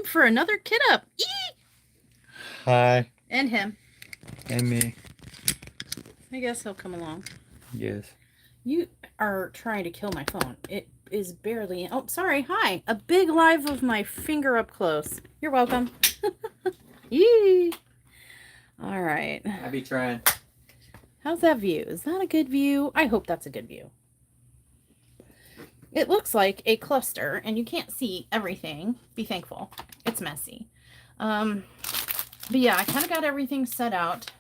for another kit up. Eee! Hi. And him. And me. I guess he'll come along. Yes. You are trying to kill my phone. It is barely... Oh, sorry. Hi. A big live of my finger up close. You're welcome. Yee. All right. I be trying. How's that view? Is that a good view? I hope that's a good view. It looks like a cluster, and you can't see everything. Be thankful. It's messy. But yeah, I kind of got everything set out.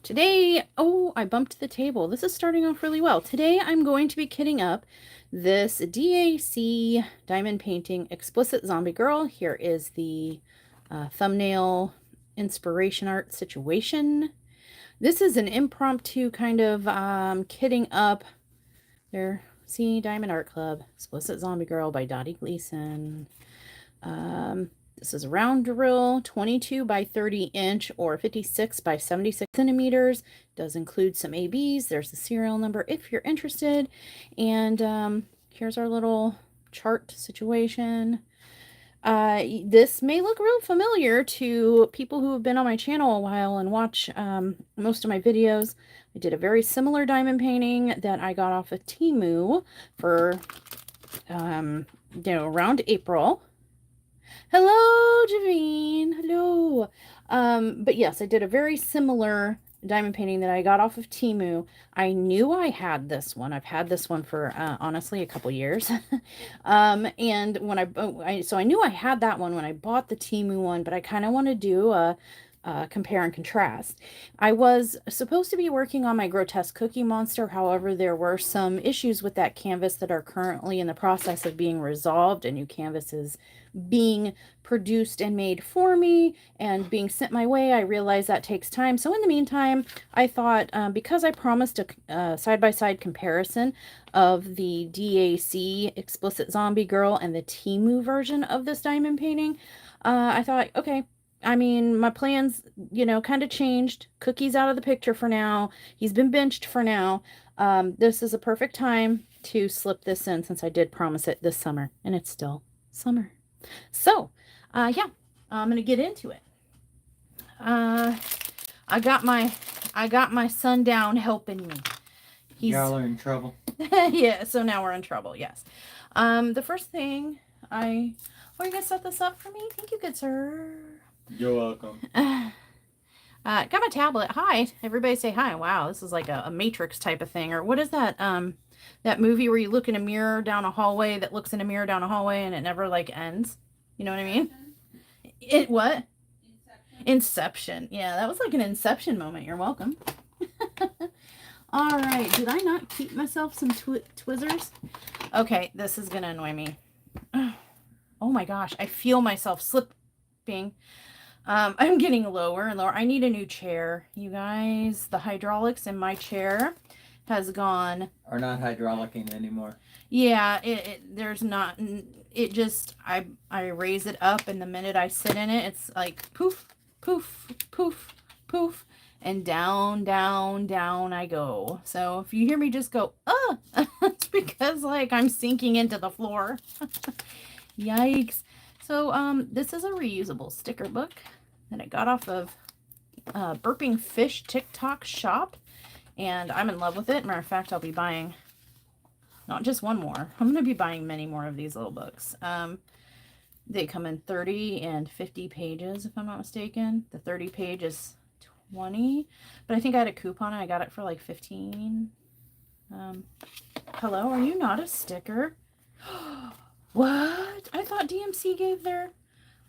Today, oh, I bumped the table. This is starting off really well. Today, I'm going to be kitting up this DAC diamond painting Explicit Zombie Girl. Here is the thumbnail inspiration art situation. This is an impromptu kind of kitting up there. See, Diamond Art Club, Explicit Zombie Girl by Dottie Gleason. This is a round drill, 22 by 30 inch or 56 by 76 centimeters. Does include some ABs. There's the serial number if you're interested. And here's our little chart situation. This may look real familiar to people who have been on my channel a while and watch most of my videos. I did a very similar diamond painting that I got off of Temu for, around April. Hello, Javine. Hello. But yes, I did a very similar diamond painting that I got off of Temu. I knew I had this one. I've had this one for honestly a couple years. And when so I knew I had that one when I bought the Temu one, but I kind of want to do a compare and contrast. I was supposed to be working on my grotesque cookie monster. However, there were some issues with that canvas that are currently in the process of being resolved. A new canvas is being produced and made for me and being sent my way. I realize that takes time. So in the meantime, I thought because I promised a side-by-side comparison of the DAC Explicit Zombie Girl and the Temu version of this diamond painting, I thought, okay, I mean, my plans, kind of changed. Cookie's out of the picture for now. He's been benched for now. This is a perfect time to slip this in since I did promise it this summer, and it's still summer. So, yeah, I'm going to get into it. I got my son down helping me. Y'all are in trouble. Yeah, so now we're in trouble, yes. The first thing oh, you going to set this up for me? Thank you, good sir. You're welcome. Got my tablet. Hi. Everybody say hi. Wow, this is like a Matrix type of thing. Or what is that? That movie where you look in a mirror down a hallway that looks in a mirror down a hallway and it never like ends. You know what I mean? It what? Inception. Yeah, that was like an Inception moment. You're welcome. All right. Did I not keep myself some Twizzlers? Okay, this is gonna annoy me. Oh my gosh, I feel myself slipping. I'm getting lower and lower. I need a new chair, you guys. The hydraulics in my chair has gone. Are not hydraulicing anymore. Yeah, there's not. It just I raise it up, and the minute I sit in it, it's like poof, poof, poof, poof, and down, down, down I go. So if you hear me just go, it's because like I'm sinking into the floor. Yikes. So this is a reusable sticker book that I got off of Burping Fish TikTok shop, and I'm in love with it. Matter of fact, I'll be buying not just one more. I'm going to be buying many more of these little books. They come in 30 and 50 pages, if I'm not mistaken. The 30 page is 20, but I think I had a coupon and I got it for like 15. Hello, are you not a sticker? What? I thought DMC gave their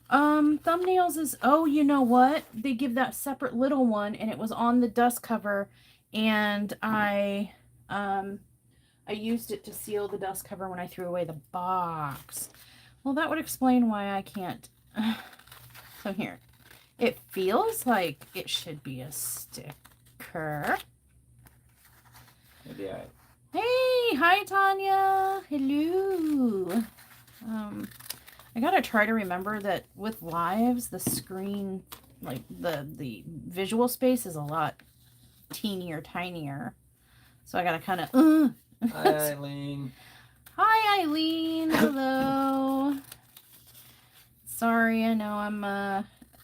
thumbnails is, oh, you know what? They give that separate little one, and it was on the dust cover, and I used it to seal the dust cover when I threw away the box. Well, that would explain why I can't. So here, it feels like it should be a sticker. Maybe Hey, hi Tanya. Hello. I gotta try to remember that with lives, the screen, like the visual space is a lot teenier, tinier. So I gotta kind of. Hi, Eileen. Hi, Eileen. Hello. Sorry, I know I'm,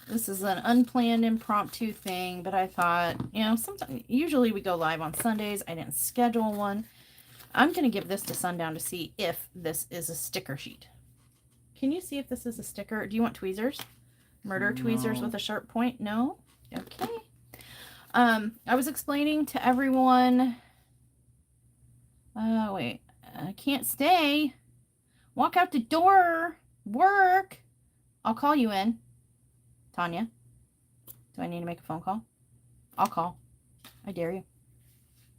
this is an unplanned impromptu thing, but I thought, you know, sometimes, usually we go live on Sundays. I didn't schedule one. I'm going to give this to Sundown to see if this is a sticker sheet. Can you see if this is a sticker? Do you want tweezers? Murder tweezers with a sharp point? No? Okay. I was explaining to everyone, wait, I can't stay. Walk out the door. Work. I'll call you in. Tanya, do I need to make a phone call? I'll call. I dare you.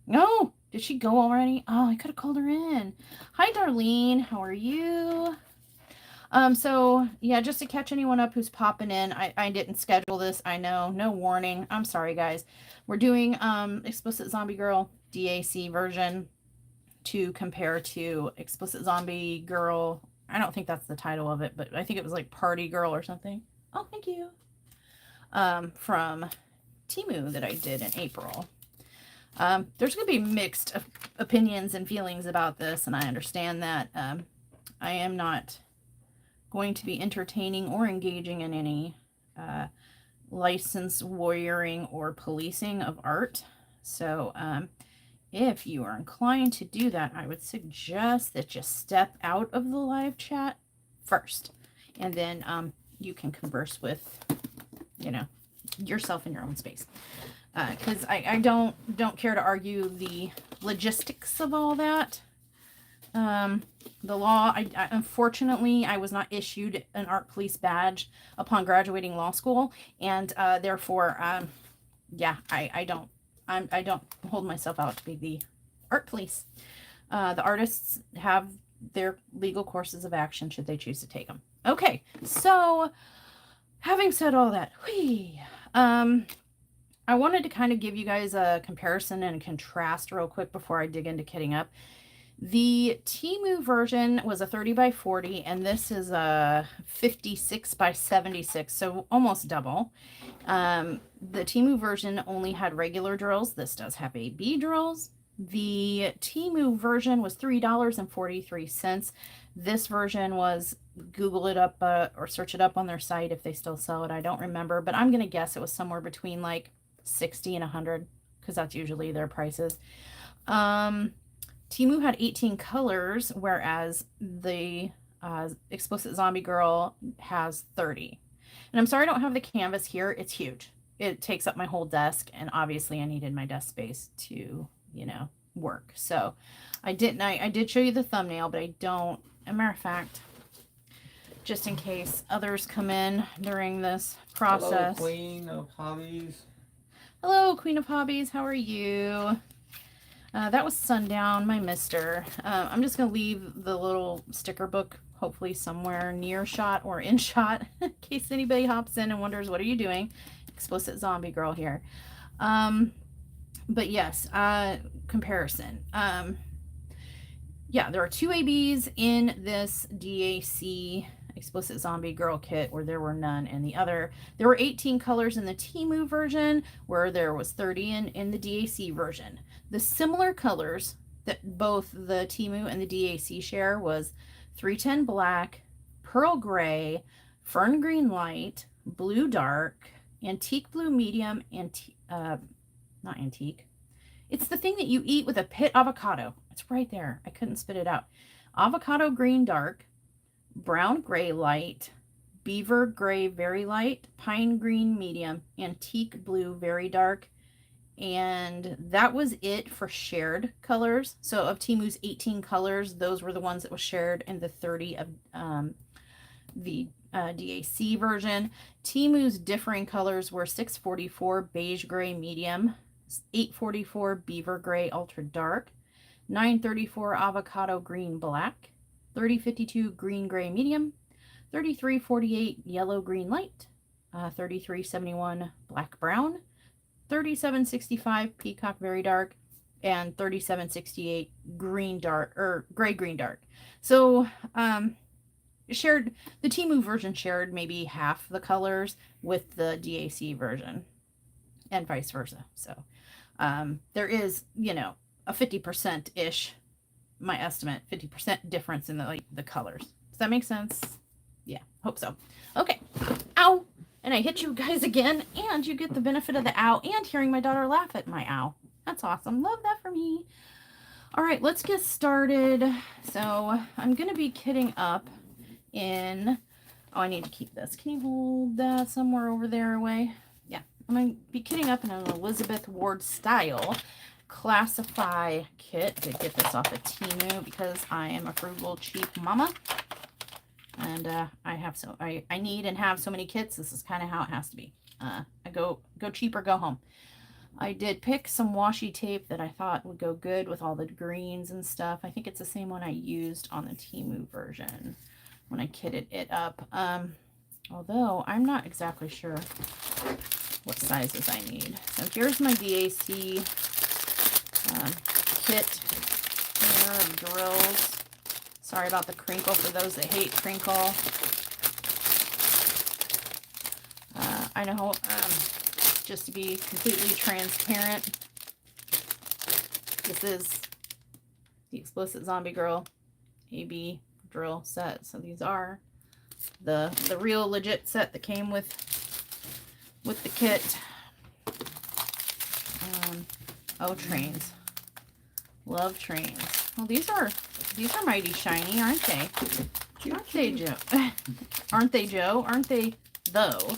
No! Did she go already? Oh, I could have called her in. Hi, Darlene. How are you? So, yeah, just to catch anyone up who's popping in, I didn't schedule this. I know. No warning. I'm sorry, guys. We're doing Explicit Zombie Girl DAC version to compare to Explicit Zombie Girl. I don't think that's the title of it, but I think it was like Party Girl or something. Oh, thank you. From Temu that I did in April. There's going to be mixed opinions and feelings about this, and I understand that. I am not going to be entertaining or engaging in any license warrioring or policing of art. So if you are inclined to do that, I would suggest that you step out of the live chat first, and then you can converse with, you know, yourself in your own space. Because I don't care to argue the logistics of all that. The law, I unfortunately, I was not issued an art police badge upon graduating law school, and therefore, yeah, I don't hold myself out to be the art police. The artists have their legal courses of action should they choose to take them. Okay, so having said all that, I wanted to kind of give you guys a comparison and contrast real quick before I dig into kitting up. The Temu version was a 30 by 40, and this is a 56 by 76, so almost double. The Temu version only had regular drills. This does have AB drills. The Temu version was $3.43. This version was, Google it up or search it up on their site if they still sell it. I don't remember, but I'm going to guess it was somewhere between like 60 and 100 because that's usually their prices. Temu had 18 colors, whereas the Explicit Zombie Girl has 30. And I'm sorry I don't have the canvas here. It's huge. It takes up my whole desk, and obviously I needed my desk space to, you know, work. So I did show you the thumbnail, but I don't, as a matter of fact, just in case others come in during this process. Hello, Queen of Hobbies. Hello, Queen of Hobbies. How are you? That was Sundown, my mister. I'm just going to leave the little sticker book hopefully somewhere near shot or in shot in case anybody hops in and wonders, what are you doing? Explicit Zombie Girl here. But yes, comparison. Yeah, there are two ABs in this DAC Explicit Zombie Girl kit where there were none in the other. There were 18 colors in the Temu version where there was 30 in the DAC version. The similar colors that both the Temu and the DAC share was 310 black, pearl gray, fern green light, blue dark, antique blue medium, not antique. It's the thing that you eat with a pit avocado. It's right there. I couldn't spit it out. Avocado green dark, brown gray light, beaver gray very light, pine green medium, antique blue very dark, and that was it for shared colors. So of Temu's 18 colors, those were the ones that was shared in the 30 of the DAC version. Temu's differing colors were 644 beige gray medium, 844 beaver gray ultra dark, 934 avocado green black, 3052 green gray medium, 3348 yellow green light, 3371 black brown, 3765 peacock very dark, and 3768 green dark or gray green dark. So shared, the Temu version shared maybe half the colors with the DAC version and vice versa. So there is, you know, a 50% ish, my estimate, 50% difference in the colors. Does that make sense? Yeah. Hope so. Okay. Ow. And I hit you guys again, and you get the benefit of the ow and hearing my daughter laugh at my ow. That's awesome. Love that for me. All right, let's get started. So I'm going to be kitting up in, oh, I need to keep this. Can you hold that somewhere over there away? Yeah, I'm going to be kitting up in an Elizabeth Ward style classify kit. Did get this off of Temu because I am a frugal, cheap mama. And I need and have so many kits. This is kind of how it has to be. I go cheap or go home. I did pick some washi tape that I thought would go good with all the greens and stuff. I think it's the same one I used on the Temu version when I kitted it up. Although I'm not exactly sure what sizes I need. So here's my DAC kit here of drills. Sorry about the crinkle for those that hate crinkle. I know, just to be completely transparent, this is the Explicit Zombie Girl AB drill set. So these are the real legit set that came with the kit. Oh, trains. Love trains. Well, these are mighty shiny, aren't they? Aren't they, Joe? Aren't they, Joe? Aren't they, though?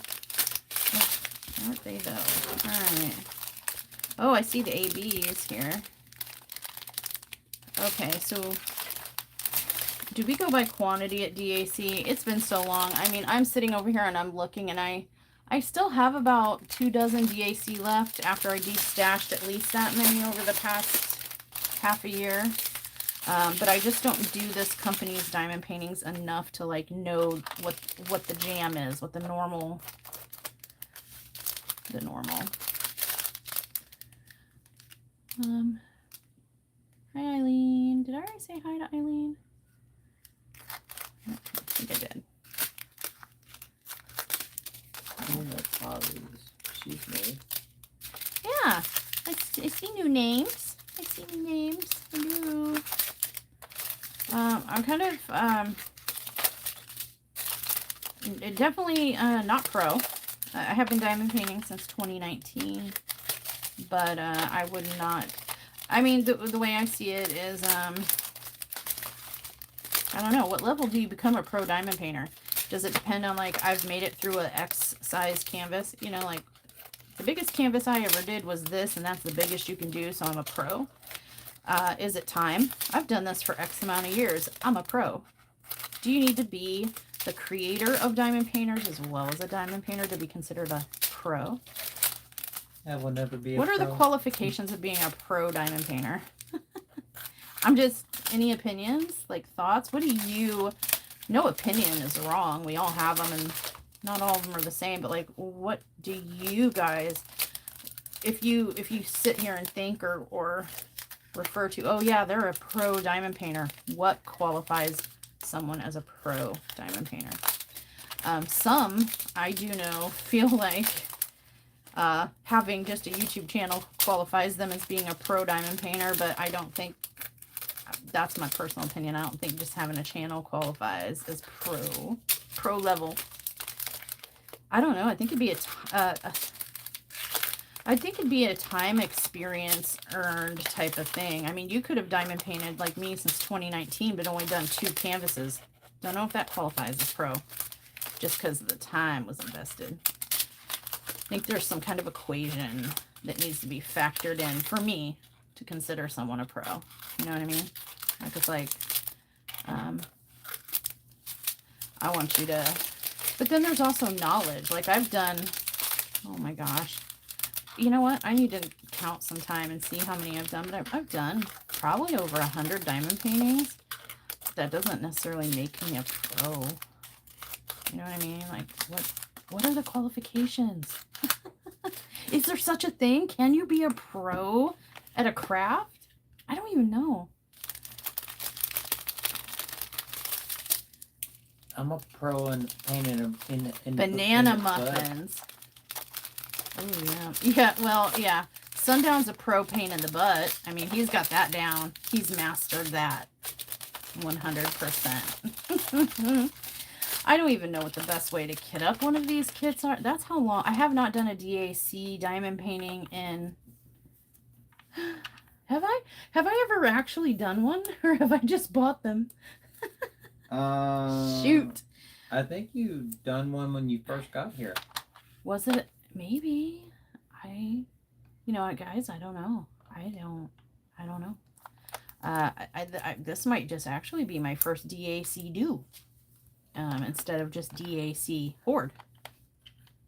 Aren't they, though? All right. Oh, I see the ABs here. Okay, so do we go by quantity at DAC? It's been so long. I mean, I'm sitting over here and I'm looking, and I still have about 24 DAC left after I destashed at least that many over the past half a year. But I just don't do this company's diamond paintings enough to like know what the jam is, what the normal. Hi Eileen. Did I already say hi to Eileen? I think I did. That's obvious. She's made. Yeah, I see new names. Hello. I'm kind of definitely not pro. I have been diamond painting since 2019, but I would not. I mean, the way I see it is, I don't know, what level do you become a pro diamond painter? Does it depend on, like, I've made it through an X size canvas? You know, like, the biggest canvas I ever did was this, and that's the biggest you can do, so I'm a pro. Is it time? I've done this for X amount of years. I'm a pro. Do you need to be the creator of diamond painters as well as a diamond painter to be considered a pro? I will never be a What are pro. the qualifications of being a pro diamond painter? I'm just, any opinions? Like, thoughts? What do you... No opinion is wrong. We all have them, and not all of them are the same. But, like, what do you guys... If you sit here and think or refer to, oh, yeah, they're a pro diamond painter, what qualifies someone as a pro diamond painter? Some, I do know, feel like having just a YouTube channel qualifies them as being a pro diamond painter, but I don't think, that's my personal opinion, I don't think just having a channel qualifies as pro level. I don't know, I think it'd be a time experience earned type of thing. I mean, you could have diamond painted like me since 2019, but only done 2 canvases. Don't know if that qualifies as pro, just because the time was invested. I think there's some kind of equation that needs to be factored in for me to consider someone a pro. You know what I mean? Like, it's like, I want you to, but then there's also knowledge. Like, I've done, oh my gosh. You know what? I need to count sometime and see how many I've done, but I've done probably over 100 diamond paintings. That doesn't necessarily make me a pro. You know what I mean? Like, what are the qualifications? Is there such a thing? Can you be a pro at a craft? I don't even know. I'm a pro in painting in banana muffins. Oh, yeah. Yeah, well, yeah. Sundown's a pro pain in the butt. I mean, he's got that down. He's mastered that 100%. I don't even know what the best way to kit up one of these kits are. That's how long. I have not done a DAC diamond painting in... Have I? Have I ever actually done one? Or have I just bought them? Shoot. I think you done one when you first got here. Was it? Maybe. You know what, guys? I don't know. I don't know. This might just actually be my first DAC do. Instead of just DAC hoard.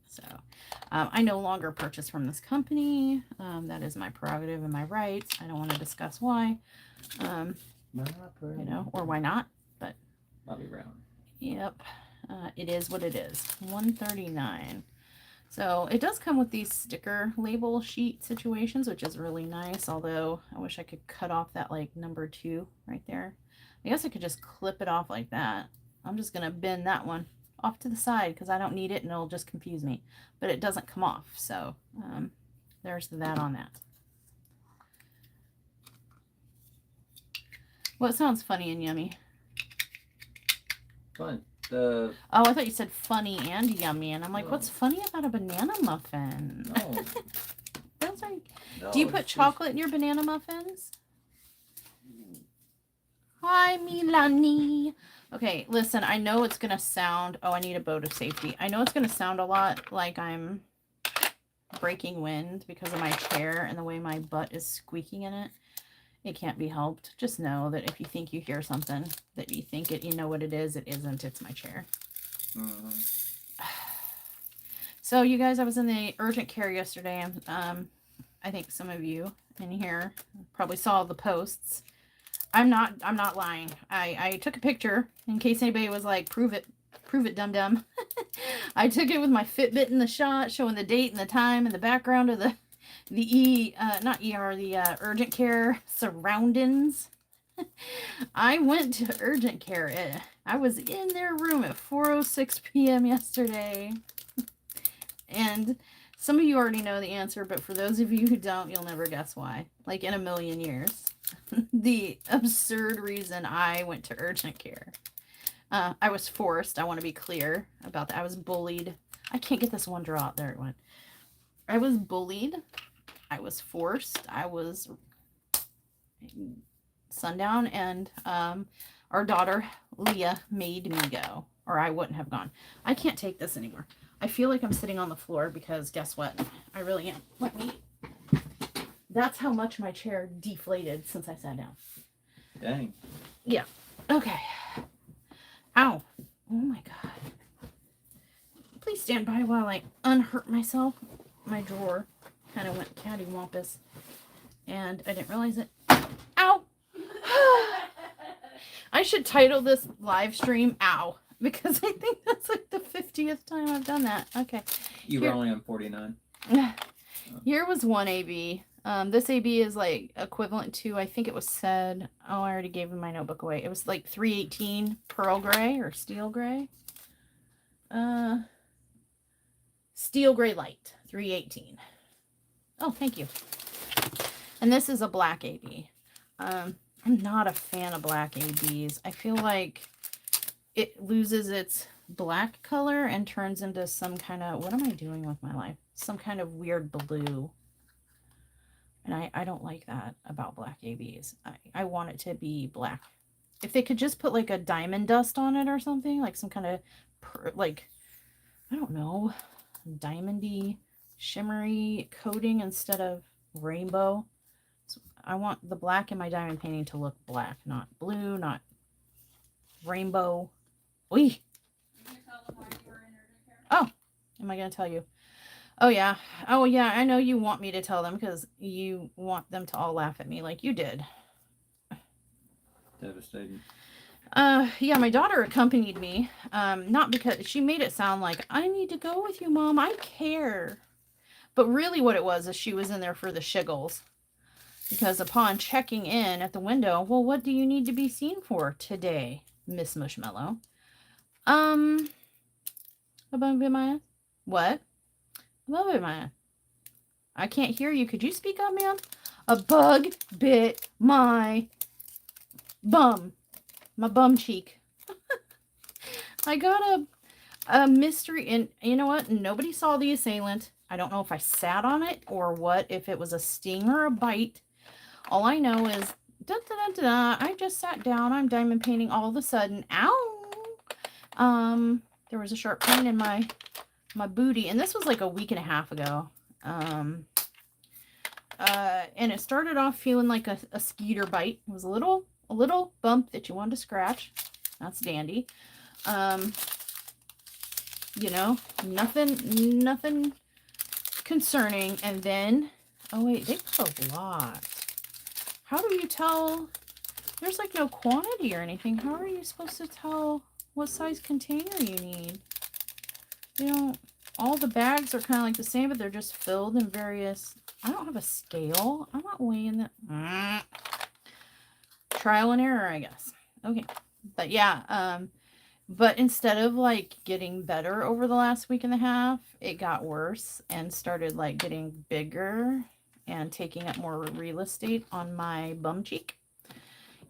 So, I no longer purchase from this company. That is my prerogative and my rights. I don't want to discuss why. You know, or why not, but Bobby Brown. Yep. It is what it is. $139. So it does come with these sticker label sheet situations, which is really nice. Although I wish I could cut off that like number 2 right there. I guess I could just clip it off like that. I'm just going to bend that one off to the side because I don't need it and it'll just confuse me. But it doesn't come off. So there's that on that. What sounds funny and yummy? Fun. Oh, I thought you said funny and yummy, and I'm like, what's funny about a banana muffin? No. That's like, No, do you put chocolate in your banana muffins? Hi, Milani. Okay, listen, I know it's going to sound, oh, I need a boat of safety. I know it's going to sound a lot like I'm breaking wind because of my chair and the way my butt is squeaking in it. It can't be helped. Just know that if you think you hear something, that you think it, you know what it is, it isn't. It's my chair. Mm-hmm. So you guys, I was in the urgent care yesterday. I think some of you in here probably saw the posts. I'm not lying. I took a picture in case anybody was like, prove it, dum-dum. I took it with my Fitbit in the shot, showing the date and the time and the background of the urgent care surroundings. I went to urgent care. I was in their room at 4:06 p.m. yesterday. And some of you already know the answer, but for those of you who don't, you'll never guess why. Like in a million years. The absurd reason I went to urgent care. I was forced. I want to be clear about that. I was bullied. I can't get this one draw out. There it went. I was bullied. I was forced. I was sundown, and our daughter Leah made me go, or I wouldn't have gone. I can't take this anymore. I feel like I'm sitting on the floor because guess what? I really am. Let me. That's how much my chair deflated since I sat down. Dang. Yeah. Okay. Ow. Oh my God. Please stand by while I unhurt myself. My drawer kind of went cattywampus and I didn't realize it. Ow! I should title this live stream Ow, because I think that's like the 50th time I've done that. Okay. You were only on 49. Here was one AB. This AB is like equivalent to, I think it was said, oh, I already gave my notebook away. It was like 318 pearl gray or steel gray. Steel gray light, 318. Oh, thank you. And this is a black AB. I'm not a fan of black ABs. I feel like it loses its black color and turns into some kind of, what am I doing with my life? Some kind of weird blue. And I don't like that about black ABs. I want it to be black. If they could just put like a diamond dust on it or something, like some kind of, like, I don't know, diamondy, shimmery coating instead of rainbow. So I want the black in my diamond painting to look black, not blue, not rainbow. Wee. Oh, am I going to tell you? Oh, yeah. Oh, yeah. I know you want me to tell them because you want them to all laugh at me like you did. Devastating. Yeah, my daughter accompanied me. Not because she made it sound like, I need to go with you, Mom. I care. But really what it was is she was in there for the shiggles. Because upon checking in at the window, well, what do you need to be seen for today, Miss Mushmallow? What? I can't hear you. Could you speak up, ma'am? A bug bit my bum. My bum cheek. I got A mystery, and you know what? Nobody saw the assailant. I don't know if I sat on it or what, if it was a sting or a bite. All I know is, da da da da da, I just sat down, I'm diamond painting, all of a sudden, ow! There was a sharp pain in my booty, and this was like a week and a half ago. And it started off feeling like a skeeter bite. It was a little bump that you wanted to scratch. That's dandy. You know, nothing concerning. And then, oh wait, they put a lot. How do you tell? There's like no quantity or anything. How are you supposed to tell what size container you need? You know, all the bags are kind of like the same, but they're just filled in various. I don't have a scale. I'm not weighing that. Trial and error, I guess. Okay. But yeah, but instead of like getting better over the last week and a half, it got worse and started like getting bigger and taking up more real estate on my bum cheek.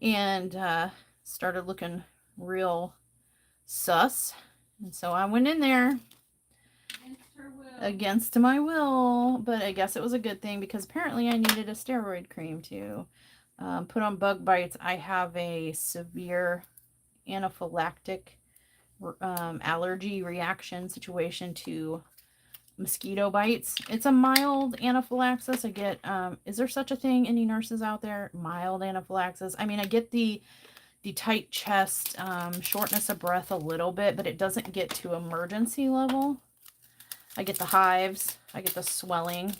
And started looking real sus. And so I went in there. Against my will, but I guess it was a good thing because apparently I needed a steroid cream to put on bug bites. I have a severe anaphylactic allergy reaction situation to mosquito bites. It's a mild anaphylaxis. I get, is there such a thing? Any nurses out there? Mild anaphylaxis. I mean, I get the tight chest, shortness of breath a little bit, but it doesn't get to emergency level. I get the hives, I get the swelling,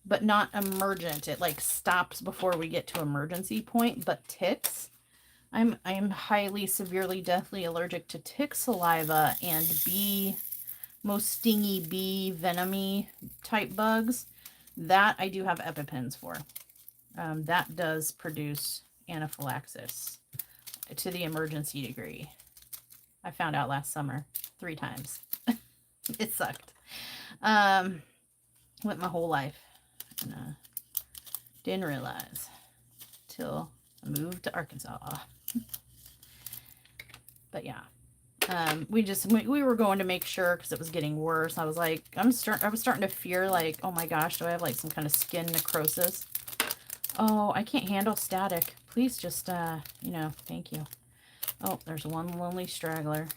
but not emergent. It like stops before we get to emergency point. But ticks, I am highly, severely, deathly allergic to tick saliva and bee, most stingy bee, venomy type bugs. That I do have EpiPens for. That does produce anaphylaxis to the emergency degree. I found out last summer 3 times. It sucked. Went my whole life. And, didn't realize till I moved to Arkansas. But yeah. We were going to make sure because it was getting worse. I was like, I was starting to fear like, oh my gosh, do I have like some kind of skin necrosis? Oh, I can't handle static. Please just you know, thank you. Oh, there's one lonely straggler.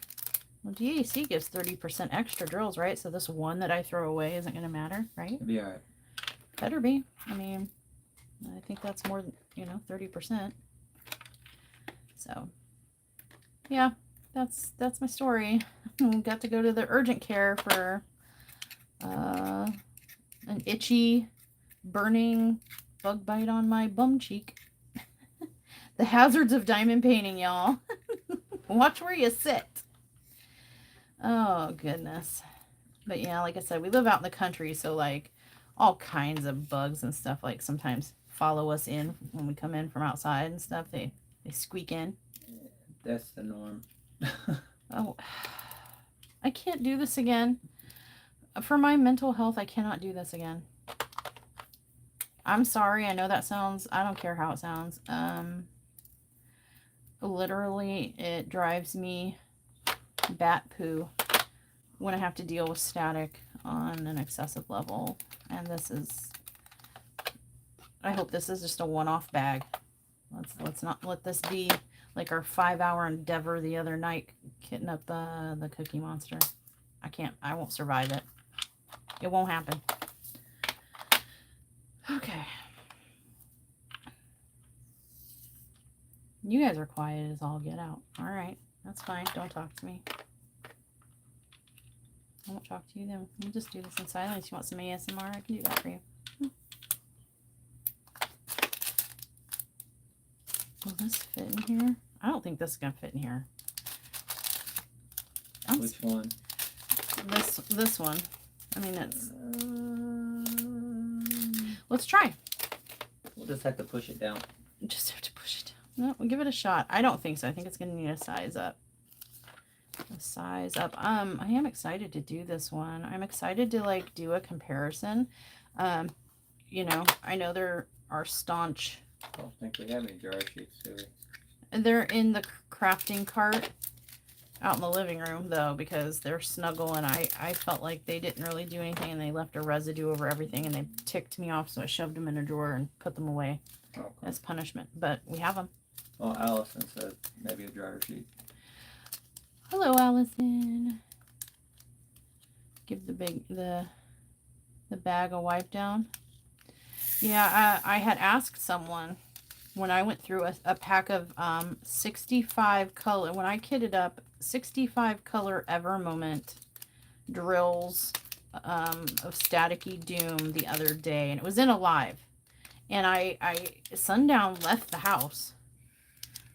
Well, DAC gives 30% extra drills, right? So this one that I throw away isn't going to matter, right? It'll be all right. Better be. I mean, I think that's more than, you know, 30%. So, yeah, that's my story. Got to go to the urgent care for an itchy, burning bug bite on my bum cheek. The hazards of diamond painting, y'all. Watch where you sit. Oh, goodness. But yeah, like I said, we live out in the country, so like all kinds of bugs and stuff like sometimes follow us in when we come in from outside and stuff. They squeak in. That's the norm. Oh, I can't do this again. For my mental health, I cannot do this again. I'm sorry. I know that sounds, I don't care how it sounds. Literally, it drives me bat poo when I have to deal with static on an excessive level. And this is, I hope this is just a one-off bag. Let's not let this be like our 5-hour endeavor the other night kitting up the Cookie Monster. I won't survive it. It won't happen. Okay. You guys are quiet as all get out. All right. That's fine. Don't talk to me. I won't talk to you then. We'll just do this in silence. You want some ASMR? I can do that for you. Will this fit in here? I don't think this is going to fit in here. Which one? This one. I mean, it's... let's try. We'll just have to push it down. Just have to push it down. No, we'll give it a shot. I don't think so. I think it's going to need a size up. A size up. I am excited to do this one. I'm excited to like do a comparison. You know, I know there are staunch. I don't think we have any jar sheets, do we? They're in the crafting cart. out in the living room, though, because they're snuggle, and I felt like they didn't really do anything, and they left a residue over everything, and they ticked me off, so I shoved them in a drawer and put them away as punishment. But we have them. Well, Allison said maybe a dryer sheet. Hello, Allison. Give the bag a wipe down. Yeah, I had asked someone when I went through a pack of 65 color, when I kitted up 65 color Ever Moment drills of Staticky Doom the other day, and it was in a live, and I Sundown left the house,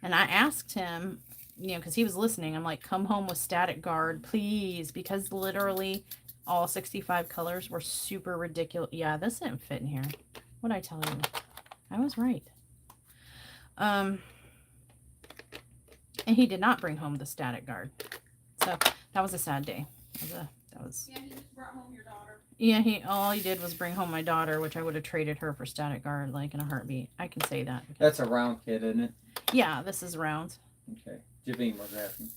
and I asked him, you know, because he was listening, I'm like, come home with Static Guard, please, because literally all 65 colors were super ridiculous. Yeah, this didn't fit in here. What'd I tell you? I was right. And he did not bring home the Static Guard. So that was a sad day. That was Yeah, he just brought home your daughter. Yeah, all he did was bring home my daughter, which I would have traded her for Static Guard like in a heartbeat. I can say that. That's a round kit, isn't it? Yeah, this is round. Okay. Javine was asking.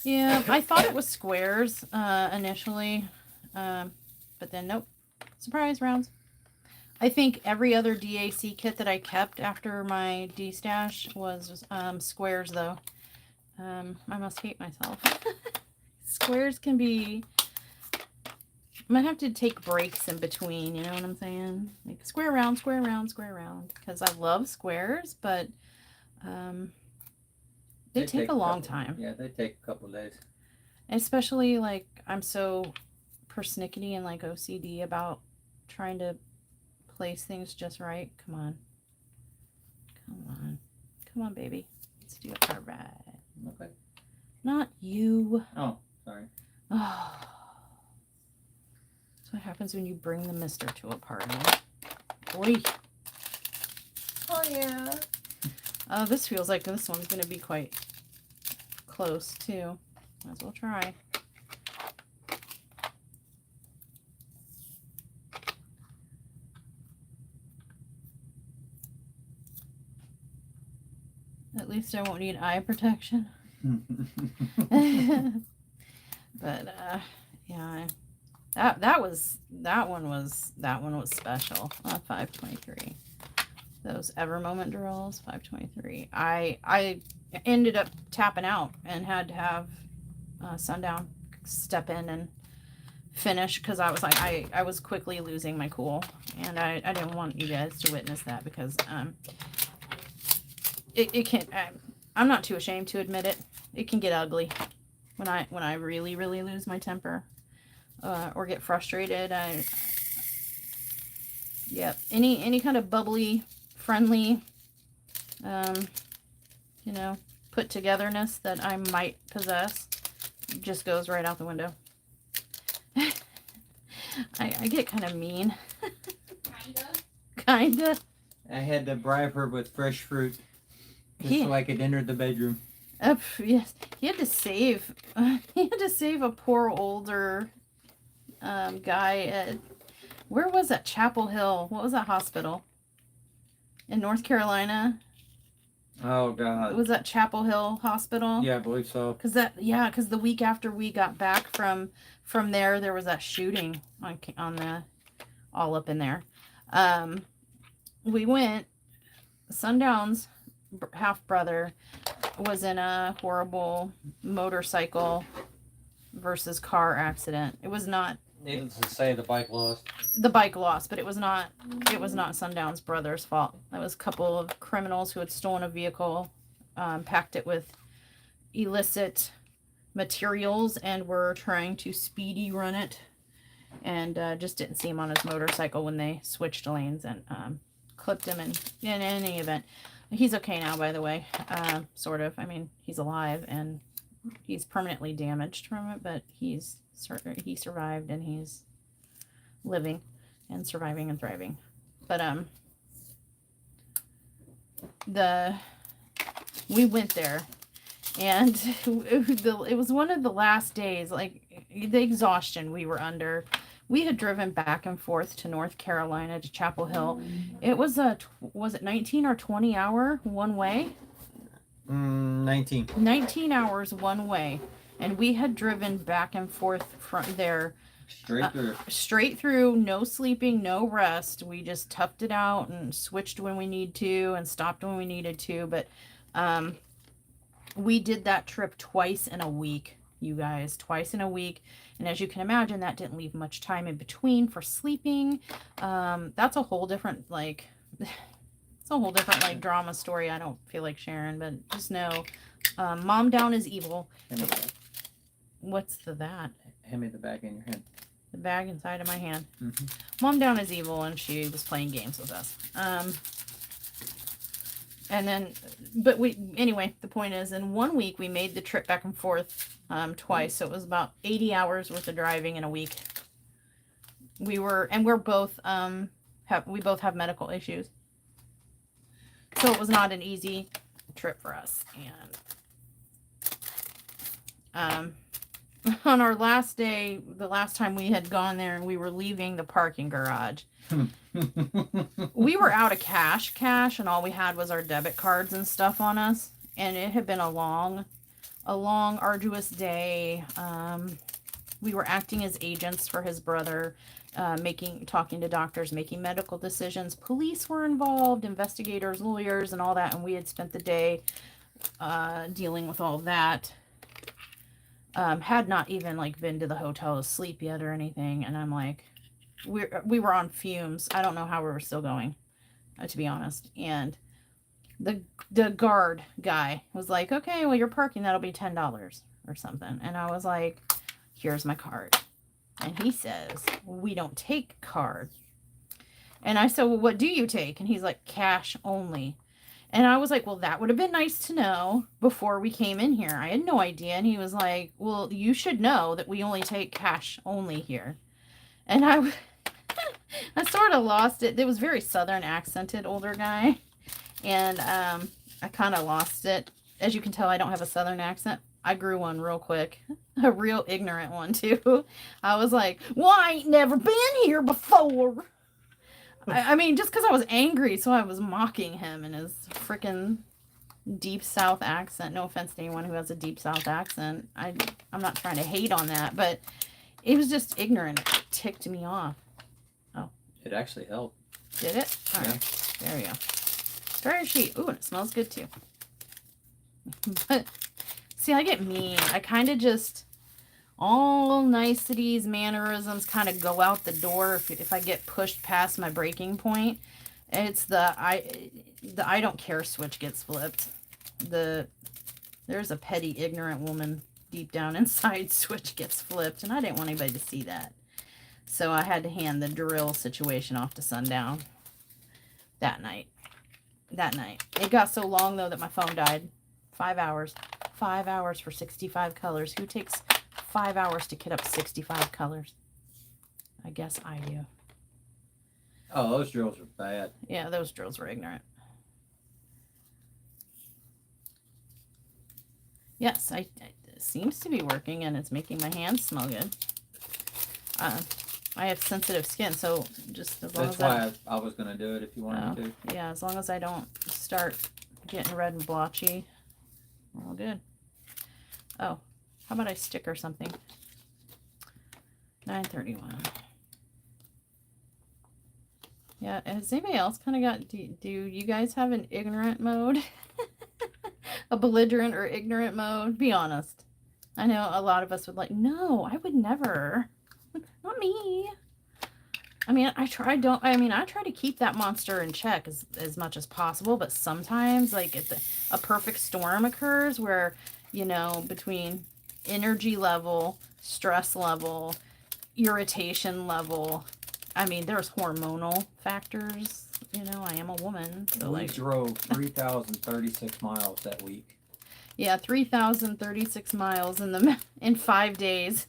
Yeah, I thought it was squares initially, but then nope. Surprise, rounds. I think every other DAC kit that I kept after my D-stash was squares, though. I must hate myself. Squares can be... I'm going to have to take breaks in between, you know what I'm saying? Like square round, square round, square round. Because I love squares, but they take a long time. Yeah, they take a couple of days. Especially, like, I'm so persnickety and, like, OCD about trying to place things just right. Come on. Come on. Come on, baby. Let's do it right. Okay. Not you. Oh, sorry. Oh. That's what happens when you bring the mister to a party. Boy. Oh, yeah. This feels like this one's going to be quite close, too. Might as well try. At least I won't need eye protection. But yeah, that one was special. 523. Those Ever Moment drills, 523. I ended up tapping out and had to have Sundown step in and finish because I was like I was quickly losing my cool, and I didn't want you guys to witness that because it can. I'm not too ashamed to admit it. It can get ugly when I really lose my temper or get frustrated. Yeah, any kind of bubbly, friendly, you know, put togetherness that I might possess just goes right out the window. I get kind of mean. Kinda. I had to bribe her with fresh fruit just so I could enter the bedroom. Yes, he had to save. He had to save a poor older guy at, where was that? Chapel Hill. What was that hospital? In North Carolina. Oh God. Was that Chapel Hill Hospital? Yeah, I believe so. Because the week after we got back from there was that shooting on the all up in there. We went. Sundown's half brother was in a horrible motorcycle versus car accident. It was not. Needless to say, the bike lost. The bike lost, but it was not Sundown's brother's fault. It was a couple of criminals who had stolen a vehicle, packed it with illicit materials, and were trying to speedy run it, and just didn't see him on his motorcycle when they switched lanes and clipped him. And in any event, he's okay now, by the way, sort of. I mean, he's alive and he's permanently damaged from it, but he survived and he's living and surviving and thriving. But we went there, and it was one of the last days, like the exhaustion we were under. We had driven back and forth to North Carolina to Chapel Hill. It was was it 19 or 20 hour one way? 19. 19 hours one way. And we had driven back and forth from there. Straight through. Straight through, no sleeping, no rest. We just toughed it out and switched when we need to and stopped when we needed to. But we did that trip twice in a week, you guys. Twice in a week. And as you can imagine, that didn't leave much time in between for sleeping. That's a whole different, like... It's a whole different, like, drama story I don't feel like sharing. But just know, Mom Down is evil. What's that? Hand me the bag in your hand. The bag inside of my hand. Mm-hmm. Mom Down is evil, and she was playing games with us. And then, but anyway, the point is, in 1 week, we made the trip back and forth twice. So it was about 80 hours worth of driving in a week. We're both, we both have medical issues. So it was not an easy trip for us. And, on our last day, the last time we had gone there and we were leaving the parking garage, we were out of cash, and all we had was our debit cards and stuff on us. And it had been a long, arduous day. We were acting as agents for his brother, talking to doctors, making medical decisions. Police were involved, investigators, lawyers, and all that. And we had spent the day dealing with all that. Had not even like been to the hotel to sleep yet or anything, and I'm like, we were on fumes. I don't know how we were still going, to be honest. And the guard guy was like, okay, well, you're parking, that'll be $10 or something. And I was like, here's my card. And he says, we don't take cards. And I said, well, what do you take? And he's like, cash only. And I was like, well, that would have been nice to know before we came in here. I had no idea. And he was like, well, you should know that we only take cash only here. And I sort of lost it. It was very Southern accented older guy. And I kind of lost it. As you can tell, I don't have a Southern accent. I grew one real quick. A real ignorant one, too. I was like, well, I ain't never been here before. I mean, just because I was angry, so I was mocking him in his freaking deep South accent. No offense to anyone who has a deep South accent. I'm not trying to hate on that, but it was just ignorant. It ticked me off. Oh. It actually helped. Did it? All right. There we go. Dryer sheet. Ooh, and it smells good, too. But, see, I get mean. I kind of just... all niceties, mannerisms kind of go out the door if I get pushed past my breaking point. It's the I don't care switch gets flipped. There's a petty, ignorant woman deep down inside switch gets flipped, and I didn't want anybody to see that. So I had to hand the drill situation off to Sundown that night. It got so long, though, that my phone died. 5 hours. 5 hours for 65 colors. Who takes 5 hours to kit up 65 colors? I guess I do. Oh, those drills are bad. Yeah, those drills were ignorant. Yes, it seems to be working, and it's making my hands smell good. I have sensitive skin, so just as long as that's why I was going to do it if you wanted me to. Yeah, as long as I don't start getting red and blotchy, we're all good. Oh. How about I stick or something? 931. Yeah, has anybody else kind of got... Do you guys have an ignorant mode? A belligerent or ignorant mode? Be honest. I know a lot of us would like, no, I would never. Not me. I mean, I try to keep that monster in check as much as possible, but sometimes, like, a perfect storm occurs where, you know, between... energy level, stress level, irritation level. I mean, there's hormonal factors. You know, I am a woman. So we drove 3,036 miles that week. Yeah, 3,036 miles in 5 days.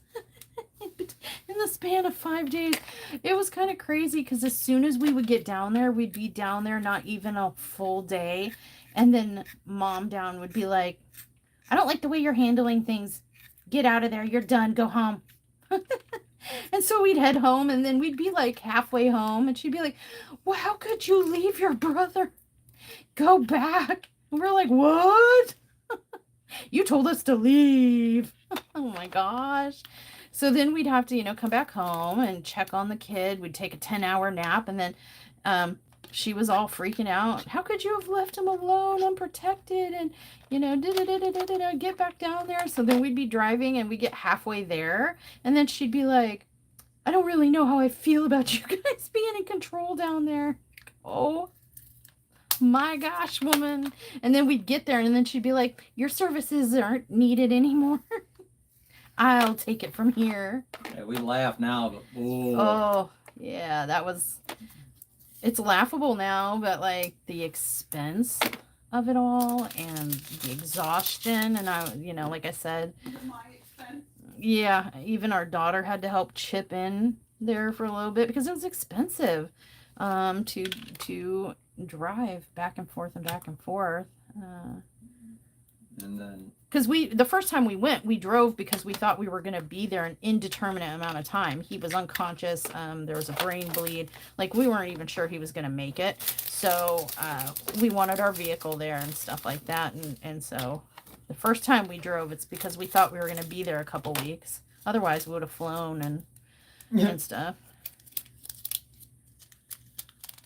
In the span of 5 days. It was kind of crazy because as soon as we would get down there, we'd be down there not even a full day. And then Mom Down would be like, I don't like the way you're handling things. Get out of there. You're done. Go home. And so we'd head home, and then we'd be like halfway home, and she'd be like, well, how could you leave your brother? Go back. And we're like, what? You told us to leave. Oh my gosh. So then we'd have to, come back home and check on the kid. We'd take a 10-hour nap, and then she was all freaking out. How could you have left him alone, unprotected, and, get back down there? So then we'd be driving, and we'd get halfway there, and then she'd be like, I don't really know how I feel about you guys being in control down there. Oh my gosh, woman. And then we'd get there, and then she'd be like, your services aren't needed anymore. I'll take it from here. Yeah, we laugh now, but oh yeah, it's laughable now, but like the expense of it all and the exhaustion, and like I said, yeah, even our daughter had to help chip in there for a little bit because it was expensive to drive back and forth and back and forth. And then because the first time we went, we drove because we thought we were going to be there an indeterminate amount of time. He was unconscious. There was a brain bleed. Like, we weren't even sure he was going to make it. So we wanted our vehicle there and stuff like that. And so the first time we drove, it's because we thought we were going to be there a couple weeks. Otherwise, we would have flown and stuff.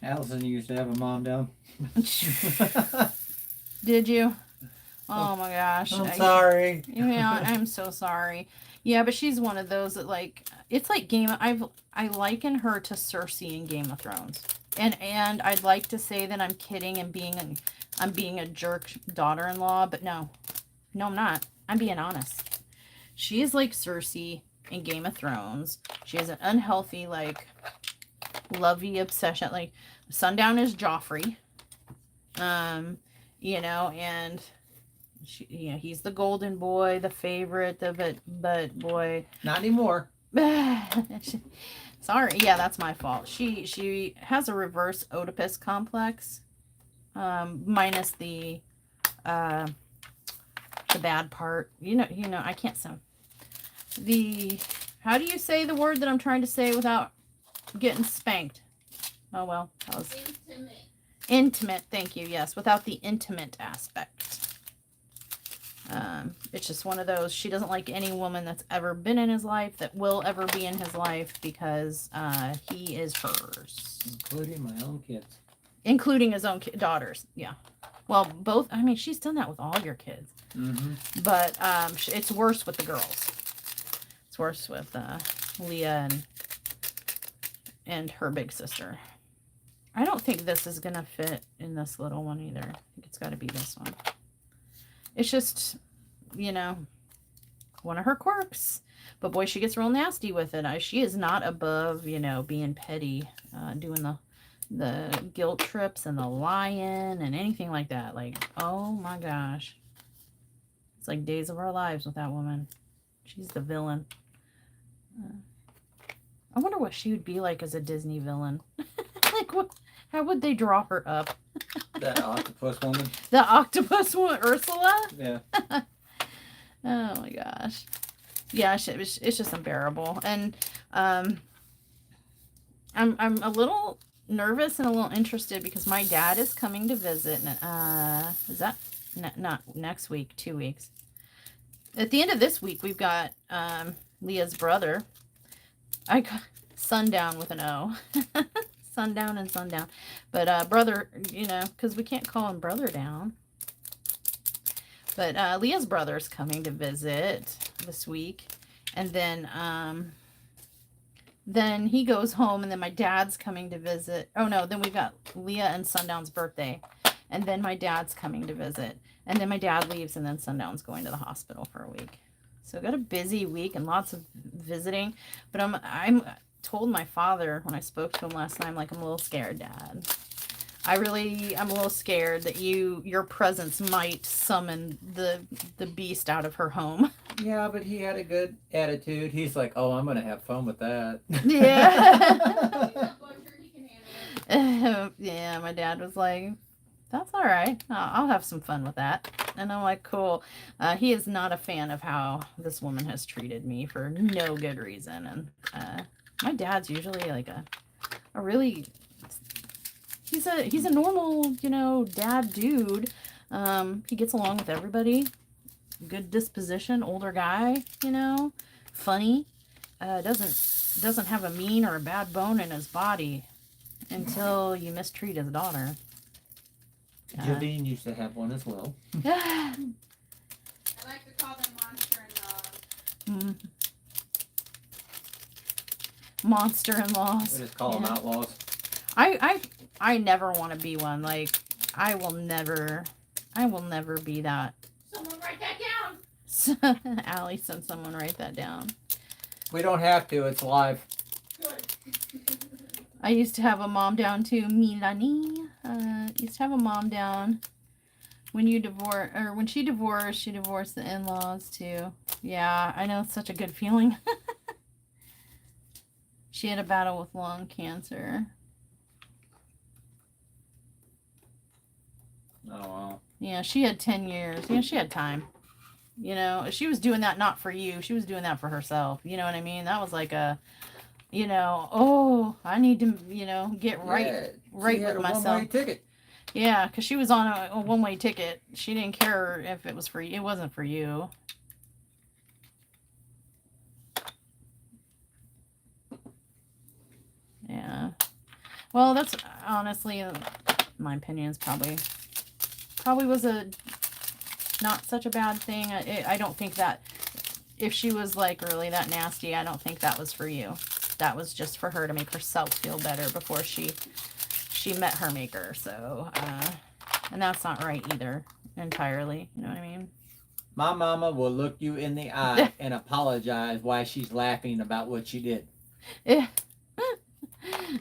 Allison used to have a mom down. Did you? Oh my gosh. I'm sorry. Yeah, I'm so sorry. Yeah, but she's one of those that, like, it's like I liken her to Cersei in Game of Thrones. And I'd like to say that I'm kidding and I'm being a jerk daughter-in-law, but no. No, I'm not. I'm being honest. She is like Cersei in Game of Thrones. She has an unhealthy, like, lovey obsession. Like, Sundown is Joffrey. And he's the golden boy, the favorite, but boy. Not anymore. Sorry. Yeah, that's my fault. She has a reverse Oedipus complex, minus the bad part. I can't sound how do you say the word that I'm trying to say without getting spanked? Oh well, that was intimate. Thank you. Yes, without the intimate aspect. It's just one of those. She doesn't like any woman that's ever been in his life, that will ever be in his life, because he is hers. Including my own kids. Including his own daughters. Yeah. Well, both. I mean, she's done that with all your kids. Mm-hmm. But it's worse with the girls. It's worse with Leah and her big sister. I don't think this is going to fit in this little one either. I think it's got to be this one. It's just, one of her quirks. But boy, she gets real nasty with it. She is not above, being petty, doing the guilt trips and the lying and anything like that. Like, oh my gosh. It's like Days of Our Lives with that woman. She's the villain. I wonder what she would be like as a Disney villain. Like, how would they draw her up? That octopus woman. The octopus woman, Ursula? Yeah. Oh my gosh. Yeah, it's just unbearable. And I'm a little nervous and a little interested because my dad is coming to visit. Is that not next week? 2 weeks. At the end of this week, we've got Leah's brother. I got Sundown with an O. Sundown and Sundown. But brother, because we can't call him Brother Down. But Leah's brother's coming to visit this week. And then he goes home, and then my dad's coming to visit. Oh no, then we've got Leah and Sundown's birthday. And then my dad's coming to visit. And then my dad leaves, and then Sundown's going to the hospital for a week. So I've got a busy week and lots of visiting. But I'm told my father when I spoke to him last night, I'm like, I'm a little scared, Dad. I'm a little scared that your presence might summon the beast out of her home. Yeah, but he had a good attitude. He's like, oh, I'm going to have fun with that. Yeah. Yeah, my dad was like, that's all right. I'll have some fun with that. And I'm like, cool. He is not a fan of how this woman has treated me for no good reason. And my dad's usually like a really... He's a normal, dad dude. He gets along with everybody. good disposition, older guy, you know, funny. Doesn't have a mean or a bad bone in his body until you mistreat his daughter. Javine used to have one as well. I like to call them monster-in-laws. Monster-in-laws. We just call them outlaws. I never want to be one. Like, I will never be that. Someone write that down. Allie sent someone write that down. We don't have to. It's live. Good. I used to have a mom down too, Milani. Used to have a mom down. When you divorce, or when she divorced the in-laws too. Yeah, I know, it's such a good feeling. She had a battle with lung cancer. Oh, wow. Yeah, she had 10 years. Yeah, she had time. You know, she was doing that not for you. She was doing that for herself. You know what I mean? That was like a, you know, oh, I need to, you know, get right with myself. One-way ticket. Yeah, because she was on a one-way ticket. She didn't care if it was for you. It wasn't for you. Yeah. Well, that's honestly, my opinion is probably was a not such a bad thing. I don't think that if she was like really that nasty, I don't think that was for you. That was just for her to make herself feel better before she met her maker. So, and that's not right either entirely. You know what I mean? My mama will look you in the eye and apologize why she's laughing about what you did. Yeah.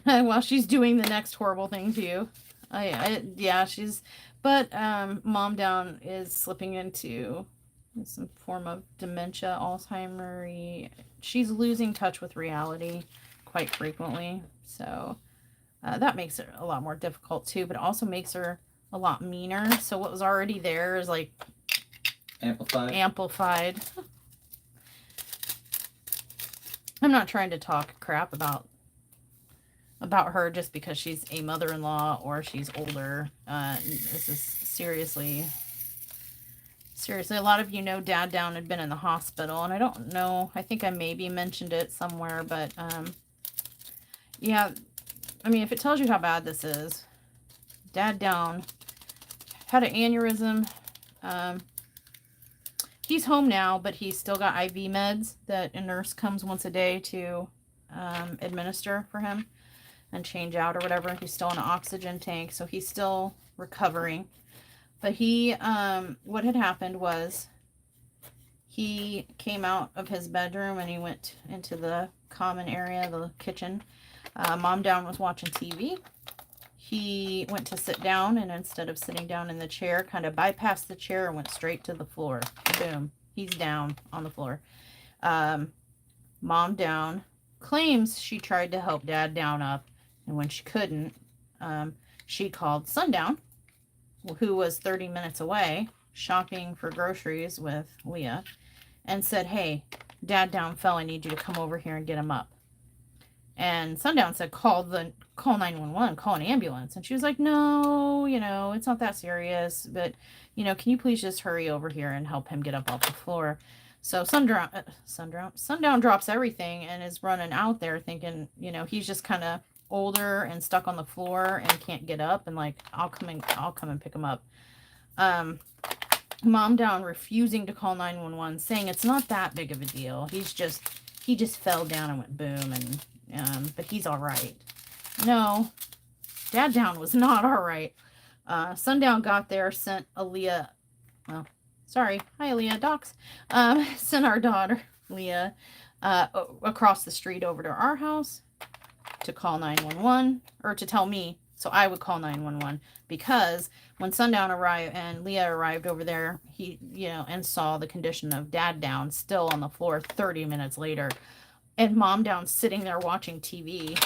While she's doing the next horrible thing to you. Yeah, but mom down is slipping into some form of dementia, Alzheimer's. She's losing touch with reality quite frequently. So that makes it a lot more difficult too, but it also makes her a lot meaner. So what was already there is like amplified. I'm not trying to talk crap about her just because she's a mother-in-law or she's older. This is seriously, a lot of you know Dad Down had been in the hospital, and I don't know, I think I maybe mentioned it somewhere, but yeah, I mean, if it tells you how bad this is, Dad Down had an aneurysm. He's home now, but he's still got IV meds that a nurse comes once a day to administer for him and change out or whatever. He's still in an oxygen tank, so he's still recovering. But he, what had happened was he came out of his bedroom and he went into the common area, the kitchen. Mom Down was watching TV. He went to sit down, and instead of sitting down in the chair, kind of bypassed the chair and went straight to the floor. Boom. He's down on the floor. Mom Down claims she tried to help Dad Down up, and when she couldn't, she called Sundown, who was 30 minutes away, shopping for groceries with Leah, and said, hey, Dad Down fell. I need you to come over here and get him up. And Sundown said, call 911, call an ambulance. And she was like, no, you know, it's not that serious, but, you know, can you please just hurry over here and help him get up off the floor? So Sundown drops everything and is running out there thinking, you know, he's just kind of older and stuck on the floor and can't get up, and like, I'll come and pick him up. Mom Down refusing to call 911, saying it's not that big of a deal. He just fell down and went boom, and but he's all right. No, Dad Down was not all right. Sundown got there, sent Aaliyah, well, sorry, hi Aaliyah, docs, sent our daughter, Leah, across the street over to our house to call 911, or to tell me, so I would call 911, because when Sundown arrived and Leah arrived over there, he, you know, and saw the condition of Dad Down still on the floor 30 minutes later, and Mom Down sitting there watching TV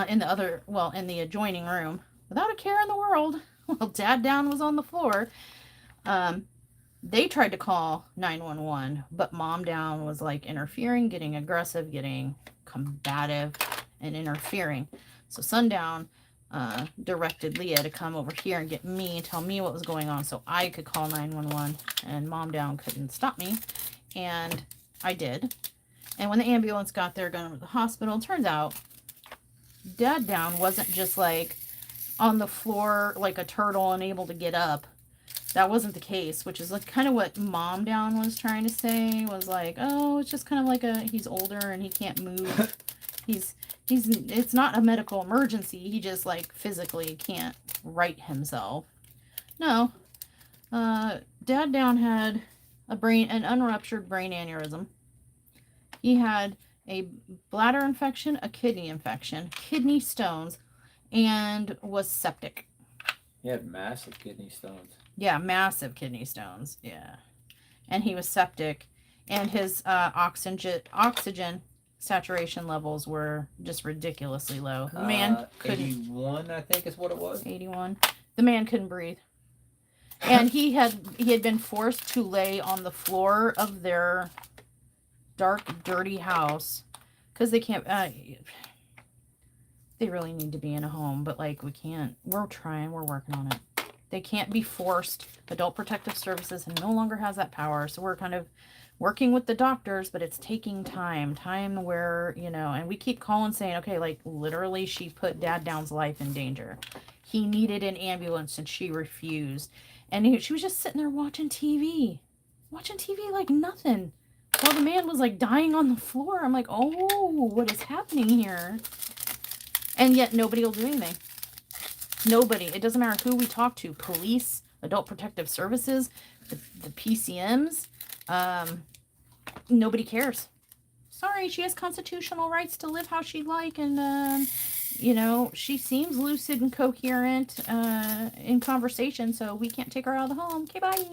in the adjoining room without a care in the world while Dad Down was on the floor. They tried to call 911, but Mom Down was like interfering, getting aggressive, getting combative, and interfering. So Sundown directed Leah to come over here and get me and tell me what was going on so I could call 911, and Mom Down couldn't stop me, and I did. And when the ambulance got there going to the hospital, it turns out Dad Down wasn't just like on the floor like a turtle unable to get up. That wasn't the case, which is like kind of what Mom Down was trying to say, was like, oh, it's just kind of like he's older and he can't move. It's not a medical emergency. He just like physically can't right himself. No. Dad Down had an unruptured brain aneurysm. He had a bladder infection, a kidney infection, kidney stones, and was septic. He had massive kidney stones. Yeah, massive kidney stones. Yeah. And he was septic, and his oxygen saturation levels were just ridiculously low. The man couldn't. 81, I think is what it was. 81. The man couldn't breathe. And he had been forced to lay on the floor of their dark, dirty house because they can't. They really need to be in a home, but like we can't. We're trying. We're working on it. They can't be forced. Adult Protective Services no longer has that power, so we're kind of working with the doctors, but it's taking time where, you know, and we keep calling saying, okay, like literally she put Dad Down's life in danger. He needed an ambulance and she refused. And she was just sitting there watching TV like nothing. While the man was like dying on the floor. I'm like, oh, what is happening here? And yet nobody will do anything. Nobody. It doesn't matter who we talk to. Police, Adult Protective Services, the PCMs. Nobody cares. Sorry, she has constitutional rights to live how she'd like, and you know, she seems lucid and coherent in conversation, so we can't take her out of the home. Okay, bye.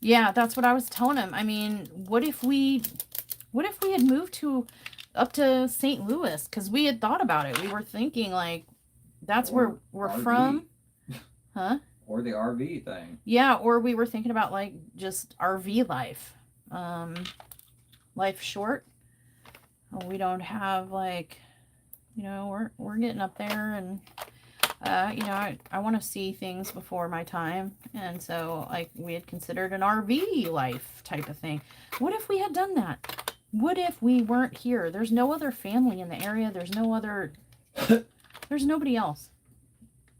Yeah, that's what I was telling him. I mean, what if we had moved up to St. Louis? Because we had thought about it. We were thinking like that's where we're RV. from. Huh? Or the RV thing. Yeah, or we were thinking about like just RV life. Life short. We don't have like, you know, we're getting up there, and you know, I want to see things before my time, and so like we had considered an RV life type of thing. What if we had done that? What if we weren't here? There's no other family in the area. There's no other. There's nobody else.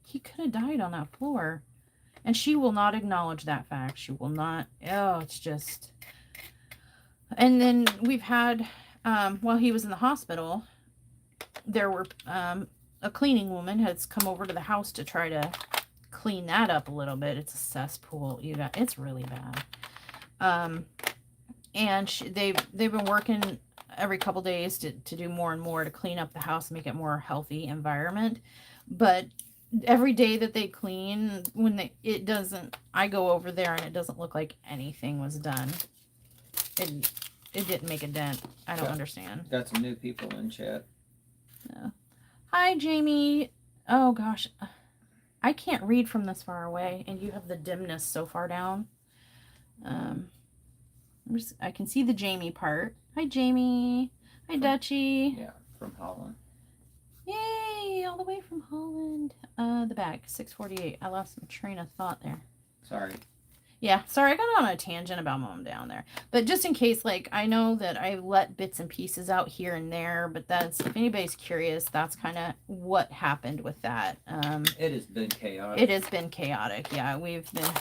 He could have died on that floor. And she will not acknowledge that fact. She will not. Oh, it's just. And then we've had, while he was in the hospital, there were, a cleaning woman has come over to the house to try to clean that up a little bit. It's a cesspool. It's really bad. And they've been working every couple days to do more and more to clean up the house and make it more healthy environment. But every day that they clean, I go over there and it doesn't look like anything was done. It didn't make a dent. I don't understand. Got some new people in chat. Yeah. Hi, Jamie. Oh gosh, I can't read from this far away, and you have the dimness so far down. I can see the Jamie part. Hi, Jamie. Hi, Dutchie. Yeah, from Holland. Yay, all the way from Holland. The bag, 648. I lost some train of thought there. Sorry. Yeah, sorry, I got on a tangent about Mom Down there. But just in case, like, I know that I let bits and pieces out here and there, but that's, if anybody's curious, that's kind of what happened with that. It has been chaotic. It has been chaotic, yeah. We've been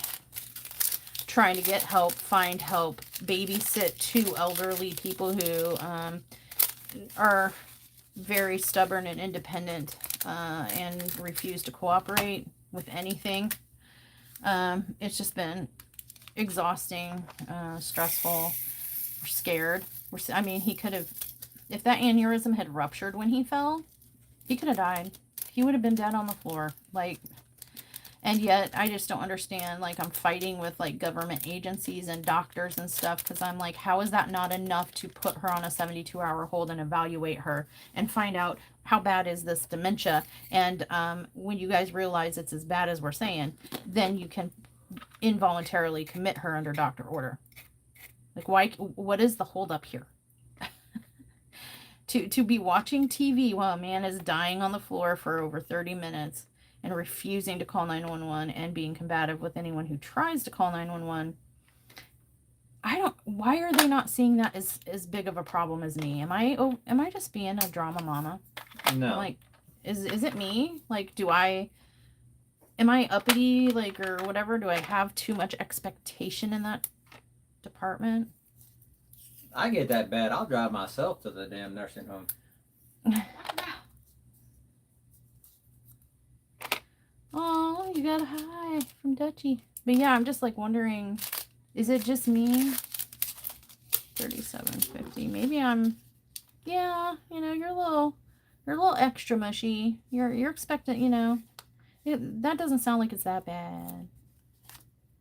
trying to get help, find help, babysit two elderly people who are very stubborn and independent and refuse to cooperate with anything. It's just been exhausting, stressful. We're scared. I mean, he could have, if that aneurysm had ruptured when he fell, he could have died. He would have been dead on the floor. Like, and yet I just don't understand. Like, I'm fighting with like government agencies and doctors and stuff, because I'm like, how is that not enough to put her on a 72-hour hold and evaluate her and find out how bad is this dementia? And when you guys realize it's as bad as we're saying, then you can involuntarily commit her under doctor order. Like, why? What is the hold up here? to be watching TV while a man is dying on the floor for over 30 minutes and refusing to call 911 and being combative with anyone who tries to call 911. Why are they not seeing that as big of a problem as me? Am I just being a drama mama? No. Like, is it me? Like, am I uppity, like, or whatever? Do I have too much expectation in that department? I get that bad. I'll drive myself to the damn nursing home. Oh, you got a hi from Dutchie. But yeah, I'm just like wondering, is it just me? 37.50. Maybe I'm, yeah, you know, you're a little extra mushy. You're expecting, you know, that doesn't sound like it's that bad.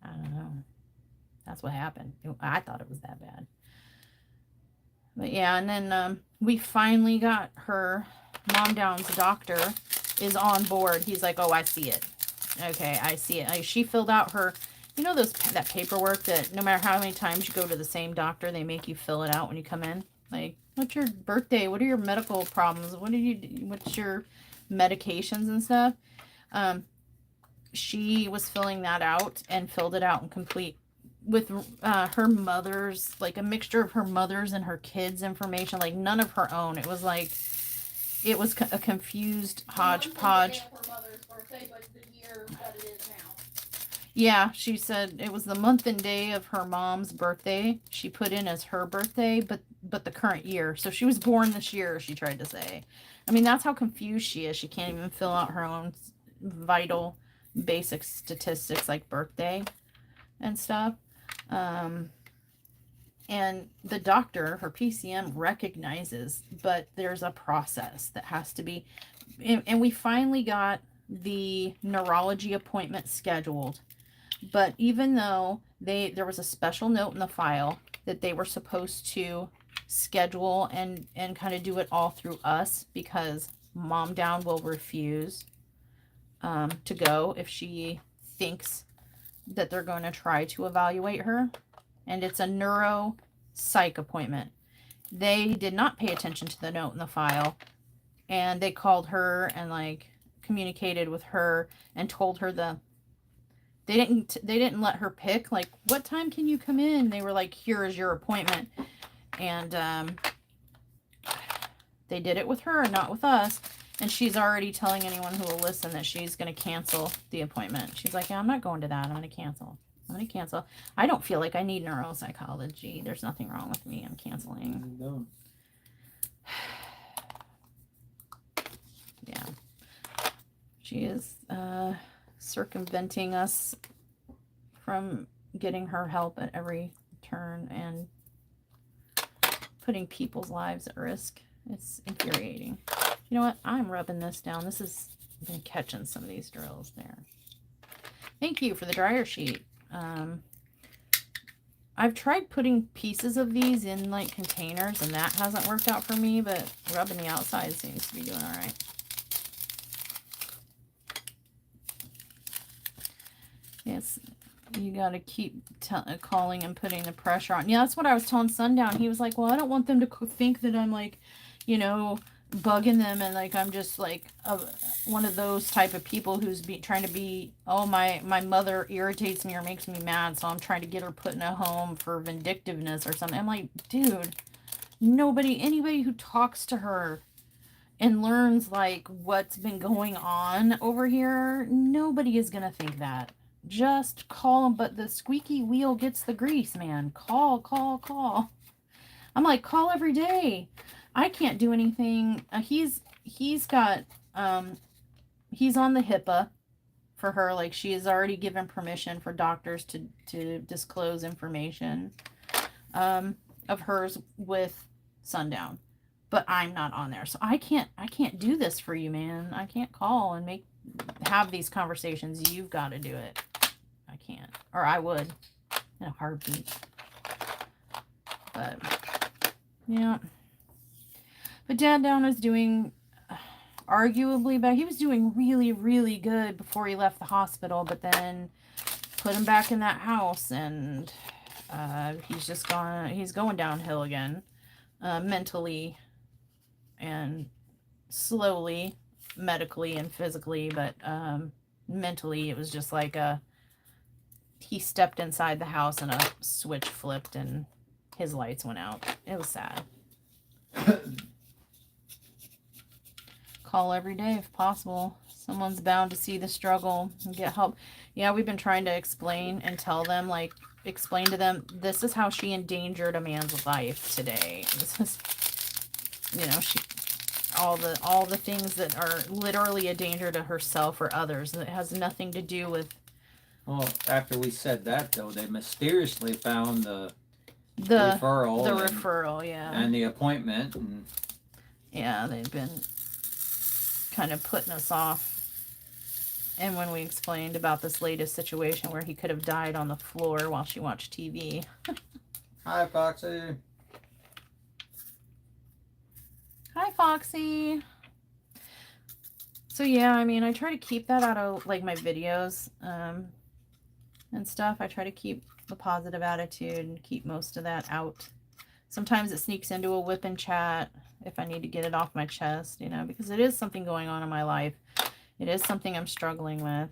I don't know. That's what happened. I thought it was that bad. But yeah, and then we finally got her mom down's doctor is on board. He's like, oh, I see it. Okay, I see it. She filled out her, you know, that paperwork that no matter how many times you go to the same doctor, they make you fill it out when you come in. Like, what's your birthday? What are your medical problems? What's your medications and stuff? She was filling that out and filled it out in complete with her mother's, like a mixture of her mother's and her kids' information, like none of her own. It was like, it was a confused hodgepodge. Yeah, she said it was the month and day of her mom's birthday. She put in as her birthday, but the current year. So she was born this year, she tried to say. I mean, that's how confused she is. She can't even fill out her own vital basic statistics like birthday and stuff. And the doctor, her PCM, recognizes, but there's a process that has to be, and we finally got the neurology appointment scheduled. But even though there was a special note in the file that they were supposed to schedule and kind of do it all through us, because mom down will refuse to go if she thinks that they're going to try to evaluate her. And it's a neuro psych appointment. They did not pay attention to the note in the file, and they called her and like communicated with her and told her they didn't let her pick, like, what time can you come in? They were like, here is your appointment. And they did it with her and not with us. And she's already telling anyone who will listen that she's going to cancel the appointment. She's like, yeah, I'm not going to that. I'm going to cancel. I don't feel like I need neuropsychology. There's nothing wrong with me. I'm canceling. No. Yeah. She is circumventing us from getting her help at every turn and putting people's lives at risk. It's infuriating. You know what? I'm rubbing this down. This has been catching some of these drills there. Thank you for the dryer sheet. I've tried putting pieces of these in like containers and that hasn't worked out for me, but rubbing the outside seems to be doing all right. Yes, you got to keep calling and putting the pressure on. Yeah, that's what I was telling Sundown. He was like, well, I don't want them to think that I'm like, you know, bugging them and like I'm just like one of those type of people who's trying to be, oh, my mother irritates me or makes me mad, so I'm trying to get her put in a home for vindictiveness or something. I'm like, dude, anybody who talks to her and learns like what's been going on over here, nobody is gonna think that. Just call them. But the squeaky wheel gets the grease, man. Call. I'm like, call every day. I can't do anything. He's got, he's on the HIPAA for her. Like, she has already given permission for doctors to disclose information of hers with Sundown. But I'm not on there. So I can't do this for you, man. I can't call and have these conversations. You've got to do it. I can't. Or I would in a heartbeat. But, yeah. But Dad Down is doing arguably better. He was doing really, really good before he left the hospital, but then put him back in that house, and he's going downhill again, mentally and slowly, medically and physically, but mentally, it was just like he stepped inside the house and a switch flipped and his lights went out. It was sad. Call every day if possible. Someone's bound to see the struggle and get help. Yeah, we've been trying to explain and tell them, like, explain to them, this is how she endangered a man's life today. This is, you know, she, all the things that are literally a danger to herself or others. And it has nothing to do with. Well, after we said that, though, they mysteriously found the referral. The referral, yeah. And the appointment. And yeah, they've been kind of putting us off. And when we explained about this latest situation where he could have died on the floor while she watched TV. Hi, Foxy. Hi, Foxy. So yeah, I mean, I try to keep that out of like my videos and stuff. I try to keep the positive attitude and keep most of that out. Sometimes it sneaks into a whip and chat if I need to get it off my chest, you know, because it is something going on in my life. It is something I'm struggling with.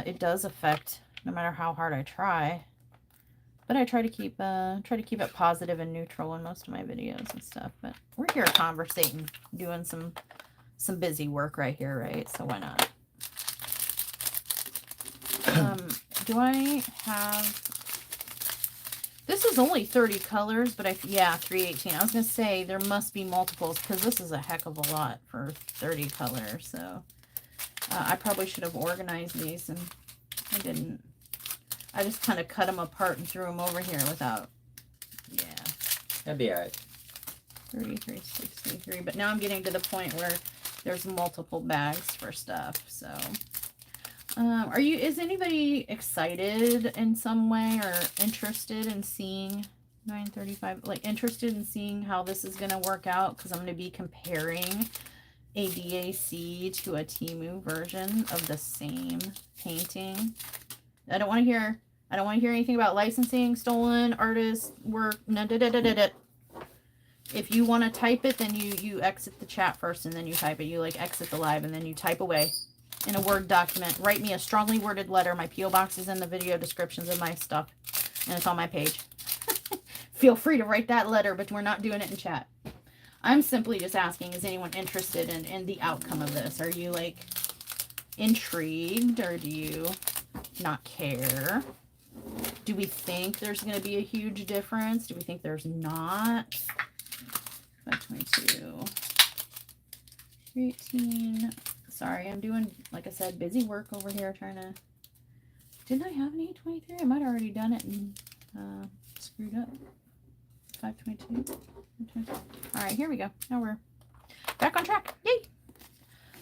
It does affect no matter how hard I try. But I try to keep it positive and neutral in most of my videos and stuff. But we're here conversating, doing some busy work right here, right? So why not? Do I have... This is only 30 colors, but yeah, 318. I was going to say there must be multiples because this is a heck of a lot for 30 colors. So I probably should have organized these, and I didn't. I just kind of cut them apart and threw them over here without, yeah. That'd be alright. 33, 63. But now I'm getting to the point where there's multiple bags for stuff, so... is anybody excited in some way or interested in seeing 935, like interested in seeing how this is going to work out? Because I'm going to be comparing a DAC to a Temu version of the same painting. I don't want to hear anything about licensing, stolen, artist, work, If you want to type it, then you exit the chat first and then you type it. You like exit the live and then you type away. In a Word document, write me a strongly worded letter. My P.O. box is in the video descriptions of my stuff, and it's on my page. Feel free to write that letter, but we're not doing it in chat. I'm simply just asking, is anyone interested in the outcome of this? Are you, like, intrigued, or do you not care? Do we think there's going to be a huge difference? Do we think there's not? 522. 318. Sorry, I'm doing, like I said, busy work over here trying to... Didn't I have an 823? I might have already done it and screwed up. 522. Alright, here we go. Now we're back on track. Yay!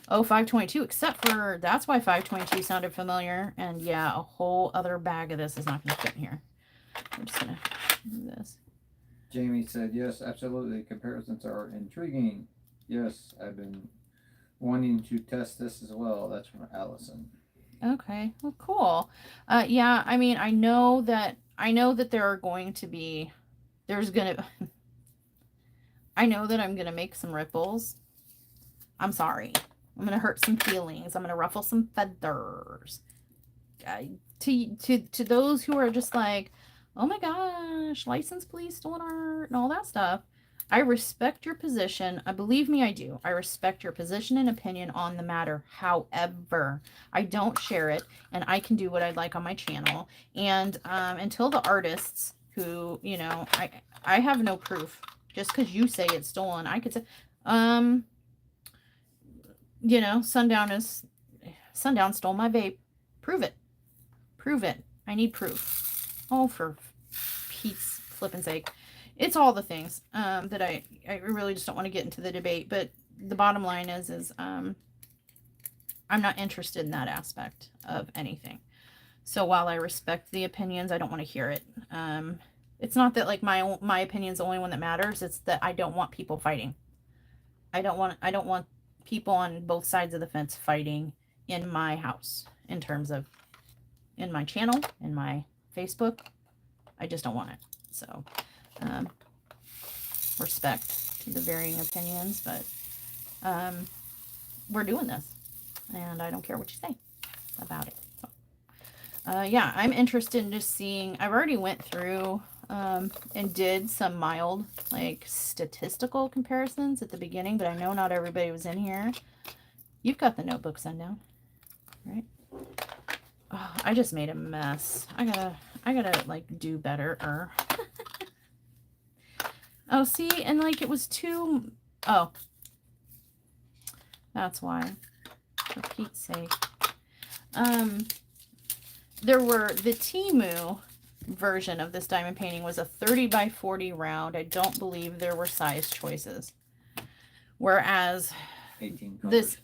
Oh, 522, except for... That's why 522 sounded familiar. And yeah, a whole other bag of this is not going to fit in here. I'm just going to do this. Jamie said, yes, absolutely. Comparisons are intriguing. Yes, I've been... wanting to test this as well. That's from Allison. Okay, well, cool. Yeah, I mean, I know that there are going to be, I know that I'm gonna make some ripples. I'm sorry. I'm gonna hurt some feelings. I'm gonna ruffle some feathers. To those who are just like, oh my gosh, license please, stolen art, and all that stuff. I respect your position. Believe me, I do. I respect your position and opinion on the matter. However, I don't share it, and I can do what I'd like on my channel. And until the artists who, you know, I have no proof. Just because you say it's stolen, I could say, you know, Sundown stole my vape. Prove it. Prove it. I need proof. Oh, for Pete's flippin' sake. It's all the things that I really just don't want to get into the debate. But the bottom line is I'm not interested in that aspect of anything. So while I respect the opinions, I don't want to hear it. It's not that like my opinion's the only one that matters. It's that I don't want people fighting. I don't want people on both sides of the fence fighting in my house in terms of in my channel, in my Facebook. I just don't want it. So respect. to the varying opinions, but we're doing this, and I don't care what you say about it. So, yeah, I'm interested in just seeing. I've already went through and did some mild, like, statistical comparisons at the beginning, but I know not everybody was in here. You've got the notebook sundown, right? Oh, I just made a mess. I gotta like do better. Oh, see, and like it was too. Oh, that's why. For Pete's sake. There were the Temu version of this diamond painting was a 30 by 40 round. I don't believe there were size choices. Whereas 18 colors. this,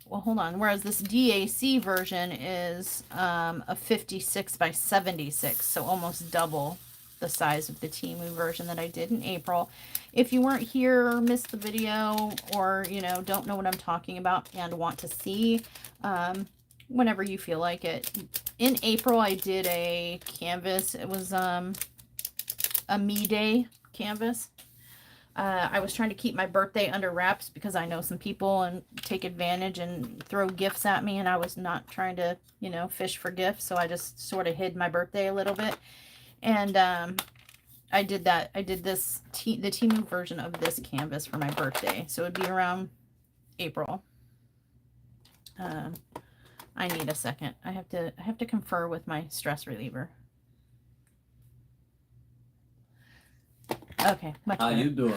well, hold on. Whereas this DAC version is a 56 by 76, so almost double the size of the Temu version that I did in April. If you weren't here, missed the video, or, you know, don't know what I'm talking about and want to see, whenever you feel like it. In April, I did a canvas. It was a me day canvas. I was trying to keep my birthday under wraps because I know some people and take advantage and throw gifts at me, and I was not trying to, you know, fish for gifts, so I just sort of hid my birthday a little bit. And I did that. I did this the Temu version of this canvas for my birthday, so it'd be around April. I need a second. I have to confer with my stress reliever. Okay, much How better. you doing?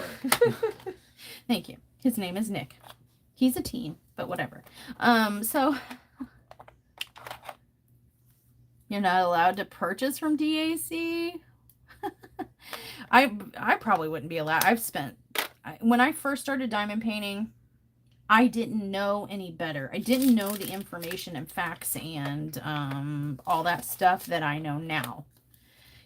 Thank you. His name is Nick. He's a teen, but whatever. So you're not allowed to purchase from DAC. I probably wouldn't be allowed. When I first started diamond painting, I didn't know any better. I didn't know the information and facts and all that stuff that I know now.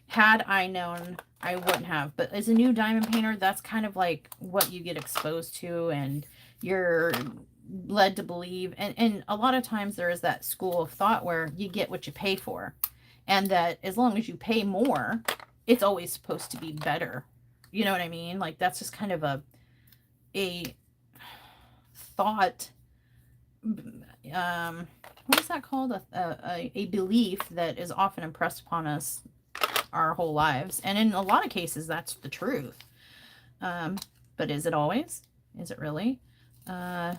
Had I known, I wouldn't have. But as a new diamond painter, that's kind of like what you get exposed to and you're led to believe. And a lot of times there is that school of thought where you get what you pay for. And that as long as you pay more, it's always supposed to be better. You know what I mean? Like, that's just kind of a thought, what is that called? A belief that is often impressed upon us our whole lives. And in a lot of cases, that's the truth. But is it always? Is it really? Does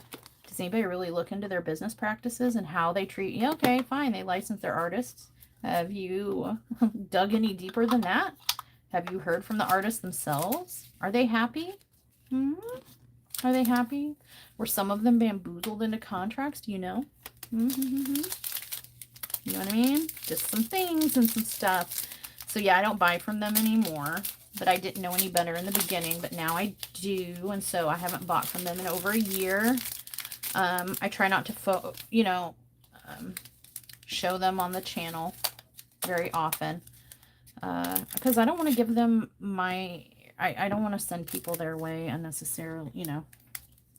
anybody really look into their business practices and how they treat you? Okay, fine. They license their artists. Have you dug any deeper than that? Have you heard from the artists themselves? Are they happy? Are they happy? Were some of them bamboozled into contracts? Do you know? You know what I mean? Just some things and some stuff. So yeah, I don't buy from them anymore. But I didn't know any better in the beginning. But now I do. And so I haven't bought from them in over a year. I try not to, show them on the channel very often. Because I don't want to give them my... I don't want to send people their way unnecessarily, you know.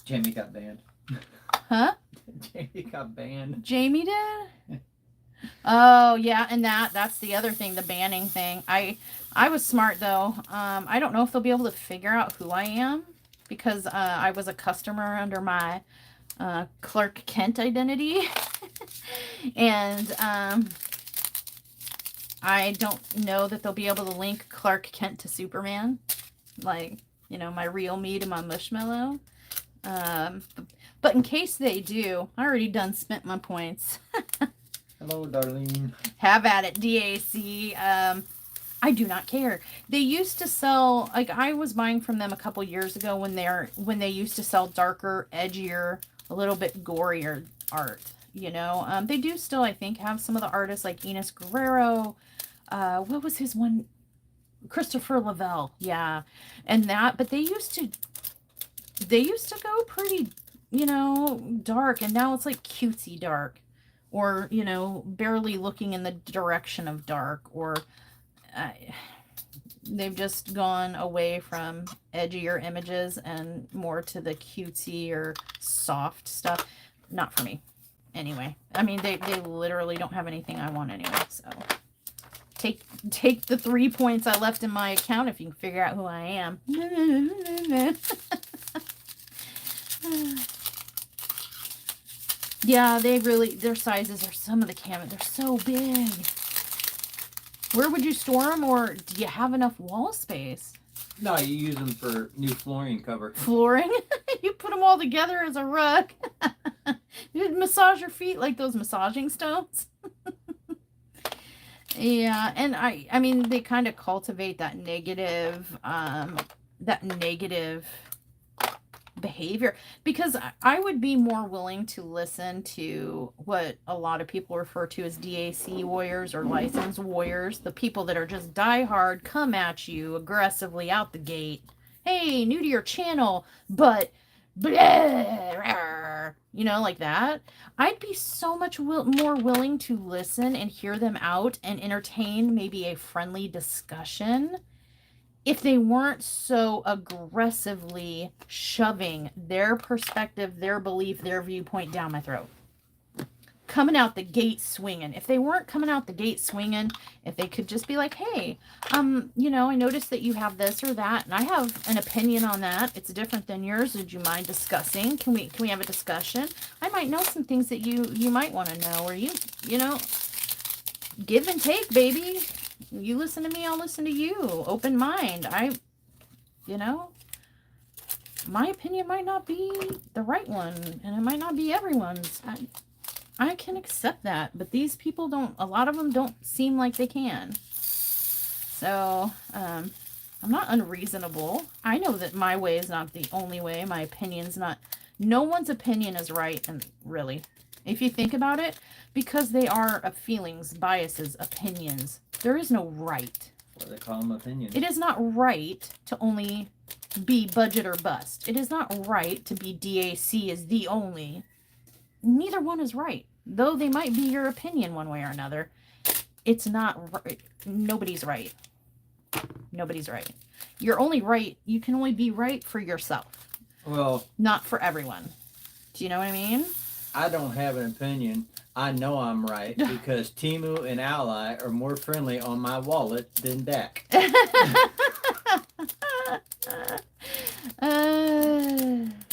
Jamie got banned. Huh? Jamie got banned. Jamie did? Oh, yeah, and that's the other thing, the banning thing. I was smart, though. I don't know if they'll be able to figure out who I am, because I was a customer under my Clark Kent identity. And I don't know that they'll be able to link Clark Kent to Superman. Like, you know, my real me to my mushmallow. But in case they do, I already done spent my points. Hello, Darlene. Have at it, DAC. I do not care. They used to sell, like, I was buying from them a couple years ago when they used to sell darker, edgier, a little bit gorier art. You know, they do still, I think, have some of the artists like Enos Guerrero. What was his one? Christopher Lavelle. Yeah. And that, but they used to go pretty, you know, dark, and now it's like cutesy dark, or, you know, barely looking in the direction of dark, or they've just gone away from edgier images and more to the cutesy or soft stuff. Not for me. Anyway, I mean, they literally don't have anything I want anyway, so take the 3 points I left in my account if you can figure out who I am. Yeah, they really, their sizes are some of the cabinets. They're so big. Where would you store them, or do you have enough wall space? No, you use them for new flooring cover. Flooring? You put them all together as a rug. You massage your feet like those massaging stones. Yeah, and I mean, they kind of cultivate that negative behavior, because I would be more willing to listen to what a lot of people refer to as DAC warriors or licensed warriors, the people that are just diehard, come at you aggressively out the gate. Hey, new to your channel, but blah, you know, like that. I'd be so much more willing to listen and hear them out and entertain maybe a friendly discussion if they weren't so aggressively shoving their perspective, their belief, their viewpoint down my throat. Coming out the gate swinging. If they weren't coming out the gate swinging, if they could just be like, hey, you know, I noticed that you have this or that, and I have an opinion on that. It's different than yours. Would you mind discussing? Can we have a discussion? I might know some things that you might want to know, or you know, give and take, baby. You listen to me, I'll listen to you. Open mind. You know, my opinion might not be the right one, and it might not be everyone's. I can accept that, but these people don't, a lot of them don't seem like they can. So, I'm not unreasonable. I know that my way is not the only way. My opinion's not, no one's opinion is right, and really, if you think about it, because they are feelings, biases, opinions. There is no right. What they call them, opinions. It is not right to only be budget or bust. It is not right to be DAC as the only. Neither one is right. Though they might be your opinion one way or another. It's not right. Nobody's right. Nobody's right. You're only right. You can only be right for yourself. Well, not for everyone. Do you know what I mean? I don't have an opinion. I know I'm right because Temu and Ally are more friendly on my wallet than DAC.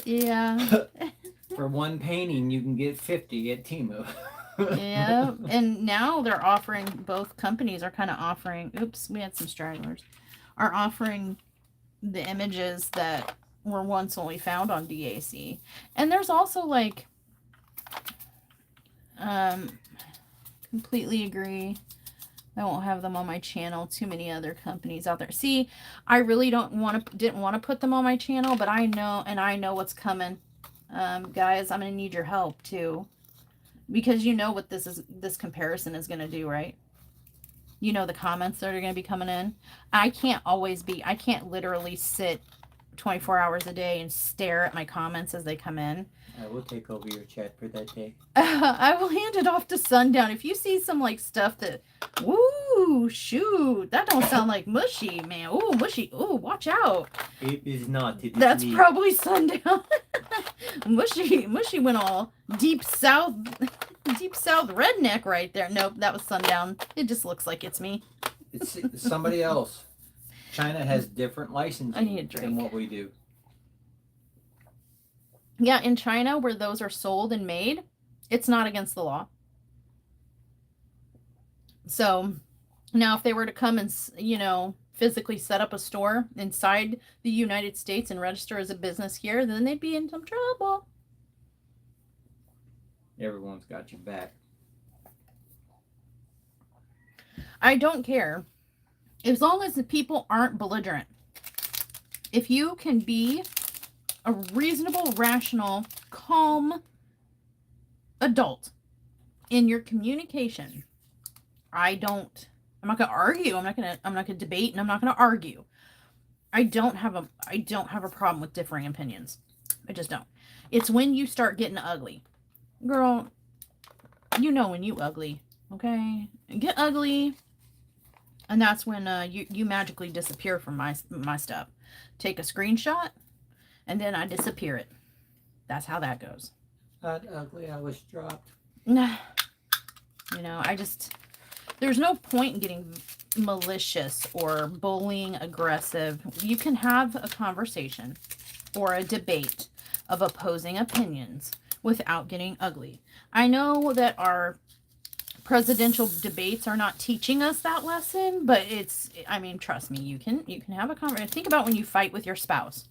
Yeah. For one painting, you can get 50 at Temu. Yeah, and now they're offering, both companies are kind of offering, oops, we had some stragglers, are offering the images that were once only found on DAC. And there's also like, completely agree. I won't have them on my channel. Too many other companies out there. See, I really didn't want to put them on my channel, but I know what's coming. Guys, I'm going to need your help too. Because you know what this comparison is going to do, right? You know the comments that are going to be coming in. I can't literally sit 24 hours a day and stare at my comments as they come in. I will take over your chat for that day. I will hand it off to Sundown. If you see some like stuff that, woo, shoot, that don't sound like mushy, man. Ooh, mushy. Ooh, watch out. It is not. It is That's me. probably Sundown. Mushy went all deep south redneck right there. Nope, that was Sundown. It just looks like it's me. It's somebody else. China has different licensing I need a drink. than what we do. Yeah, in China, where those are sold and made, it's not against the law. So now if they were to come and, you know, physically set up a store inside the United States and register as a business here, then they'd be in some trouble. Everyone's got your back. I don't care. As long as the people aren't belligerent. If you can be a reasonable, rational, calm adult in your communication, I'm not gonna argue. I'm not gonna debate, and I'm not gonna argue. I don't have a problem with differing opinions. I just don't. It's when you start getting ugly. Girl, you know when you ugly, okay? Get ugly, and that's when you magically disappear from my stuff. Take a screenshot, and then I disappear it. That's how that goes. Not ugly, I was dropped. Nah. You know, there's no point in getting malicious or bullying, aggressive. You can have a conversation or a debate of opposing opinions without getting ugly. I know that our presidential debates are not teaching us that lesson, but I mean, trust me, you can have a conversation. Think about when you fight with your spouse.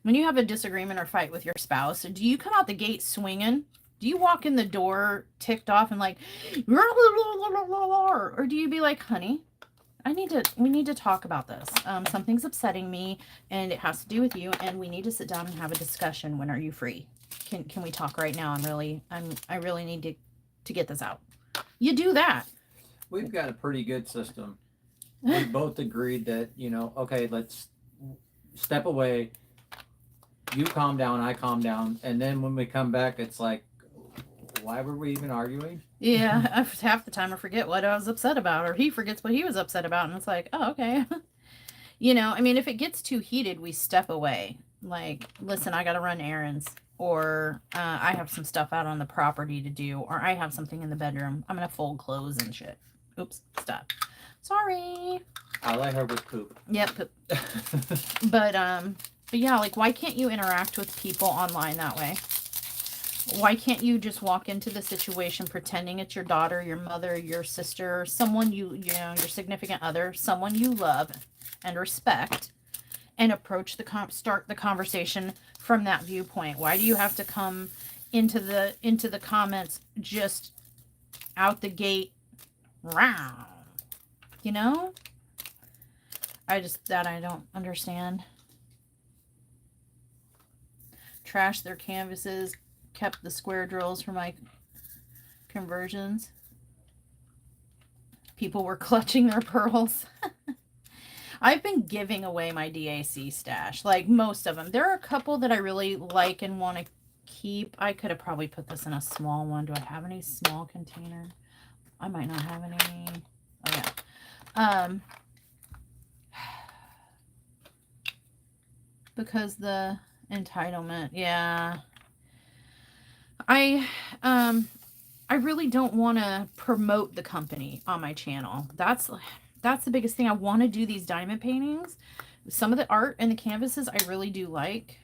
When you have a disagreement or fight with your spouse, do you come out the gate swinging? Do you walk in the door ticked off and like, or do you be like, honey, we need to talk about this. Something's upsetting me and it has to do with you and we need to sit down and have a discussion. When are you free? Can we talk right now? I really need to get this out. You do that. We've got a pretty good system. We both agreed that, you know, okay, let's step away. You calm down, I calm down. And then when we come back, it's like, why were we even arguing? Yeah, half the time I forget what I was upset about, or he forgets what he was upset about. And it's like, oh, okay. You know, I mean, if it gets too heated, we step away. Like, listen, I got to run errands. Or I have some stuff out on the property to do. Or I have something in the bedroom. I'm going to fold clothes and shit. Oops, stop. Sorry. I let her with poop. Yep, poop. But yeah, like, why can't you interact with people online that way? Why can't you just walk into the situation pretending it's your daughter, your mother, your sister, someone you know, your significant other, someone you love and respect, and approach start the conversation from that viewpoint? Why do you have to come into the comments just out the gate? Wow. You know? I don't understand. Trash their canvases, kept the square drills for my conversions. People were clutching their pearls. I've been giving away my DAC stash, like most of them. There are a couple that I really like and want to keep. I could have probably put this in a small one. Do I have any small container? I might not have any. Oh yeah. Because the entitlement, yeah. I really don't want to promote the company on my channel. That's the biggest thing. I want to do these diamond paintings. Some of the art and the canvases I really do like.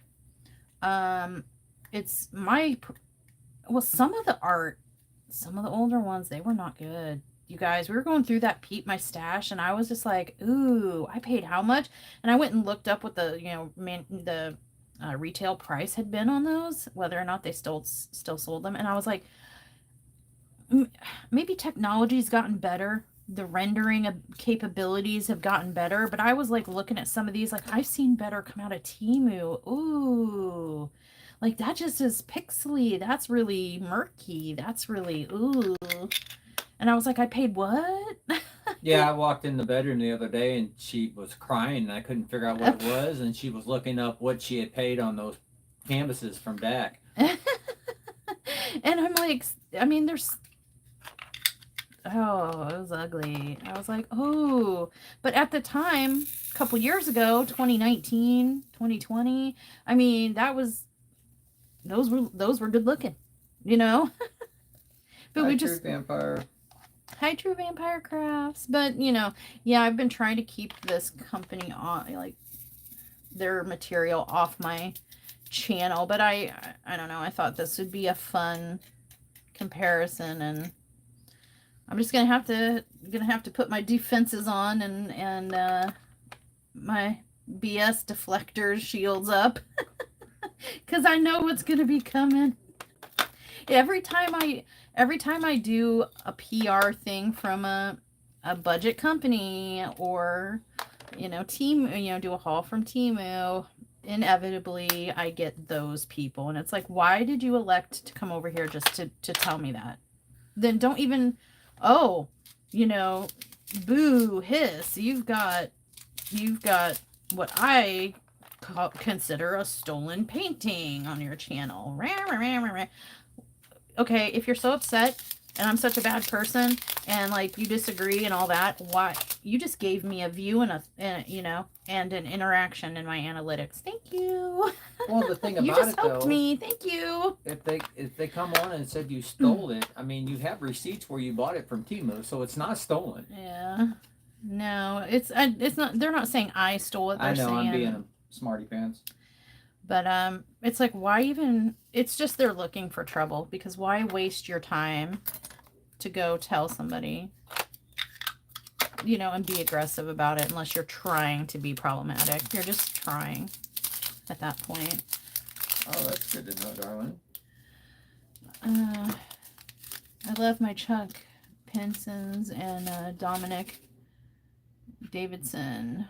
It's some of the art, some of the older ones, they were not good. You guys, we were going through that Peep My Stash and I was just like, ooh, I paid how much? And I went and looked up what the retail price had been on those, whether or not they still sold them. And I was like, maybe technology's gotten better. The rendering capabilities have gotten better. But I was like looking at some of these, like I've seen better come out of Temu. Ooh, like that just is pixely. That's really murky. That's really, ooh. And I was like, I paid what? Yeah, I walked in the bedroom the other day and she was crying and I couldn't figure out what it was. And she was looking up what she had paid on those canvases from DAC. And I'm like, I mean, there's, oh, it was ugly. I was like, oh, but at the time, a couple years ago, 2019, 2020, I mean, those were good looking, you know? But we just, Vampire. Hi, True Vampire Crafts. But, you know, yeah, I've been trying to keep this company on, like, their material off my channel. But I don't know. I thought this would be a fun comparison. And I'm just going to have to put my defenses on and my BS deflectors shields up. Because I know what's going to be coming. Every time I do a PR thing from a budget company or, you know, do a haul from Temu, inevitably I get those people. And it's like, why did you elect to come over here just to tell me that? Then don't even, oh, you know, boo, hiss, you've got what I consider a stolen painting on your channel. Okay, if you're so upset and I'm such a bad person and like you disagree and all that, why? You just gave me a view and and an interaction in my analytics. Thank you. Well, the thing about you just it helped though, me. Thank you. if they come on and said you stole it, I mean, you have receipts where you bought it from Temu, so it's not stolen. Yeah. No, it's not. They're not saying I stole it. They're I know, saying, I'm being a smarty pants. But it's like, why even, it's just they're looking for trouble, because why waste your time to go tell somebody, you know, and be aggressive about it unless you're trying to be problematic. You're just trying at that point. Oh, that's good to know, darling. I love my Chuck Pensons and Dominic Davidson.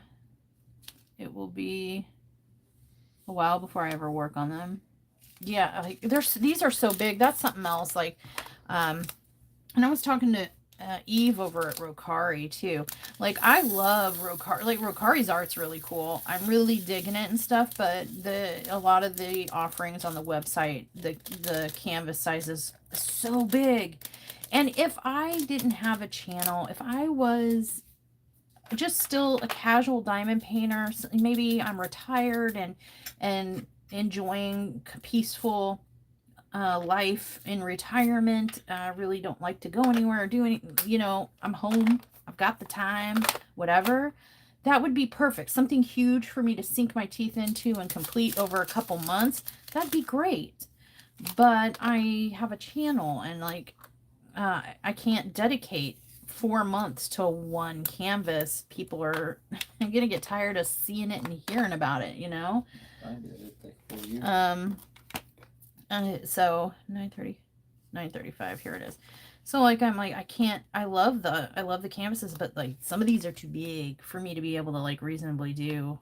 It will be a while before I ever work on them. Yeah, like these are so big. That's something else. Like, and I was talking to Eve over at Rokari too. Like, I love Rokari. Like, Rokari's art's really cool. I'm really digging it and stuff. But a lot of the offerings on the website, the canvas size is so big. And if I didn't have a channel, if I was just still a casual diamond painter, maybe I'm retired and enjoying peaceful life in retirement, really don't like to go anywhere or do anything, you know, I'm home, I've got the time, whatever, that would be perfect. Something huge for me to sink my teeth into and complete over a couple months, that'd be great. But I have a channel, and like I can't dedicate 4 months to one canvas. People are gonna get tired of seeing it and hearing about it, you know. I did it like 4 years. So 9:35, here it is. So like, I'm like, I can't, I love the canvases, but like some of these are too big for me to be able to like reasonably do.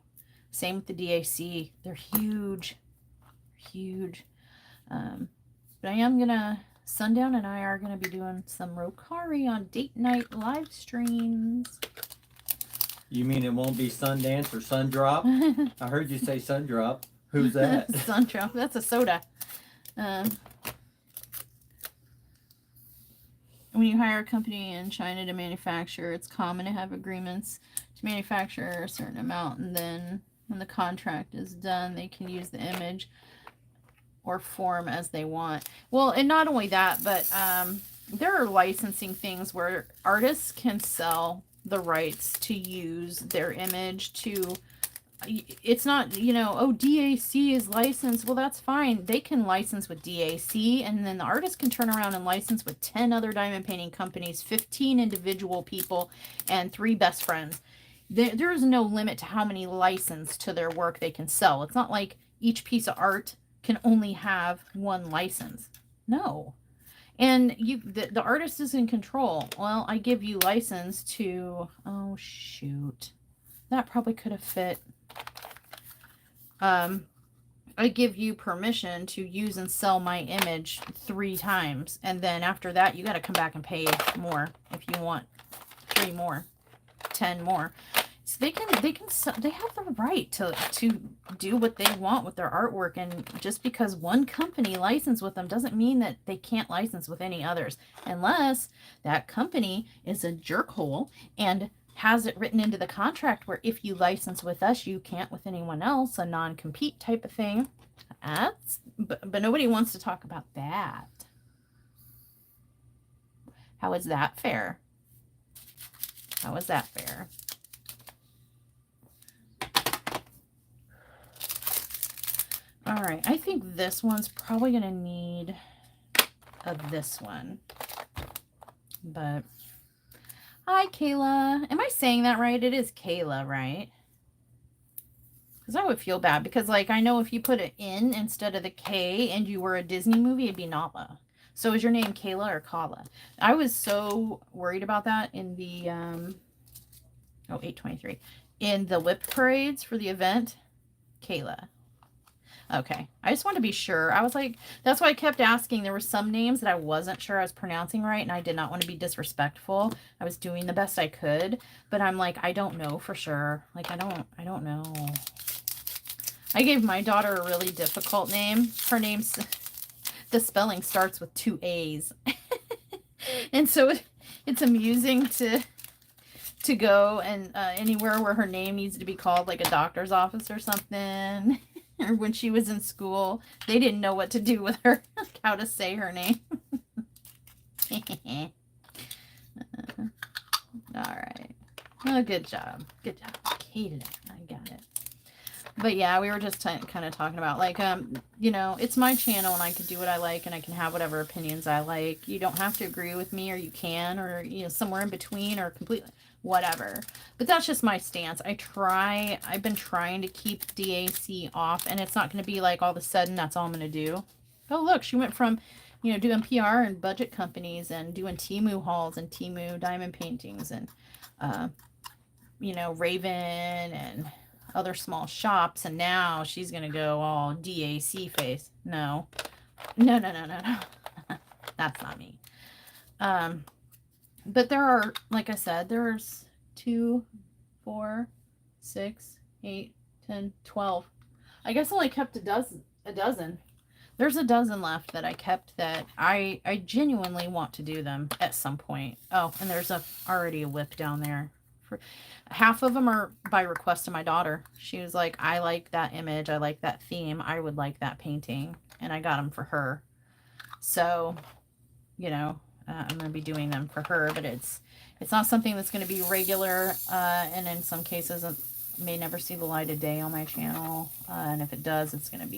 Same with the DAC, they're huge. But I am gonna, Sundown and I are gonna be doing some Rokari on date night live streams. You mean it won't be Sundance or Sundrop? I heard you say Sundrop. Who's that? Sundrop, that's a soda. When you hire a company in China to manufacture, it's common to have agreements to manufacture a certain amount, and then when the contract is done, they can use the image or form as they want. Well, and not only that, but there are licensing things where artists can sell the rights to use their image to, it's not, you know, oh, DAC is licensed. Well, that's fine. They can license with DAC, and then the artist can turn around and license with 10 other diamond painting companies, 15 individual people, and 3 best friends. There is no limit to how many license to their work they can sell. It's not like each piece of art can only have one license. No. And the artist is in control. Well, I give you license to, oh shoot, that probably could have fit. I give you permission to use and sell my image 3 times, and then after that you got to come back and pay more if you want 3 more, 10 more. So they have the right to do what they want with their artwork, and just because one company licensed with them doesn't mean that they can't license with any others, unless that company is a jerkhole and has it written into the contract where if you license with us, you can't with anyone else, a non-compete type of thing. But nobody wants to talk about that. How is that fair? How is that fair? All right, I think this one's probably going to need this one. But, hi, Kayla. Am I saying that right? It is Kayla, right? Because I would feel bad. Because, like, I know if you put an N instead of the K and you were a Disney movie, it'd be Nala. So is your name Kayla or Kala? I was so worried about that in the, 8/23. In the whip parades for the event. Kayla. Okay, I just wanted to be sure. I was like, that's why I kept asking. There were some names that I wasn't sure I was pronouncing right, and I did not want to be disrespectful. I was doing the best I could, but I'm like, I don't know for sure. Like, I don't know. I gave my daughter a really difficult name. Her name's, the spelling starts with 2 A's. And so it's amusing to go and anywhere where her name needs to be called, like a doctor's office or something. Or when she was in school, they didn't know what to do with her, how to say her name. All right. Oh, good job. Good job. Kayla. I got it. But yeah, we were just kind of talking about like, you know, it's my channel and I can do what I like and I can have whatever opinions I like. You don't have to agree with me, or you can, or, you know, somewhere in between, or completely whatever. But that's just my stance. I've been trying to keep DAC off, and it's not going to be like all of a sudden that's all I'm going to do. Oh, look, she went from, you know, doing PR and budget companies and doing Temu hauls and Temu diamond paintings and, you know, Raven and other small shops, and now she's gonna go all DAC face. No. That's not me. But there are, like I said, there's 2, 4, 6, 8, 10, 12. I guess I only kept a dozen. There's a dozen left that I kept that I genuinely want to do them at some point. Oh, and there's already a whip down there. Half of them are by request of my daughter. She was like, I like that image. I like that theme. I would like that painting. And I got them for her. So, you know, I'm going to be doing them for her, but it's not something that's going to be regular. And in some cases, it may never see the light of day on my channel. And if it does, it's not going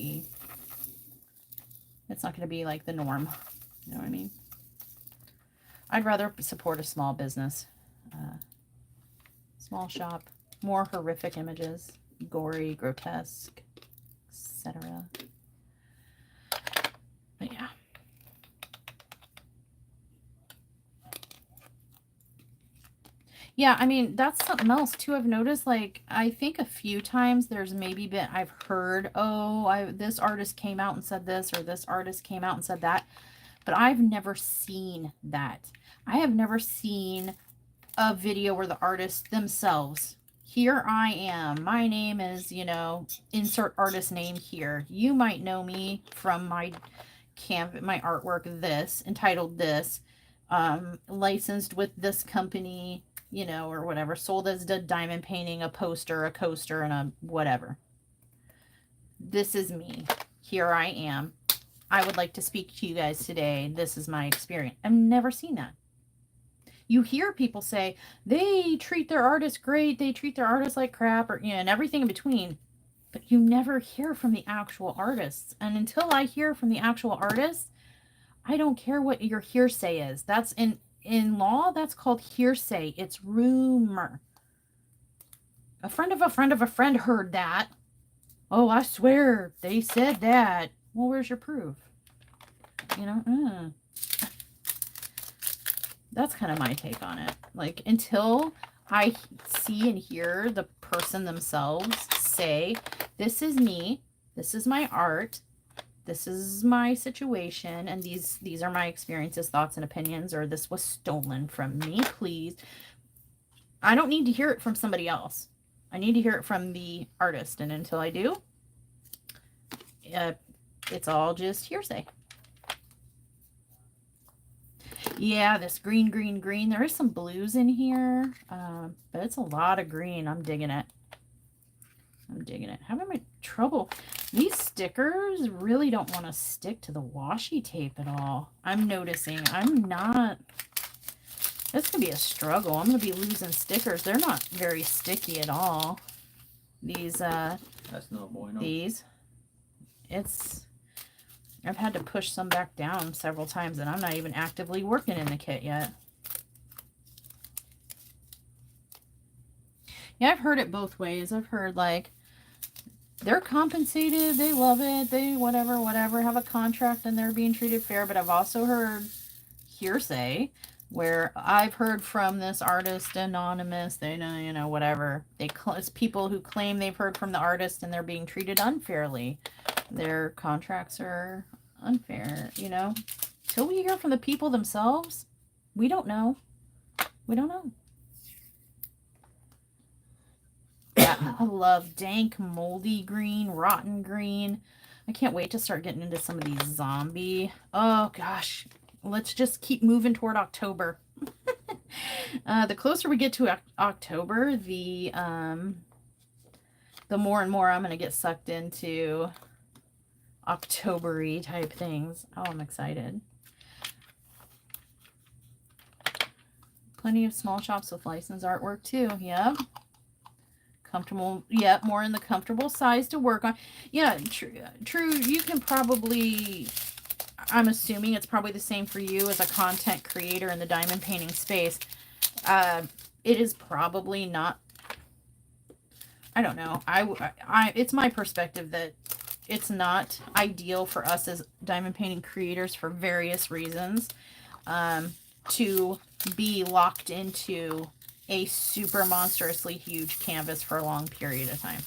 to be like the norm. You know what I mean? I'd rather support a small business. Small shop, more horrific images, gory, grotesque, etc. But yeah. Yeah, I mean, that's something else too I've noticed. Like, I think a few times there's maybe been, I've heard, oh, this artist came out and said this, or this artist came out and said that. But I've never seen that. I have never seen a video where the artists themselves, here I am, my name is, you know, insert artist name here. You might know me from my my artwork, this, entitled this, licensed with this company, you know, or whatever, sold as a diamond painting, a poster, a coaster, and a whatever. This is me. Here I am. I would like to speak to you guys today. This is my experience. I've never seen that. You hear people say they treat their artists great, they treat their artists like crap, or, you know, and everything in between. But you never hear from the actual artists. And until I hear from the actual artists, I don't care what your hearsay is. That's in law, that's called hearsay. It's rumor. A friend of a friend of a friend heard that. Oh, I swear they said that. Well, where's your proof? You know, That's kind of my take on it. Like, until I see and hear the person themselves say, this is me, this is my art, this is my situation, and these are my experiences, thoughts, and opinions, or this was stolen from me, please. I don't need to hear it from somebody else. I need to hear it from the artist, and until I do, it's all just hearsay. Yeah, this green. There is some blues in here, but it's a lot of green. I'm digging it. Having my trouble. These stickers really don't want to stick to the washi tape at all. I'm noticing. This could be a struggle. I'm going to be losing stickers. They're not very sticky at all. These, That's no bueno. I've had to push some back down several times, and I'm not even actively working in the kit yet. Yeah, I've heard it both ways. I've heard, like, they're compensated, they love it, they whatever, have a contract, and they're being treated fair. But I've also heard hearsay where I've heard from this artist anonymous, they know, you know, whatever. It's people who claim they've heard from the artist and they're being treated unfairly. Their contracts are unfair, you know. Till we hear from the people themselves, we don't know. We don't know. Yeah, I love dank, moldy green, rotten green. I can't wait to start getting into some of these zombie. Oh, gosh. Let's just keep moving toward October. The closer we get to October, the more and more I'm going to get sucked into October-y type things. Oh, I'm excited. Plenty of small shops with licensed artwork too. Yep. Comfortable, yeah, more in the comfortable size to work on. Yeah, true. You can probably, I'm assuming it's probably the same for you as a content creator in the diamond painting space. It is probably not, I don't know. It's my perspective that it's not ideal for us as diamond painting creators for various reasons, to be locked into a super monstrously huge canvas for a long period of time.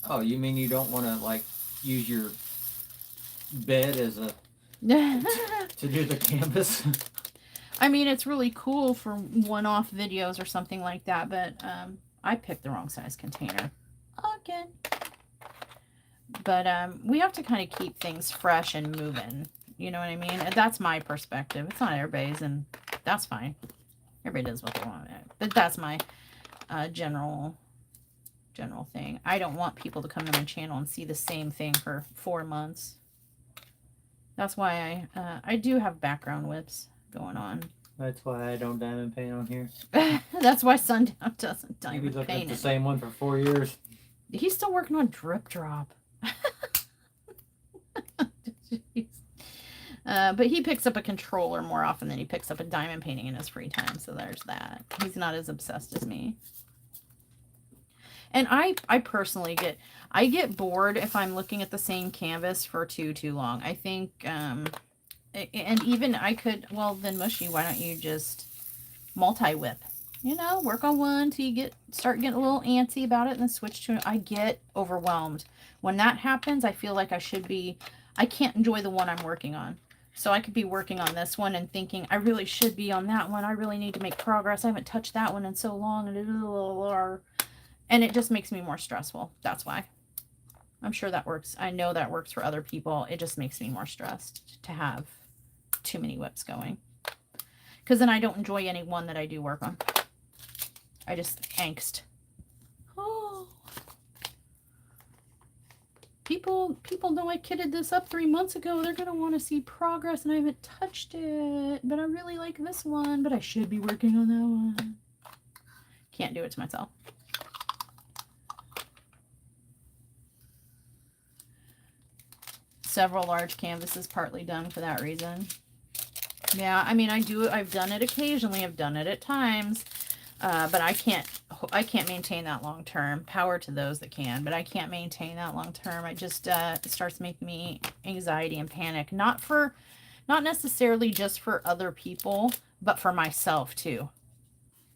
Oh, you mean you don't want to like use your bed as a to do the canvas? I mean, it's really cool for one-off videos or something like that, but I picked the wrong size container again. But we have to kind of keep things fresh and moving. You know what I mean? And that's my perspective. It's not everybody's, and that's fine. Everybody does what they want. But that's my general thing. I don't want people to come to my channel and see the same thing for 4 months. That's why I do have background whips going on. That's why I don't diamond paint on here. That's why Sundown doesn't Maybe diamond looking paint at the it. same one for 4 years. He's still working on Drip Drop. But he picks up a controller more often than he picks up a diamond painting in his free time. So there's that. He's not as obsessed as me. And I personally get bored if I'm looking at the same canvas for too long. I think, and even I could, well then Mushy, why don't you just multi-whip? You know, work on one till you start getting a little antsy about it and then switch to it. I get overwhelmed. When that happens, I feel like I can't enjoy the one I'm working on. So I could be working on this one and thinking, I really should be on that one. I really need to make progress. I haven't touched that one in so long. And it just makes me more stressful. That's why. I'm sure that works. I know that works for other people. It just makes me more stressed to have too many whips going. Because then I don't enjoy any one that I do work on. I just angst. Oh. People know I kitted this up 3 months ago. They're going to want to see progress, and I haven't touched it. But I really like this one, but I should be working on that one. Can't do it to myself. Several large canvases partly done for that reason. Yeah, I mean, I've done it occasionally. I've done it at times. But I can't maintain that long term. Power to those that can, but I can't maintain that long term. It just it starts making me anxiety and panic. Not necessarily just for other people, but for myself too.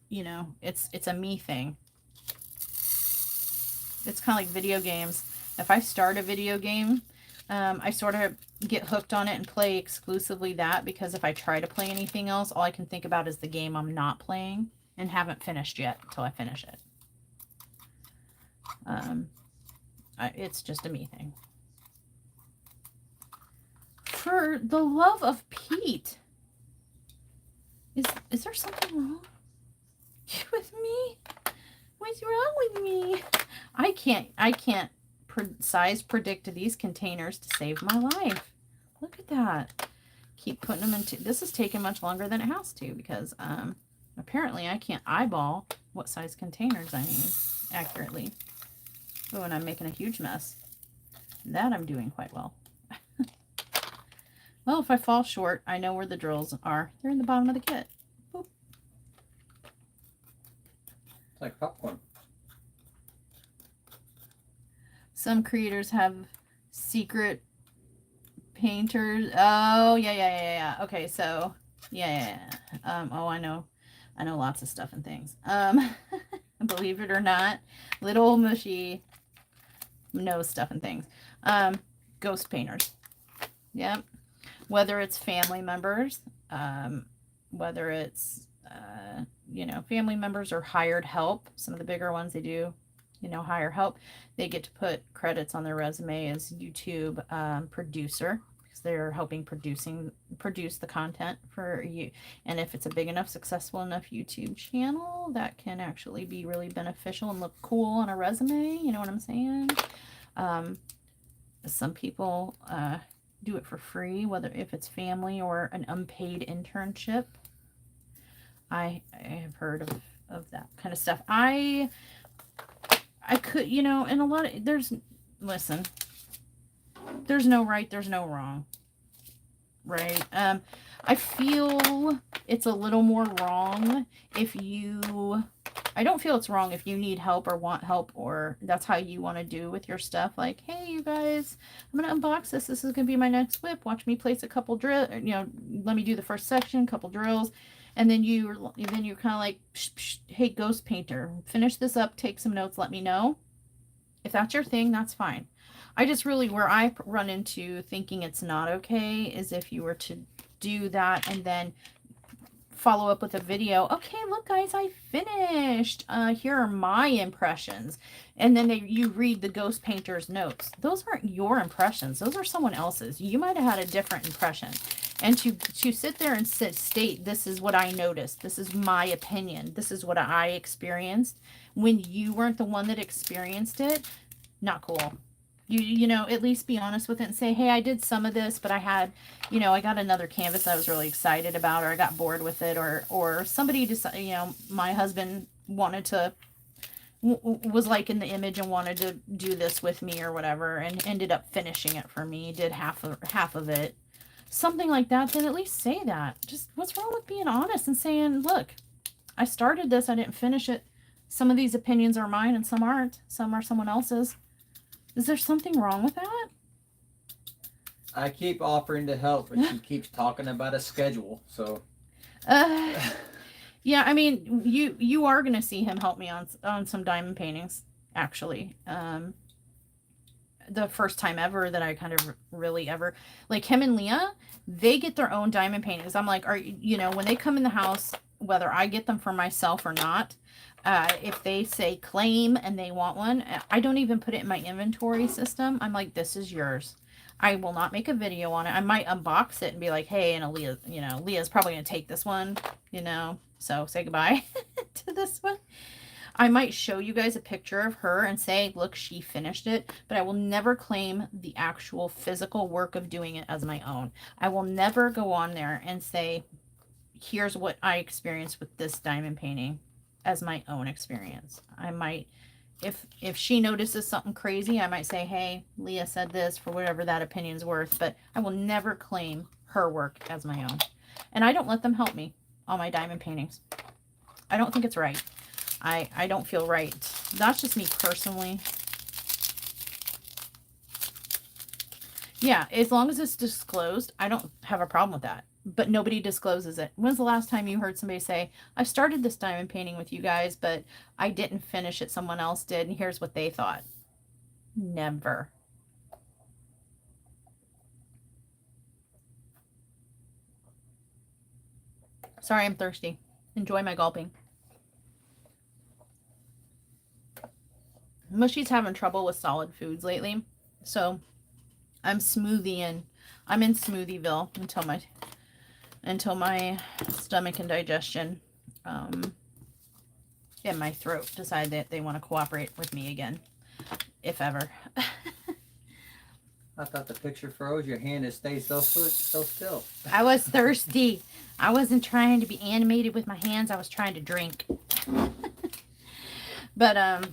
You know, it's a me thing. It's kind of like video games. If I start a video game, I sort of get hooked on it and play exclusively that, because if I try to play anything else, all I can think about is the game I'm not playing and haven't finished yet until I finish it. It's just a me thing. For the love of Pete, is there something wrong with me? What's wrong with me? I can't size predict these containers to save my life. Look at that. Keep putting them into, this is taking much longer than it has to, because apparently I can't eyeball what size containers I need accurately. Oh, and I'm making a huge mess. That I'm doing quite well. Well, if I fall short, I know where the drills are. They're in the bottom of the kit. Boop. It's like popcorn. Some creators have secret painters. Oh, yeah. Okay, so, yeah. Oh, I know lots of stuff and things. Believe it or not, little Mushy knows stuff and things. Ghost painters. Yep. Whether it's family members, whether it's, family members or hired help. Some of the bigger ones, they do, hire help. They get to put credits on their resume as YouTube producer, because they're helping produce the content for you. And if it's a big enough, successful enough YouTube channel, that can actually be really beneficial and look cool on a resume. You know what I'm saying? Some people do it for free, whether if it's family or an unpaid internship. I have heard of that kind of stuff. I I could, you know, and a lot of, listen, there's no right, there's no wrong, right? I feel it's a little more wrong if you, I don't feel it's wrong if you need help or want help, or that's how you want to do with your stuff. Like, hey, you guys, I'm going to unbox this. This is going to be my next whip. Watch me place a couple drill, you know, let me do the first section, couple drills. And then you're kind of like, psh, psh, hey, ghost painter, finish this up, take some notes, let me know. If that's your thing, that's fine. I just really, where I run into thinking it's not okay is if you were to do that and then follow up with a video. Okay, look guys, I finished. Here are my impressions. And then you read the ghost painter's notes. Those aren't your impressions. Those are someone else's. You might have had a different impression. And to sit there and state, this is what I noticed. This is my opinion. This is what I experienced. When you weren't the one that experienced it, not cool. You know, at least be honest with it and say, hey, I did some of this, but I had, you know, I got another canvas I was really excited about, or I got bored with it, or somebody decided, you know, my husband wanted to, was liking the image and wanted to do this with me or whatever, and ended up finishing it for me, did half of it. Something like that, then at least say that. Just, what's wrong with being honest and saying, look, I started this, I didn't finish it. Some of these opinions are mine and some aren't. Some are someone else's. Is there something wrong with that? I keep offering to help, but she keeps talking about a schedule. So, yeah, I mean, you are gonna see him help me on some diamond paintings. Actually, the first time ever that I kind of really ever, like him and Leah, they get their own diamond paintings. I'm like, you know, when they come in the house, whether I get them for myself or not. If they say claim and they want one, I don't even put it in my inventory system. I'm like, this is yours. I will not make a video on it. I might unbox it and be like, hey, and Aaliyah, you know, Leah's probably going to take this one, you know, so say goodbye to this one. I might show you guys a picture of her and say, look, she finished it, but I will never claim the actual physical work of doing it as my own. I will never go on there and say, here's what I experienced with this diamond painting as my own experience. I might, if she notices something crazy, I might say, hey, Leah said this, for whatever that opinion's worth, but I will never claim her work as my own. And I don't let them help me on my diamond paintings. I don't think it's right. I don't feel right. That's just me personally. Yeah, as long as it's disclosed, I don't have a problem with that. But nobody discloses it. When's the last time you heard somebody say, I started this diamond painting with you guys, but I didn't finish it, someone else did, and here's what they thought? Never. Sorry, I'm thirsty. Enjoy my gulping. Mushy's having trouble with solid foods lately, so I'm in Smoothieville until my stomach and digestion and my throat decide that they want to cooperate with me again, if ever. I thought the picture froze. Your hand has stayed so still. I was thirsty. I wasn't trying to be animated with my hands. I was trying to drink. But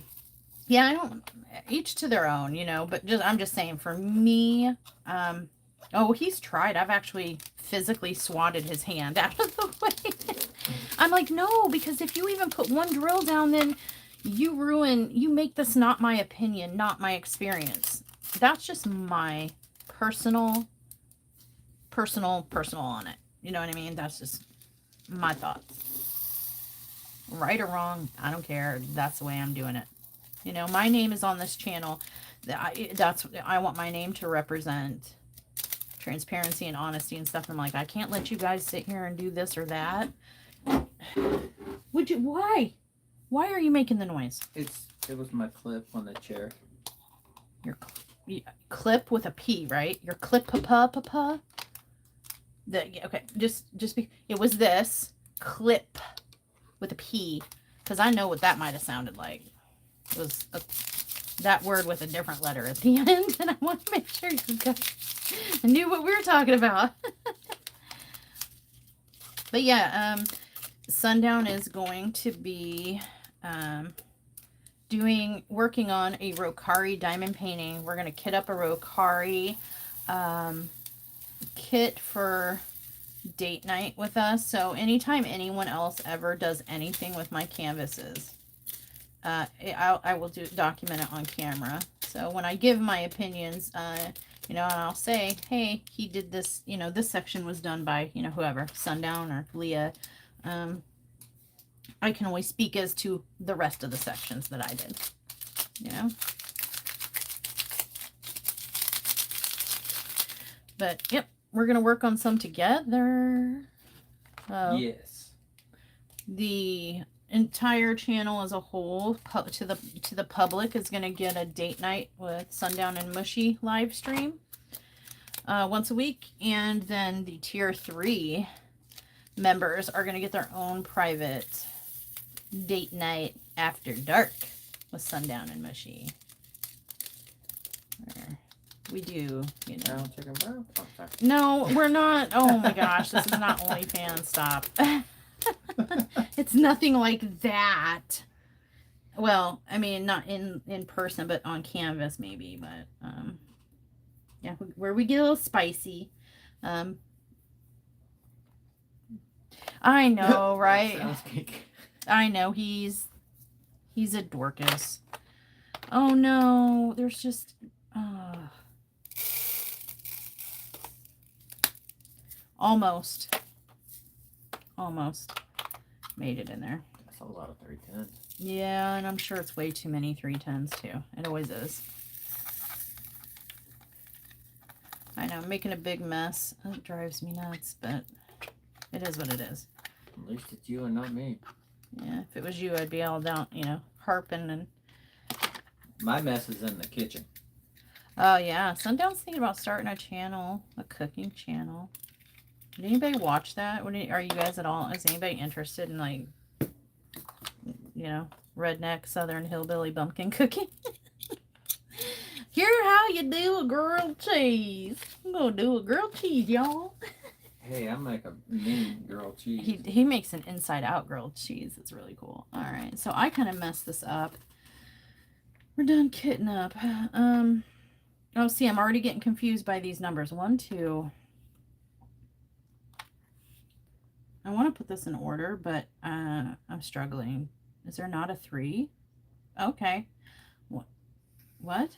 yeah, I don't. Each to their own, you know. But I'm just saying, for me, oh, he's tried. I've actually physically swatted his hand out of the way. I'm like, no, because if you even put one drill down, then you make this not my opinion, not my experience. That's just my personal on it. You know what I mean? That's just my thoughts. Right or wrong, I don't care. That's the way I'm doing it. You know, my name is on this channel. I want my name to represent transparency and honesty and stuff. I'm like, I can't let you guys sit here and do this or that. Why are you making the noise? It was my clip on the chair. Your clip with a P, right? Your clip papa. Okay, just be, it was this clip with a P, because I know what that might have sounded like. It was that word with a different letter at the end, and I want to make sure you guys knew what we were talking about. But yeah, sundown is going to be working on a Rokari diamond painting. We're going to kit up a Rokari kit for date night with us. So anytime anyone else ever does anything with my canvases, I will document it on camera. So when I give my opinions, you know, and I'll say, hey, he did this, you know, this section was done by, you know, whoever, Sundown or Leah. I can always speak as to the rest of the sections that I did, you know. But, yep, we're going to work on some together. Yes. The entire channel as a whole to the public is going to get a date night with Sundown and Mushy live stream once a week, and then the tier 3 members are going to get their own private date night after dark with Sundown and Mushy, where we do, you know. No, we're not. Oh my gosh, this is not OnlyFans. Stop. It's nothing like that. Well, I mean, not in person, but on canvas maybe. But yeah, where we get a little spicy. I know, right? I know he's a Dorcas. Oh no, there's just almost made it in there. That's a lot of 310s. Yeah, and I'm sure it's way too many 310s too. It always is. I know, I'm making a big mess. It drives me nuts, but it is what it is. At least it's you and not me. Yeah, if it was you, I'd be all down, you know, harping and... My mess is in the kitchen. Oh, yeah. Sundown's thinking about starting a channel, a cooking channel. Did anybody watch that? Are you guys at all, is anybody interested in, like, you know, redneck, southern, hillbilly bumpkin cooking? Here's how you do a grilled cheese. I'm going to do a grilled cheese, y'all. Hey, I make a mean grilled cheese. He makes an inside-out grilled cheese. It's really cool. All right, so I kind of messed this up. We're done kitting up. Oh, see, I'm already getting confused by these numbers. 1, 2. I want to put this in order, but I'm struggling. Is there not a 3? Okay. What?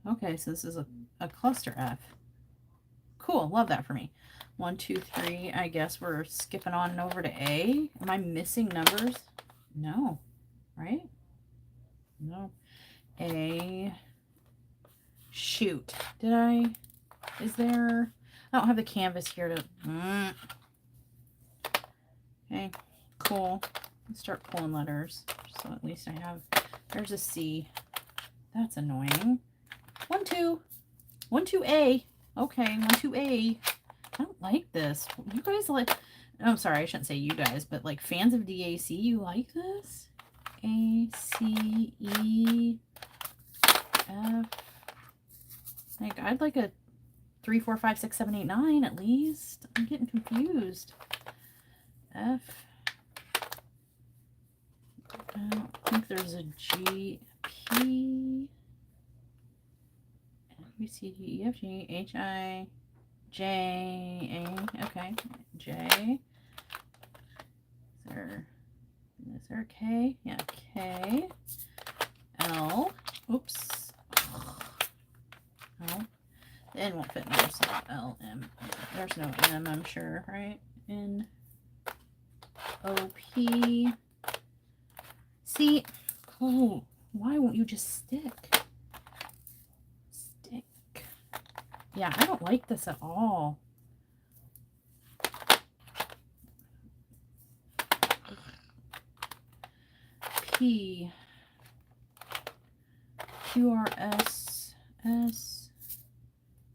Okay, so this is a cluster F. Cool, love that for me. 1, 2, 3. I guess we're skipping on over to A. Am I missing numbers? No, right? No. A. Shoot. Did I? Is there? I don't have the canvas here to. Okay, cool. Let's start pulling letters. So at least I have. There's a C. That's annoying. 1, 2. 1, 2, A. Okay, 1, 2, A. I don't like this. You guys like... I'm sorry, I shouldn't say you guys, but like fans of DAC, you like this? A, C, E, F. Like, I'd like a 3, 4, 5, 6, 7, 8, 9 at least. I'm getting confused. F. I don't think there's a G, P, B, C, D, E, F, G, H, I, J, A. Okay, J. Is there a K? Yeah, K. L. Oops. L. The N won't fit in there, so L, M. There's no M, I'm sure, right? N, O, P. See? Oh, why won't you just stick? Stick. Yeah, I don't like this at all. P. Q, R, S, S,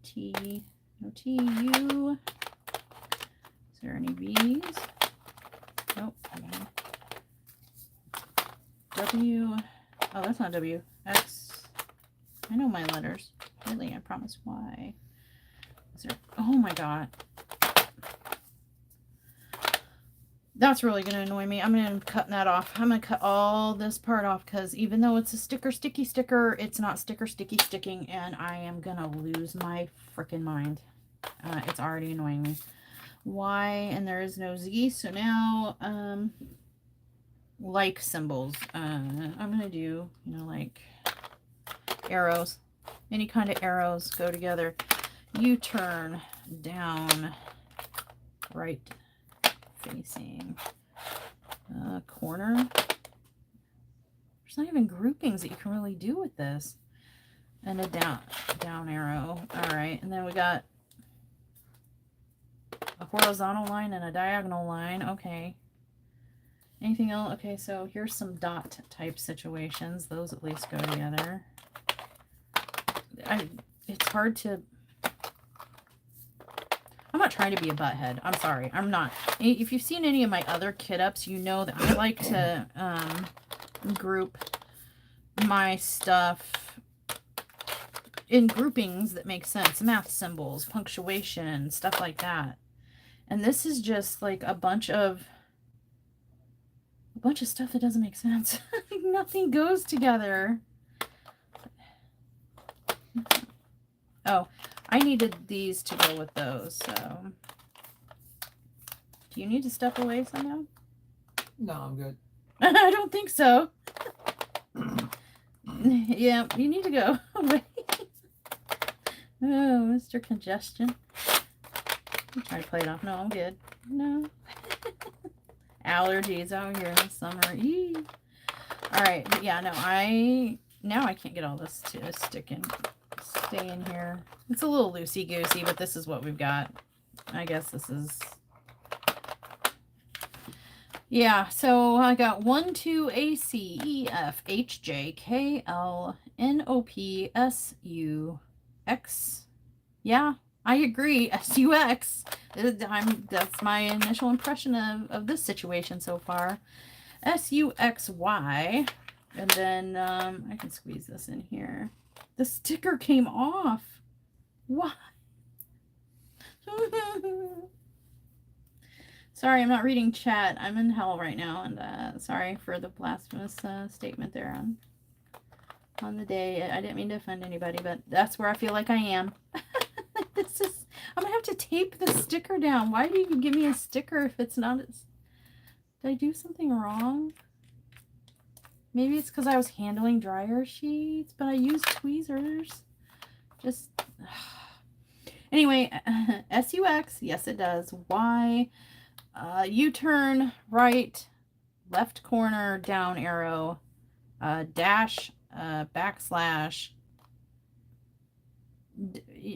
T, no T, U. Is there any V's? Nope. W. Oh, that's not W. X. I know my letters. Really, I promise. Y. Is there? Oh my God. That's really going to annoy me. I'm going to cut that off. I'm going to cut all this part off because even though it's a sticky sticker, it's not sticky sticking, and I am going to lose my freaking mind. It's already annoying me. Y, and there is no Z, so now, like symbols. I'm going to do, like arrows. Any kind of arrows go together. U-turn, down, right facing, corner. There's not even groupings that you can really do with this. And a down arrow. All right, and then we got a horizontal line and a diagonal line. Okay. Anything else? Okay, so here's some dot type situations. Those at least go together. It's hard to... I'm not trying to be a butthead. I'm sorry. I'm not. If you've seen any of my other kit ups, you know that I like to group my stuff in groupings that make sense. Math symbols, punctuation, stuff like that. And this is just like a bunch of stuff that doesn't make sense. Nothing goes together. Oh, I needed these to go with those, so. Do you need to step away somehow? No, I'm good. I don't think so. Yeah, you need to go away. Oh, Mr. Congestion. I'm trying to play it off. No, I'm good. No. Allergies out here in the summer. Eee. All right, but yeah, no, now I can't get all this to stay in here. It's a little loosey-goosey, but this is what we've got. I guess this is... Yeah, so I got 1, 2, A, C, E, F, H, J, K, L, N, O, P, S, U, X. Yeah, I agree. S, U, X. That's my initial impression of this situation so far. S, U, X, Y. And then I can squeeze this in here. The sticker came off. Why? Sorry, I'm not reading chat. I'm in hell right now, and sorry for the blasphemous statement there on the day. I didn't mean to offend anybody, but that's where I feel like I am. I'm gonna have to tape the sticker down. Why do you give me a sticker if it's not? Did I do something wrong? Maybe it's because I was handling dryer sheets, but I used tweezers. Just anyway, SUX, yes it does. Y, U-turn, right, left corner, down arrow, dash, backslash.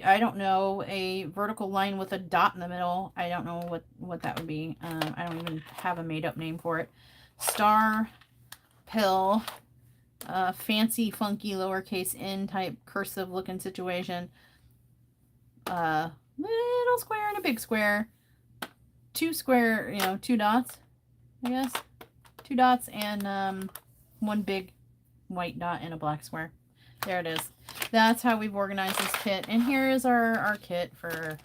I don't know, a vertical line with a dot in the middle. I don't know what that would be. I don't even have a made up name for it. Star, pill, fancy, funky, lowercase n type cursive looking situation. Little square and a big square. Two square, 2 dots, I guess. 2 dots and one big white dot and a black square. There it is. That's how we've organized this kit. And here is our kit for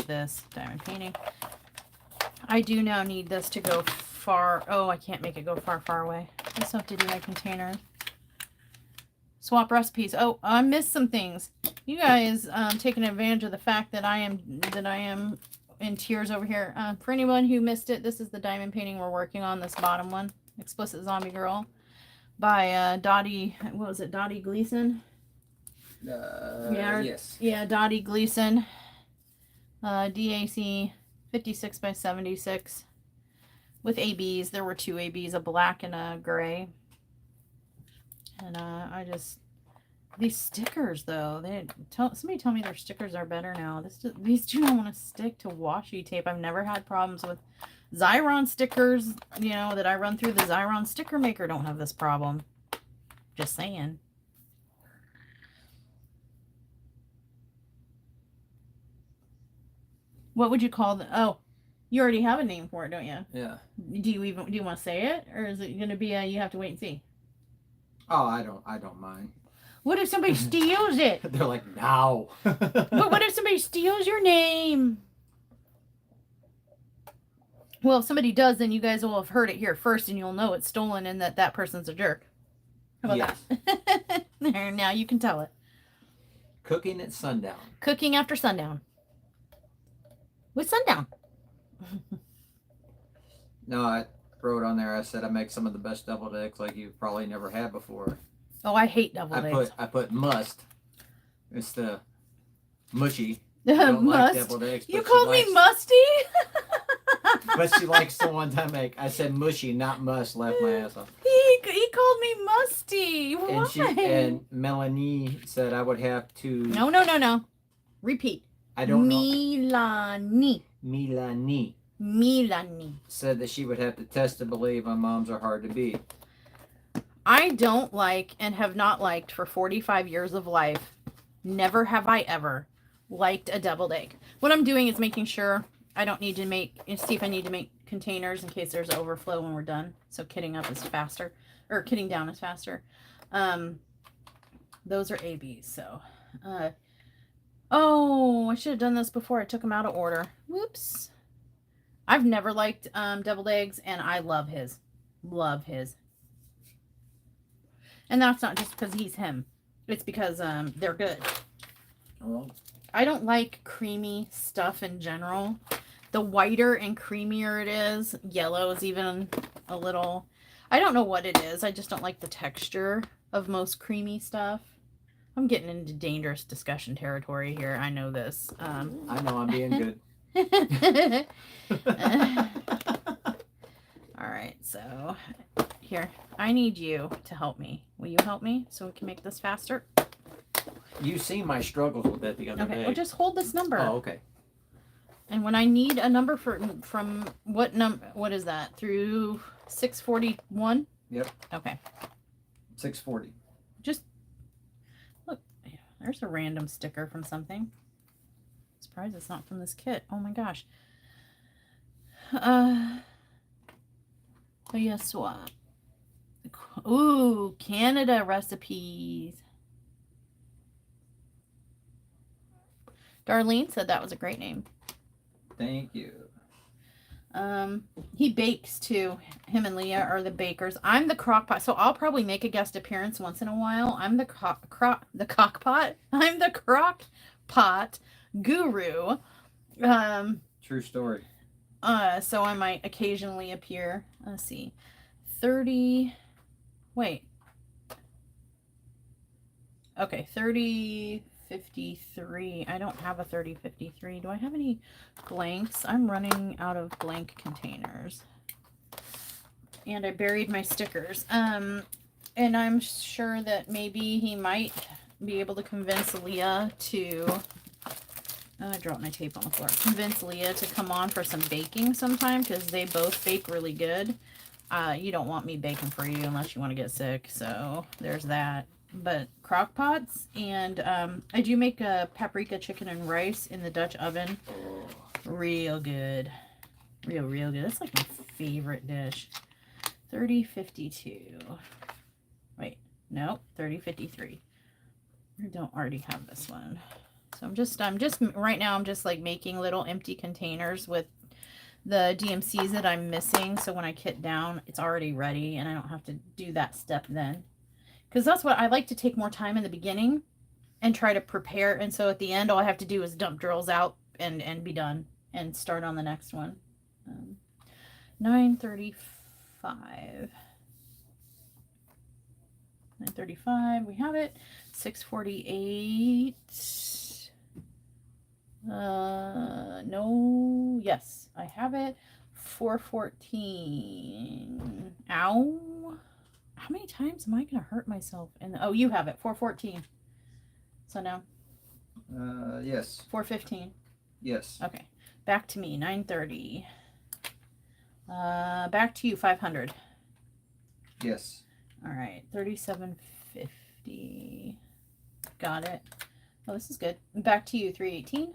this diamond painting. I do now need this to go far. Oh, I can't make it go far away. I still have to do my container. Swap recipes. Oh, I missed some things. You guys taking advantage of the fact that I am in tears over here. For anyone who missed it, this is the diamond painting we're working on. This bottom one, Explicit Zombie Girl, by Dottie. What was it? Dottie Gleason. Yes. Yeah, Dottie Gleason. DAC 56 by 76 with ABs. There were 2 ABs, a black and a gray. And these stickers though, somebody tell me their stickers are better now. These do not want to stick to washi tape. I've never had problems with Xyron stickers, that I run through the Xyron sticker maker. Don't have this problem. Just saying. What would you call the? Oh, you already have a name for it, don't you? Yeah. Do you want to say it, or is it going to be you have to wait and see? Oh, I don't mind. What if somebody steals it? They're like, no. But what if somebody steals your name? Well, if somebody does, then you guys will have heard it here first and you'll know it's stolen and that that person's a jerk. How about that? There, now you can tell it. Cooking at sundown. Cooking after sundown. With sundown. No, I wrote on there, I said I make some of the best deviled eggs like you've probably never had before. Oh, I hate deviled eggs. I put must. It's the mushy. I don't like deviled eggs. You called me musty? But she likes the one time make. I said mushy, not must. Laughed my ass off. He called me musty. Why? And Melanie said I would have to. No. Repeat. I don't know. Melanie said that she would have to test to believe my moms are hard to beat. I don't like and have not liked for 45 years of life. Never have I ever liked a deviled egg. What I'm doing is making sure I don't need to see if I need to make containers in case there's overflow when we're done. So kitting up is faster, or kitting down is faster. Those are ABs. So, oh, I should have done this before I took them out of order. Whoops. I've never liked deviled eggs, and I love his. Love his. And that's not just because he's him. It's because they're good. Oh. I don't like creamy stuff in general. The whiter and creamier it is, yellow is even a little... I don't know what it is. I just don't like the texture of most creamy stuff. I'm getting into dangerous discussion territory here. I know this. I know I'm being good. All right, so here, I need you to help me. Will you help me so we can make this faster? You seen my struggles with that the other day. Well, just hold this number. Oh, okay. And when I need a number from what number? What is that? Through 641? Yep. Okay. 640. Just look. There's a random sticker from something. Surprised it's not from this kit. Oh my gosh. Guess what? Ooh, Canada recipes. Darlene said that was a great name. Thank you. He bakes too. Him and Leah are the bakers. I'm the crockpot, so I'll probably make a guest appearance once in a while. I'm the cockpot. I'm the crockpot guru. True story. So I might occasionally appear. Let's see. 30. Wait. Okay, 3053. I don't have a 3053. Do I have any blanks? I'm running out of blank containers. And I buried my stickers. And I'm sure that maybe he might be able to convince Leah to... I dropped my tape on the floor. Convince Leah to come on for some baking sometime because they both bake really good. You don't want me baking for you unless you want to get sick. So there's that. But crock pots, and I do make a paprika chicken and rice in the Dutch oven. Real good. Real good. That's like my favorite dish. 3052. Wait, no, 3053. I don't already have this one. So I'm just right now I'm just like making little empty containers with the DMCs that I'm missing. So when I kit down, it's already ready and I don't have to do that step then. Because that's what I like to take more time in the beginning and try to prepare. And so at the end, all I have to do is dump drills out and be done and start on the next one. 935. 935, we have it. 648. No, yes, I have it. 414. Ow. How many times am I going to hurt myself? Oh, you have it. 414. So no. Yes. 415. Yes. Okay. Back to me. 930. Back to you. 500. Yes. All right. 3750. Got it. Oh, this is good. Back to you. 318.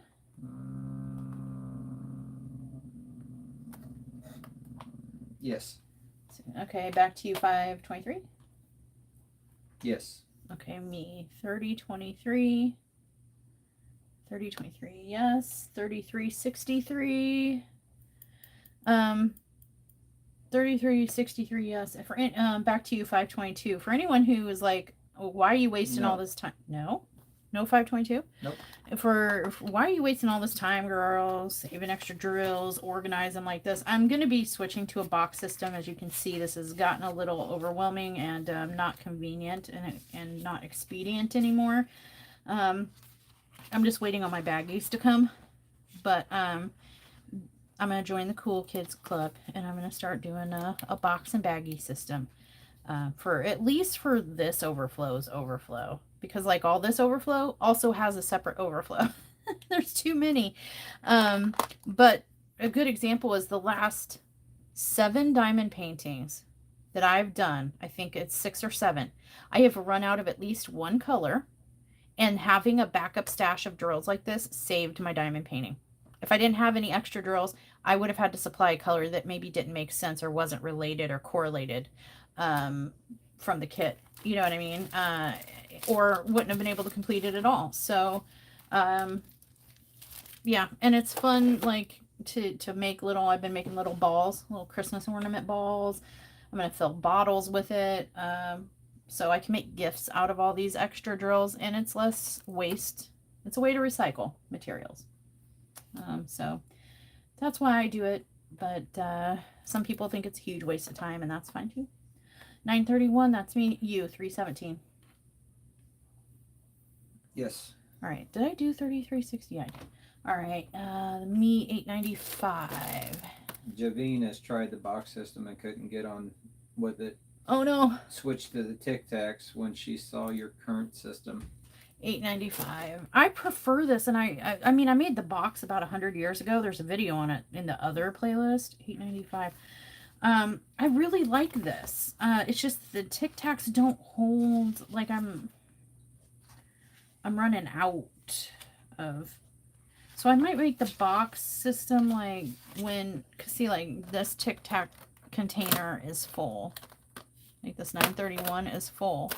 Yes. Okay, back to you. 523. Yes. Okay, me. 3023. 3023, yes. 3363. Um, 3363, yes. For back to you, 522. For anyone who is like, oh, why are you wasting all this time? No, 522. Nope. For why are you wasting all this time, girls? Saving extra drills, organize them like this. I'm going to be switching to a box system. As you can see, this has gotten a little overwhelming and not convenient and not expedient anymore. I'm just waiting on my baggies to come, but I'm going to join the Cool Kids Club, and I'm going to start doing a box and baggie system for at least for this overflow. Because like all this overflow also has a separate overflow. There's too many. But a good example is the last 7 diamond paintings that I've done. I think it's 6 or 7. I have run out of at least one color, and having a backup stash of drills like this saved my diamond painting. If I didn't have any extra drills, I would have had to supply a color that maybe didn't make sense or wasn't related or correlated from the kit. You know what I mean? Or wouldn't have been able to complete it at all. So, yeah. And it's fun, like, to make little, I've been making little balls, little Christmas ornament balls. I'm going to fill bottles with it. So I can make gifts out of all these extra drills, and it's less waste. It's a way to recycle materials. So that's why I do it. But some people think it's a huge waste of time, and that's fine too. 931, that's me. You, 317. Yes. All right. Did I do 3360? I did. All right. Me, 895. Javine has tried the box system and couldn't get on with it. Oh no. Switched to the Tic Tacs when she saw your current system. 895. I prefer this, and I mean, I made the box about 100 years ago. There's a video on it in the other playlist. 895. I really like this. It's just the Tic Tacs don't hold. Like I'm running out of. So I might make the box system like when, cause see, like this Tic Tac container is full. Like this 931 is full.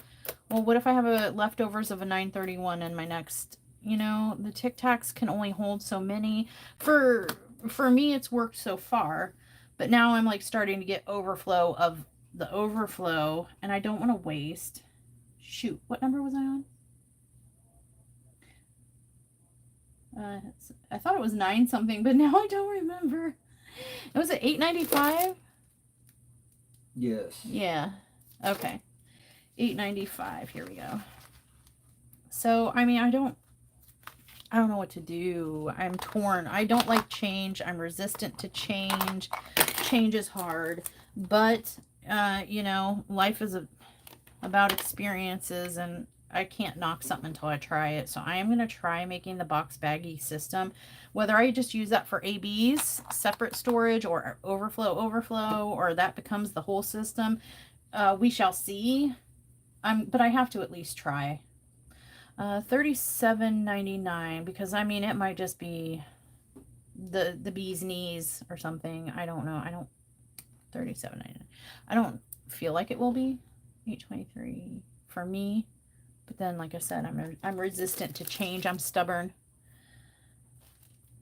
Well, what if I have a leftovers of a 931 in my next, you know, the Tic Tacs can only hold so many. For me, it's worked so far, but now I'm like starting to get overflow of the overflow, and I don't want to waste. Shoot, what number was I on? I thought it was 9 something, but now I don't remember. It was at 895. Yes. Yeah. Okay. 895. Here we go. So, I mean, I don't know what to do. I'm torn. I don't like change. I'm resistant to change. Change is hard, but you know, life is about experiences, and I can't knock something until I try it. So I am going to try making the box baggie system, whether I just use that for ABs, separate storage, or overflow, or that becomes the whole system. We shall see. But I have to at least try. $37.99, because I mean, it might just be the bee's knees or something. I don't know. $37.99. I don't feel like it will be. $8.23 for me. But then, like I said, I'm resistant to change. I'm stubborn.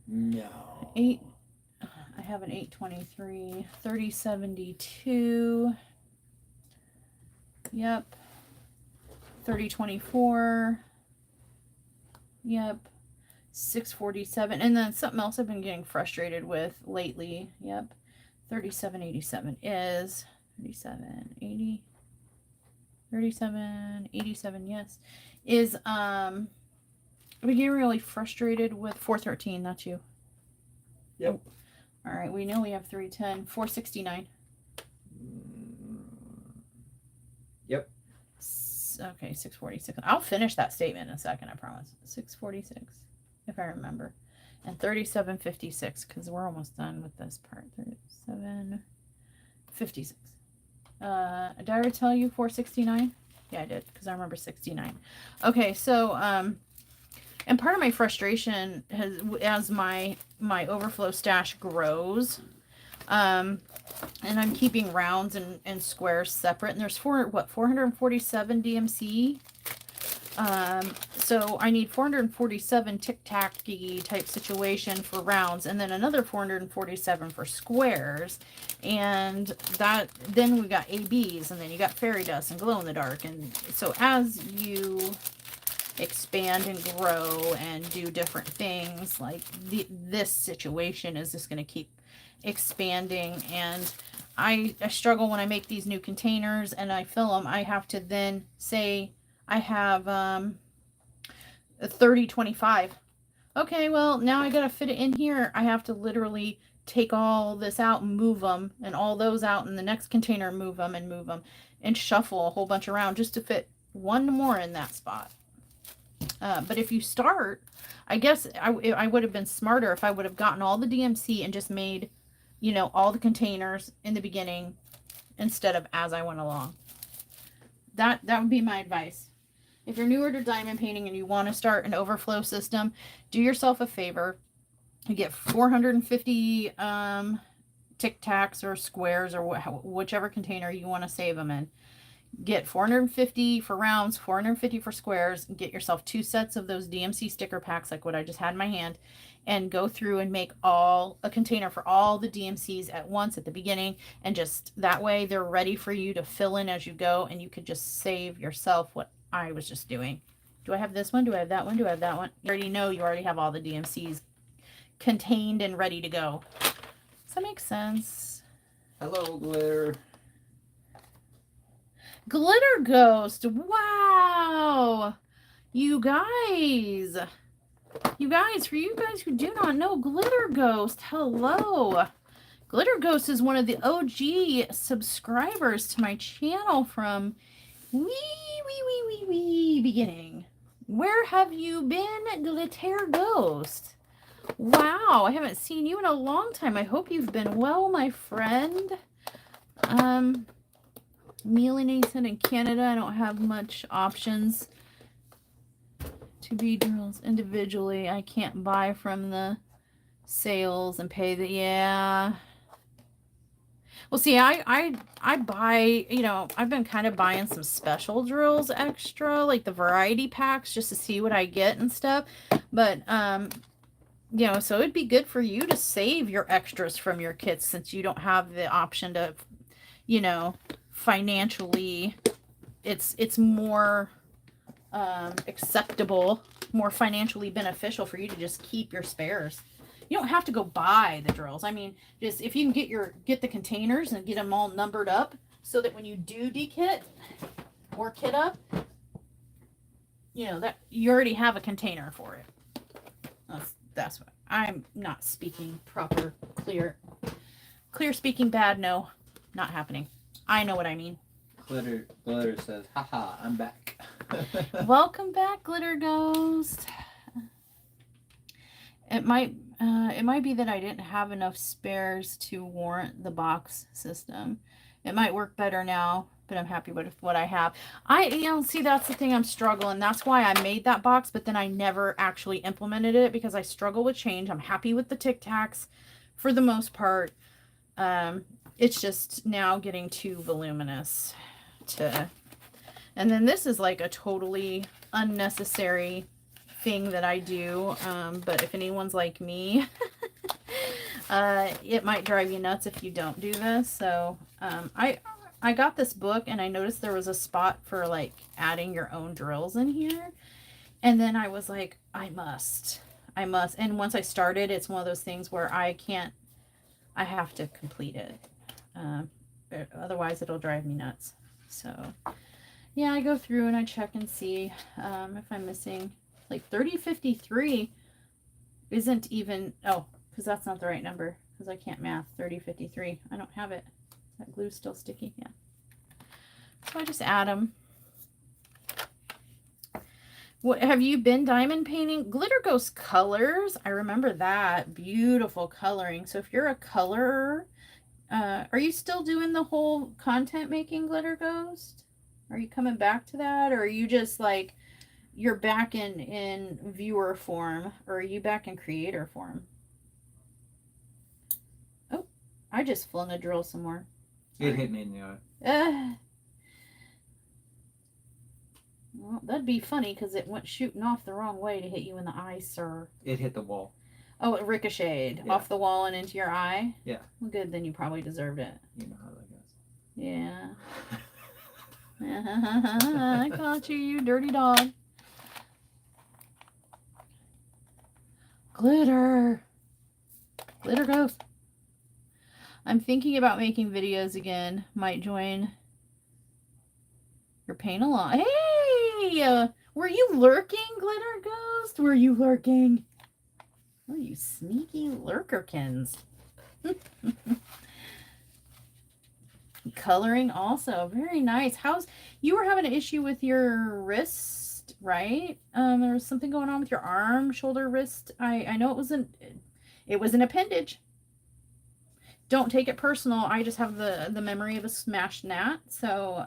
No. I have an $8.23. $30.72. Yep. $30.24. Yep. $6.47. And then something else I've been getting frustrated with lately. Yep. $37.87 is $37.80. $37.87, yes. Is I've been getting really frustrated with $4.13. That's you. Yep. All right, we know we have $3.10. $4.69. Yep. Okay, $6.46. I'll finish that statement in a second, I promise. $6.46, if I remember. And $37.56, because we're almost done with this part. $37.56. Did I ever tell you $4.69? Yeah, I did, because I remember 69. Okay, so and part of my frustration has, as my overflow stash grows, and I'm keeping rounds and squares separate, and there's 447 DMC So I need 447 tic-tac-y type situation for rounds, and then another 447 for squares. And that, then we got ABs, and then you got fairy dust and glow in the dark. And so as you expand and grow and do different things, like this situation is just going to keep expanding. And I struggle when I make these new containers and I fill them. I have to then say I have a 30-25. Okay, well, now I gotta fit it in here. I have to literally take all this out and move them, and all those out in the next container, move them, and shuffle a whole bunch around just to fit one more in that spot. But if you start, I guess I would have been smarter if I would have gotten all the DMC and just made, you know, all the containers in the beginning instead of as I went along. That would be my advice. If you're newer to diamond painting and you want to start an overflow system, do yourself a favor. You get 450 tic tacs or squares or whichever container you want to save them in. Get 450 for rounds, 450 for squares, and get yourself 2 sets of those DMC sticker packs like what I just had in my hand, and go through and make a container for all the DMCs at once at the beginning, and just that way they're ready for you to fill in as you go, and you could just save yourself what I was just doing. Do I have this one? Do I have that one? Do I have that one? You already know you already have all the DMCs contained and ready to go. Does that make sense? Hello, Glitter. Glitter Ghost. Wow. You guys, for you guys who do not know, Glitter Ghost, hello. Glitter Ghost is one of the OG subscribers to my channel from wee beginning. Where have you been, Glitter Ghost? Wow, I haven't seen you in a long time. I hope you've been well, my friend. Melanation in Canada, I don't have much options to be drills individually. I can't buy from the sales and pay the, yeah. Well, see, I buy, you know, I've been kind of buying some special drills extra, like the variety packs, just to see what I get and stuff. But, you know, so it'd be good for you to save your extras from your kits since you don't have the option to, you know, financially, it's more acceptable, more financially beneficial for you to just keep your spares. You don't have to go buy the drills. I mean, just if you can get the containers and get them all numbered up so that when you do dekit or kit up, you know, that you already have a container for it. That's what I'm not speaking proper, clear speaking bad. No, not happening. I know what I mean. Glitter says, haha, I'm back. Welcome back, Glitter Ghost. It might be that I didn't have enough spares to warrant the box system. It might work better now, but I'm happy with what I have. You know, see, that's the thing I'm struggling. That's why I made that box, but then I never actually implemented it because I struggle with change. I'm happy with the Tic Tacs for the most part. It's just now getting too voluminous and then this is like a totally unnecessary thing that I do. But if anyone's like me, it might drive you nuts if you don't do this. So, I got this book and I noticed there was a spot for like adding your own drills in here. And then I was like, I must. And once I started, it's one of those things where I have to complete it. Otherwise it'll drive me nuts. So yeah, I go through and I check and see if I'm missing like 3053 isn't even, oh, because that's not the right number because I can't math 3053. I don't have it. That glue's still sticky. Yeah. So I just add them. What have you been diamond painting? Glitter Ghost Colors. I remember that. Beautiful coloring. So if you're a colorer, are you still doing the whole content making, Glitter Ghost? Are you coming back to that? Or are you just like, you're back in viewer form? Or are you back in creator form? Oh, I just flung a drill some more. It hit me in the eye. Well, that'd be funny because it went shooting off the wrong way to hit you in the eye, sir. It hit the wall. Oh, it ricocheted off the wall and into your eye? Yeah. Well, good. Then you probably deserved it. You know how that goes. Yeah. I caught you, you dirty dog. Glitter. Glitter ghost. I'm thinking about making videos again. Might join your paint along. Hey! Were you lurking, Glitter Ghost? Were you lurking? Oh, you sneaky lurkerkins. Coloring also. Very nice. You were having an issue with your wrist, right? There was something going on with your arm, shoulder, wrist. I know it was an appendage. Don't take it personal. I just have the memory of a smashed gnat. So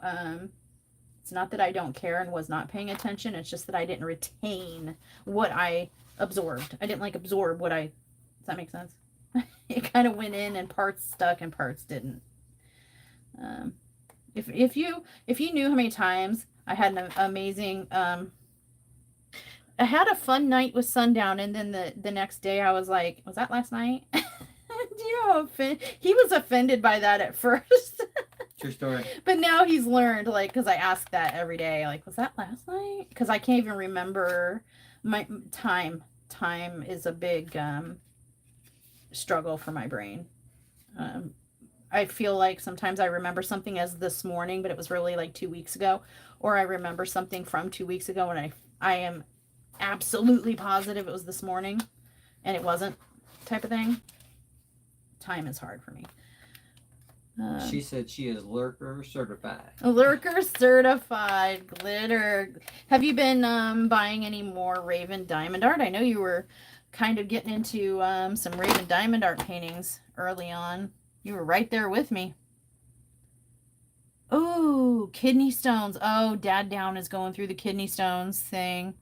it's not that I don't care and was not paying attention. It's just that I didn't retain what I absorbed. I didn't absorb what does that make sense? It kind of went in and parts stuck and parts didn't. If you knew how many times I had an amazing I had a fun night with Sundown, and then the next day I was like, was that last night? Do you know how he was offended by that at first? True story. But now he's learned, because I ask that every day, was that last night? Because I can't even remember my time. Time is a big struggle for my brain. I feel like sometimes I remember something as this morning, but it was really 2 weeks ago, or I remember something from 2 weeks ago, and I am absolutely positive it was this morning, and it wasn't, type of thing. Time is hard for me. She said she is lurker certified. Lurker certified. Glitter. Have you been buying any more Raven Diamond art? I know you were kind of getting into some Raven Diamond art paintings early on. You were right there with me. Oh, kidney stones. Oh, Dad Down is going through the kidney stones thing.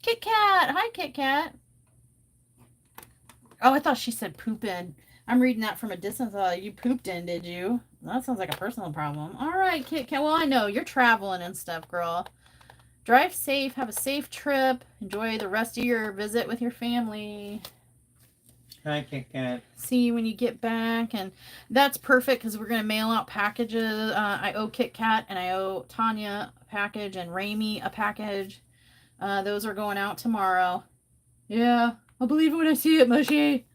Kit Kat. Hi, Kit Kat. Oh, I thought she said poop in. I'm reading that from a distance. You pooped in, did you? That sounds like a personal problem. All right, Kit Kat. Well, I know. You're traveling and stuff, girl. Drive safe. Have a safe trip. Enjoy the rest of your visit with your family. Hi, Kit Kat. See you when you get back. And that's perfect because we're going to mail out packages. I owe Kit Kat and I owe Tanya a package and Raimi a package. Those are going out tomorrow. Yeah. I'll believe it when I see it, Mushy.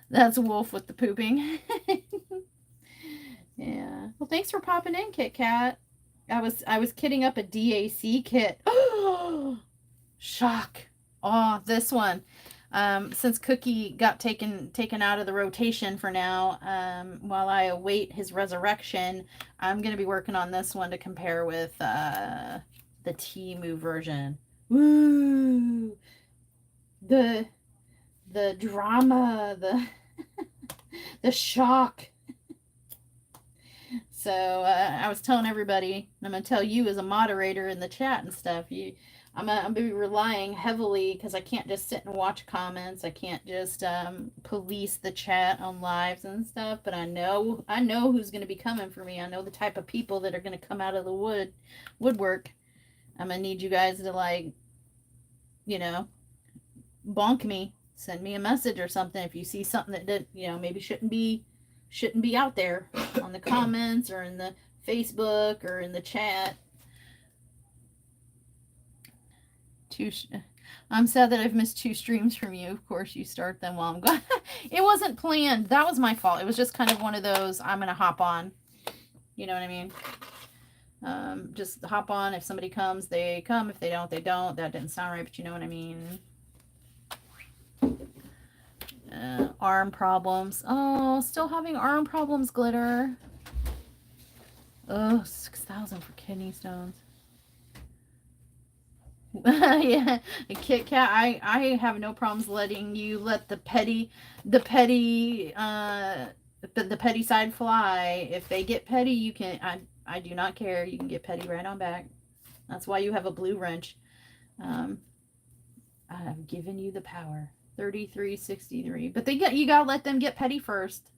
That's Wolf with the pooping. Yeah. Well, thanks for popping in, Kit Kat. I was kitting up a DAC kit. Oh, shock. Oh, this one. Since Cookie got taken out of the rotation for now, while I await his resurrection, I'm gonna be working on this one to compare with the Temu version. Woo! The drama, the shock. So I was telling everybody, and I'm gonna tell you as a moderator in the chat and stuff, I'm gonna be relying heavily because I can't just sit and watch comments. I can't just police the chat on lives and stuff. But I know who's gonna be coming for me. I know the type of people that are gonna come out of the woodwork. I'm gonna need you guys to bonk me, send me a message or something if you see something that maybe shouldn't be out there on the comments or in the Facebook or in the chat. I'm sad that I've missed 2 streams from you. Of course, you start them while I'm gone. It wasn't planned. That was my fault. It was just kind of one of those, I'm gonna hop on. You know what I mean? Just hop on. If somebody comes, they come. If they don't, they don't. That didn't sound right, but you know what I mean. Arm problems. Oh, still having arm problems, Glitter. Oh, 6,000 for kidney stones. Yeah, Kit Kat, I have no problems letting you let the petty side fly. If they get petty, you can. I do not care. You can get petty right on back. That's why you have a blue wrench. I've given you the power. 33-63. But you gotta let them get petty first.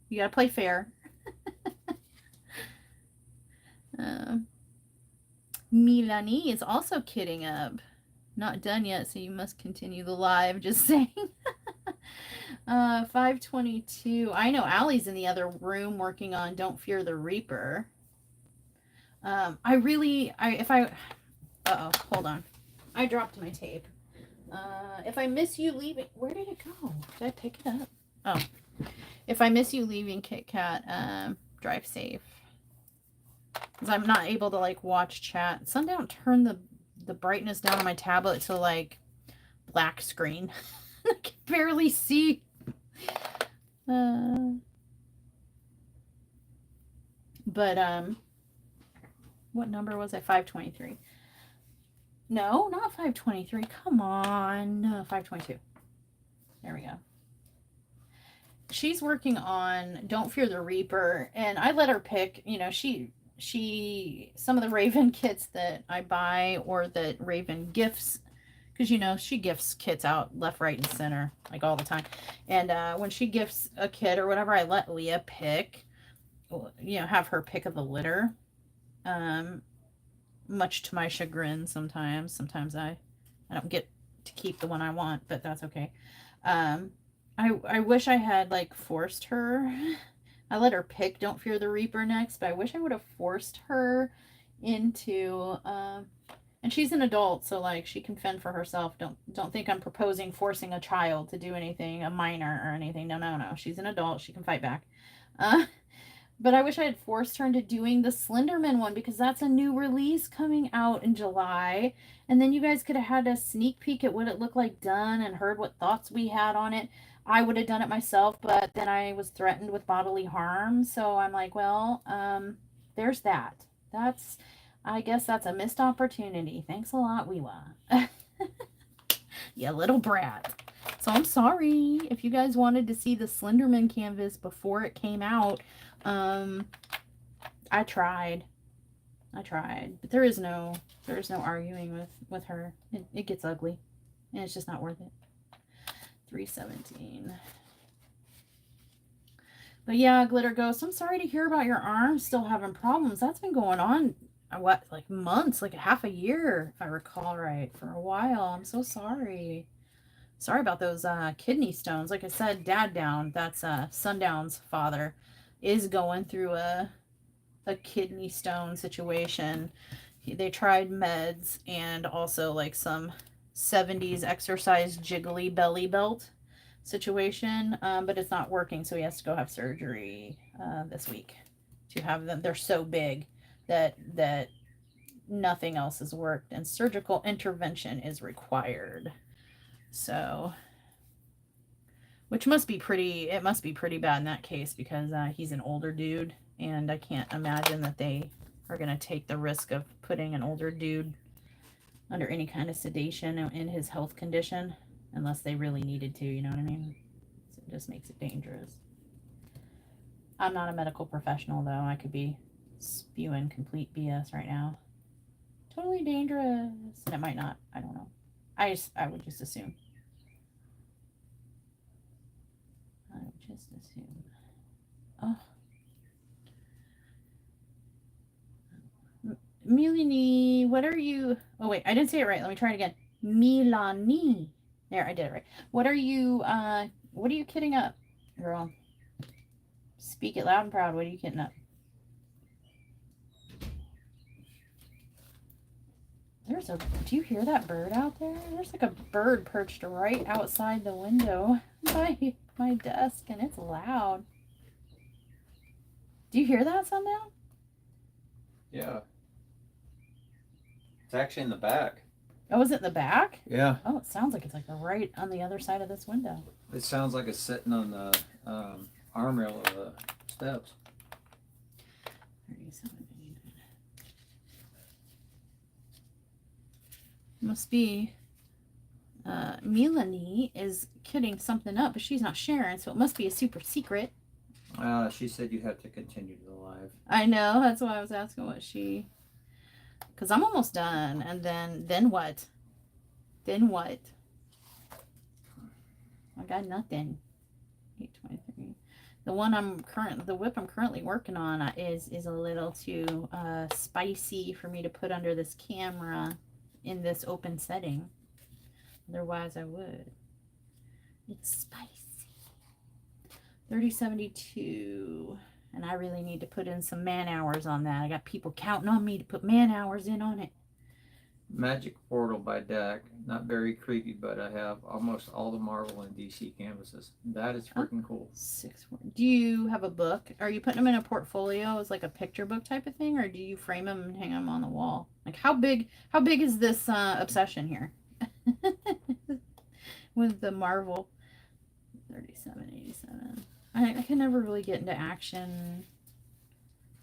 You gotta play fair. Milani is also kidding up. Not done yet, so you must continue the live. Just saying. 522. I know Allie's in the other room working on Don't Fear the Reaper. Uh-oh, hold on. I dropped my tape. If I miss you leaving, where did it go? Did I pick it up? Oh, if I miss you leaving, KitCat, drive safe. Because I'm not able to like watch chat. Sundown turned the brightness down on my tablet to like black screen. I can barely see. What number was I? 523. No, not 523. Come on. No, 522. There we go. She's working on Don't Fear the Reaper, and I let her pick, you know, some of the Raven kits that I buy or that Raven gifts, because, you know, she gifts kits out left, right, and center, like all the time. And when she gifts a kit or whatever, I let Leah pick, you know, have her pick of the litter. Much to my chagrin sometimes. Sometimes I don't get to keep the one I want, but that's okay. I wish I had like forced her. I let her pick Don't Fear the Reaper next, but I wish I would have forced her into and she's an adult, so like she can fend for herself. Don't think I'm proposing forcing a child to do anything, a minor or anything. No. She's an adult. She can fight back. But I wish I had forced her into doing the Slenderman one, because that's a new release coming out in July. And then you guys could have had a sneak peek at what it looked like done and heard what thoughts we had on it. I would have done it myself, but then I was threatened with bodily harm. So I'm like, well, there's that. I guess that's a missed opportunity. Thanks a lot, Weewa. You little brat. So I'm sorry if you guys wanted to see the Slenderman canvas before it came out. I tried, but there is no arguing with her. It gets ugly, and it's just not worth it. 317. But yeah, Glitter Ghost, I'm sorry to hear about your arm still having problems. That's been going on, what, like months, like half a year, if I recall right, for a while. I'm so sorry. Sorry about those kidney stones. Like I said, Dad Down, that's Sundown's father, is going through a kidney stone situation. They tried meds and also like some 70s exercise jiggly belly belt situation, but it's not working, so he has to go have surgery this week to have them. They're so big that nothing else has worked, and surgical intervention is required. So, which must be pretty bad in that case, because he's an older dude, and I can't imagine that they are going to take the risk of putting an older dude under any kind of sedation in his health condition, unless they really needed to, you know what I mean? So it just makes it dangerous. I'm not a medical professional, though. I could be spewing complete BS right now. Totally dangerous. And it might not. I don't know. I would just assume. Oh. Milani, what are you... Oh, wait, I didn't say it right. Let me try it again. Milani. There, I did it right. What are you kidding up, girl? Speak it loud and proud. What are you kidding up? Do you hear that bird out there? There's like a bird perched right outside the window by my desk, and it's loud. Do you hear that, Sundown? Yeah. It's actually in the back. Oh, is it in the back? Yeah. Oh, it sounds like it's like right on the other side of this window. It sounds like it's sitting on the armrail of the steps. 37. Must be Milani is kidding something up, but she's not sharing, so it must be a super secret. She said you have to continue the live. I know, that's why I was asking what she... Because I'm almost done, and then what? Then what? I got nothing. 823. The whip I'm currently working on is a little too spicy for me to put under this camera in this open setting. Otherwise I would. It's spicy. 3072. And I really need to put in some man hours on that. I got people counting on me to put man hours in on it. Magic Portal by DAC. Not very creepy, but I have almost all the Marvel and DC canvases. That is freaking cool. 6. Do you have a book? Are you putting them in a portfolio as like a picture book type of thing, or do you frame them and hang them on the wall? Like how big is this obsession here? With the Marvel. 3787. I can never really get into action.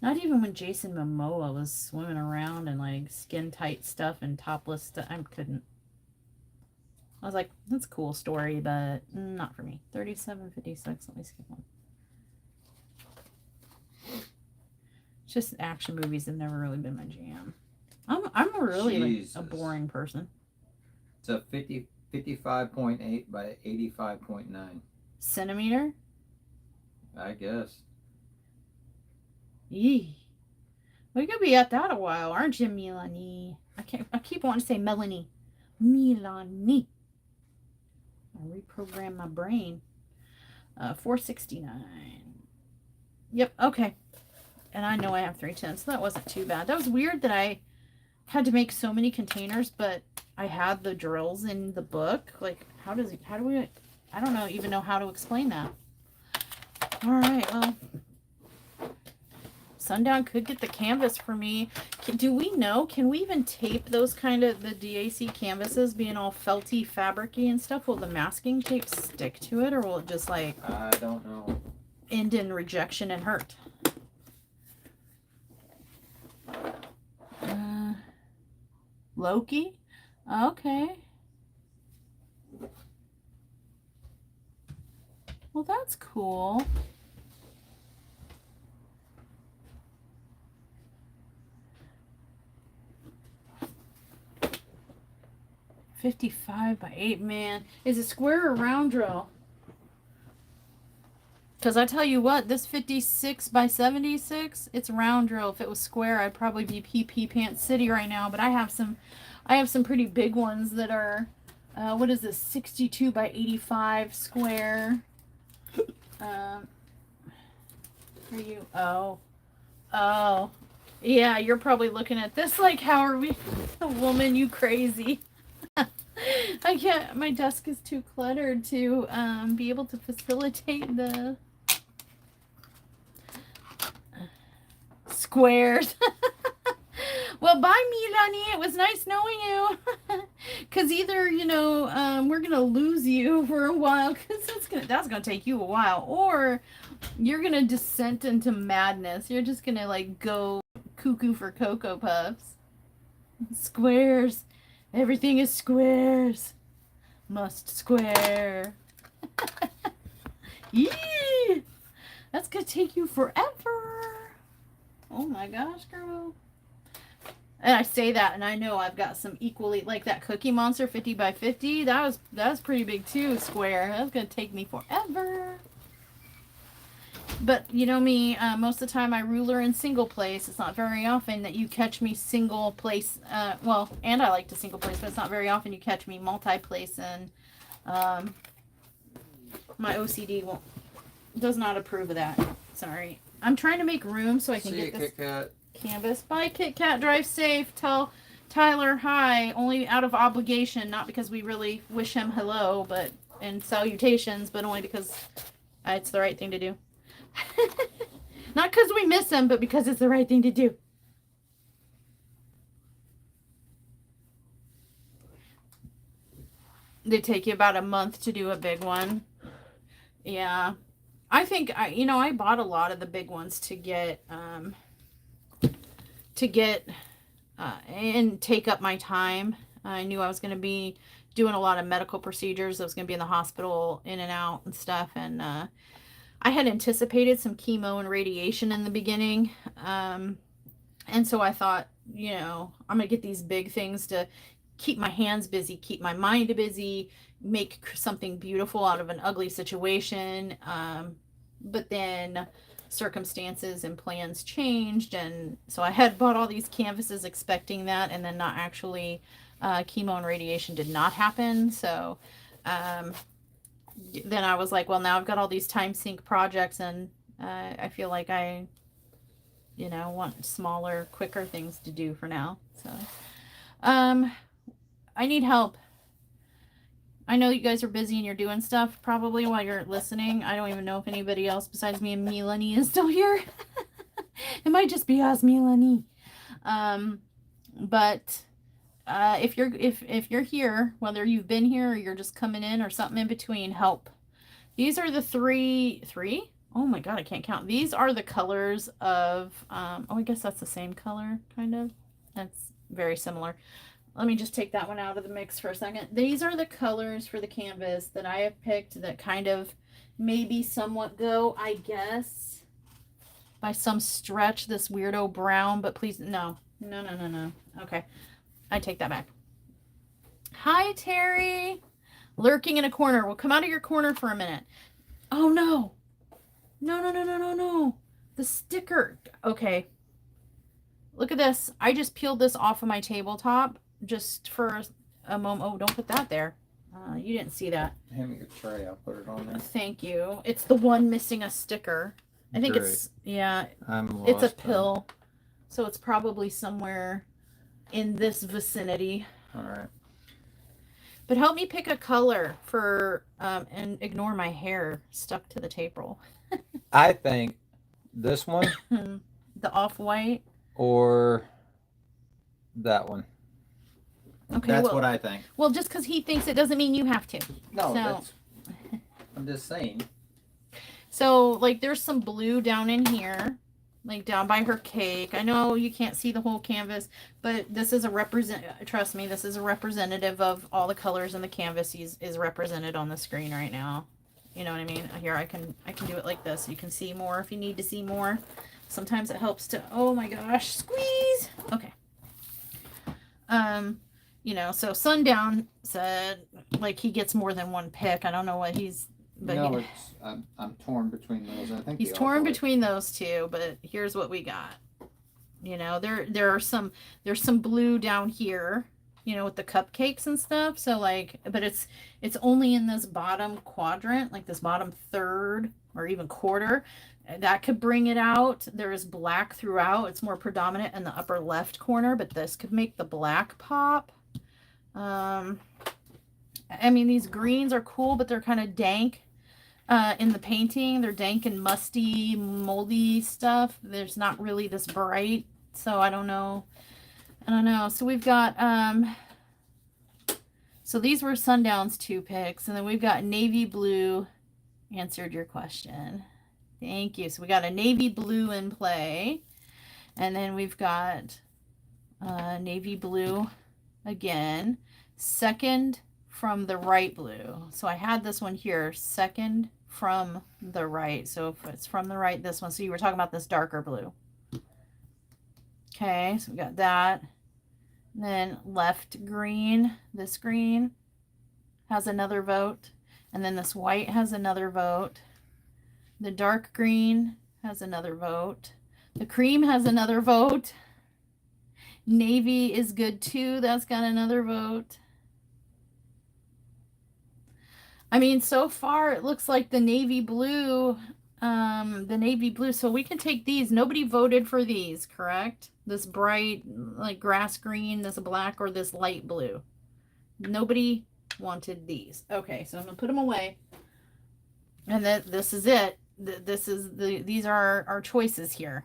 Not even when Jason Momoa was swimming around in like skin tight stuff and topless stuff. I couldn't. I was like, that's a cool story, but not for me. 3756. Let me skip one. It's just action movies have never really been my jam. I'm really like a boring person. It's a 55.8 by 85.9 centimeter. I guess. Yee. Well, you're gonna be at that a while, aren't you, Melanie? I keep wanting to say Melanie. Melanie. I reprogram my brain. 469. Yep, okay. And I know I have 310, so that wasn't too bad. That was weird that I had to make so many containers, but I had the drills in the book. Like, how do we, I don't know, even know how to explain that. All right, well, Sundown could get the canvas for me. Do we know, can we even tape those kind of, the DAC canvases being all felty, fabricy and stuff? Will the masking tape stick to it, or will it just like, I don't know, end in rejection and hurt? Loki? Okay. Well, that's cool. $55 by 8, man. Is it square or round drill? Because I tell you what, this 56 by 76, it's round drill. If it was square, I'd probably be PP Pants City right now. But I have some pretty big ones that are, what is this, 62 by 85 square. Are you, oh, yeah, you're probably looking at this like, how are we, woman, you crazy. I can't, my desk is too cluttered to be able to facilitate the squares. Well, bye, Milani. It was nice knowing you. Because either, you know, we're going to lose you for a while, because that's going to take you a while, or you're going to descend into madness. You're just going to, like, go cuckoo for Cocoa Puffs. Squares. Everything is squares. Must square. Yee! That's going to take you forever. Oh my gosh, girl. And I say that, and I know I've got some equally, like that Cookie Monster 50 by 50. That was pretty big too, square. That's going to take me forever. But you know me, most of the time I ruler in single place. It's not very often that you catch me single place. Well, and I like to single place, but it's not very often you catch me multi-place. And my OCD does not approve of that. Sorry. I'm trying to make room so I can get this canvas. Bye, Kit Kat. Drive safe. Tell Tyler hi. Only out of obligation, not because we really wish him hello, but and salutations, but only because it's the right thing to do. Not because we miss him, but because it's the right thing to do. They take you about a month to do a big one. Yeah. I think I bought a lot of the big ones to get and take up my time. I knew I was going to be doing a lot of medical procedures. I was going to be in the hospital in and out and stuff, and I had anticipated some chemo and radiation in the beginning. And so I thought, I'm going to get these big things to keep my hands busy, keep my mind busy, make something beautiful out of an ugly situation. But then circumstances and plans changed, and so I had bought all these canvases expecting that, and then not actually. Chemo and radiation did not happen, so then I was like, well, now I've got all these time sink projects, and I feel like I, you know, want smaller, quicker things to do for now. So I need help. I know you guys are busy and you're doing stuff probably while you're listening. I don't even know if anybody else besides me and Melanie is still here. It might just be us, Melanie. But if you're here, whether you've been here or you're just coming in or something in between, help. These are the three. Oh my god, I can't count. These are the colors of oh, I guess that's the same color, kind of. That's very similar. Let me just take that one out of the mix for a second. These are the colors for the canvas that I have picked that kind of maybe somewhat go, I guess, by some stretch, this weirdo brown, but please, no. Okay, I take that back. Hi, Terry. Lurking in a corner. Well, come out of your corner for a minute. Oh, no. No. The sticker. Okay. Look at this. I just peeled this off of my tabletop just for a moment. Oh, don't put that there. You didn't see that. Hand me your tray. I'll put it on there. Thank you. It's the one missing a sticker. I think it's, yeah, it's a pill. So it's probably somewhere in this vicinity. All right. But help me pick a color for, and ignore my hair stuck to the table. I think this one The off-white. or that one. Okay, That's well, what I think. well, just because he thinks it doesn't mean you have to. No, So- that's. I'm just saying. So, like, there's some blue down in here, like down by her cake. I know you can't see the whole canvas, but this is trust me, this is a representative of all the colors in the canvas is represented on the screen right now. You know what I mean? Here, I can do it like this. You can see more if you need to see more. Sometimes it helps to, oh my gosh, squeeze. Okay. You know, so Sundown said, like, he gets more than one pick. I don't know what he's, but No, it's I'm torn between those. I think he's torn between those two, but here's what we got. You know, there's some blue down here, you know, with the cupcakes and stuff. So like, but it's only in this bottom quadrant, like this bottom third or even quarter. That could bring it out. There is black throughout. It's more predominant in the upper left corner, but this could make the black pop. I mean, these greens are cool, but they're kind of dank. In the painting, they're dank and musty, moldy stuff. There's not really this bright, so I don't know. So we've got so these were Sundown's 2 picks, and then we've got navy blue. Answered your question. Thank you. So we got a navy blue in play, and then we've got navy blue again, second from the right blue. So I had this one here, second from the right. So if it's from the right, this one. So you were talking about this darker blue. Okay, so we got that. And then left green, this green has another vote. And then this white has another vote. The dark green has another vote. The cream has another vote. Navy is good too. That's got another vote. I mean, so far it looks like the navy blue, so we can take these. Nobody voted for these, correct? This bright, like grass green, this black, or this light blue. Nobody wanted these. Okay, so I'm gonna put them away. And then this is it. These are our choices here.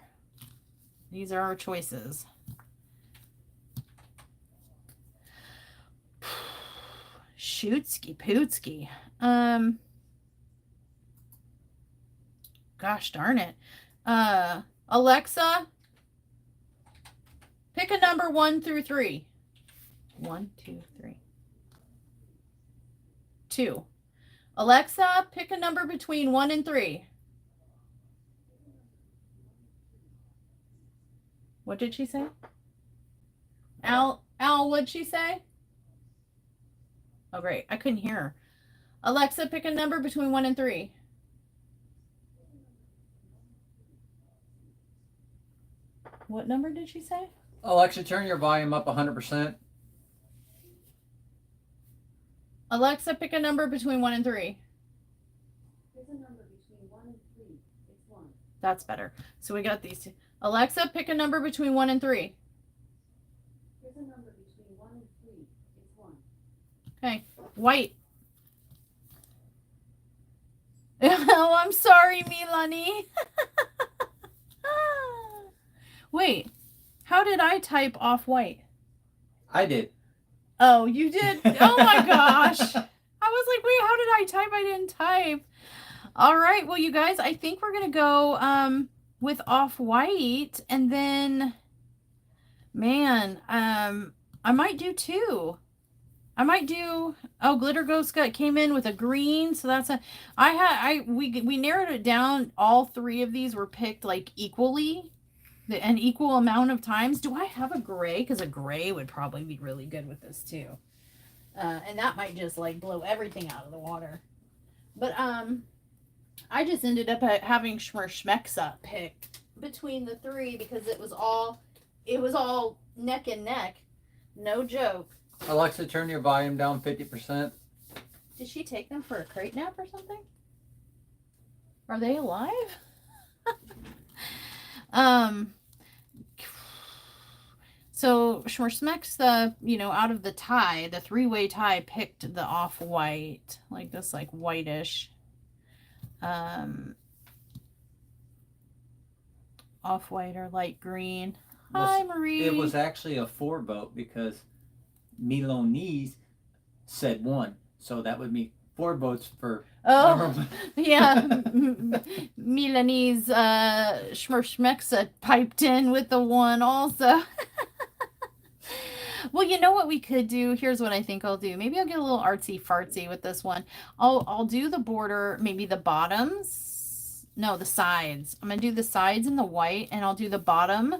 These are our choices. Shootsky pootsky. Gosh darn it. Alexa, pick a number 1 through 3. 1, 2, 3. 2. Alexa, pick a number between 1 and 3. What did she say? Al, what'd she say? Oh, great. I couldn't hear her. Alexa, pick a number between 1 and 3. What number did she say? Alexa, turn your volume up 100%. Alexa, pick a number between 1 and 3. Here's a number between 1 and 3. It's 1. That's better. So we got these two. Alexa, pick a number between 1 and 3. Here's a number between 1 and 3. It's 1. Okay. White. Oh, I'm sorry, Milani. Wait. How did I type off-white? I did. Oh, you did? Oh my gosh. I was like, wait, how did I type? I didn't type. All right. Well, you guys, I think we're going to go with off-white. And then, man, I might do 2. I might do, oh, Glitter Ghost came in with a green. So that's we narrowed it down. All 3 of these were picked like equally. An equal amount of times. Do I have a gray? Because a gray would probably be really good with this too. And that might just like blow everything out of the water. But I just ended up having Schmerschmexa picked between the 3 because it was all neck and neck. No joke. Alexa, turn your volume down 50%. Did she take them for a crate nap or something? Are they alive? So Schmersmex, out of the tie, the 3-way tie, picked the off-white, like this, like whitish, off-white or light green. Hi, Marie. It was actually a 4 vote because Milonese said 1, so that would be 4 votes for. Oh, yeah. Milanese Schmerschmexa piped in with the 1 also. Well, you know what we could do? Here's what I think I'll do. Maybe I'll get a little artsy fartsy with this one. I'll do the border, maybe the bottoms. No, the sides. I'm going to do the sides in the white, and I'll do the bottom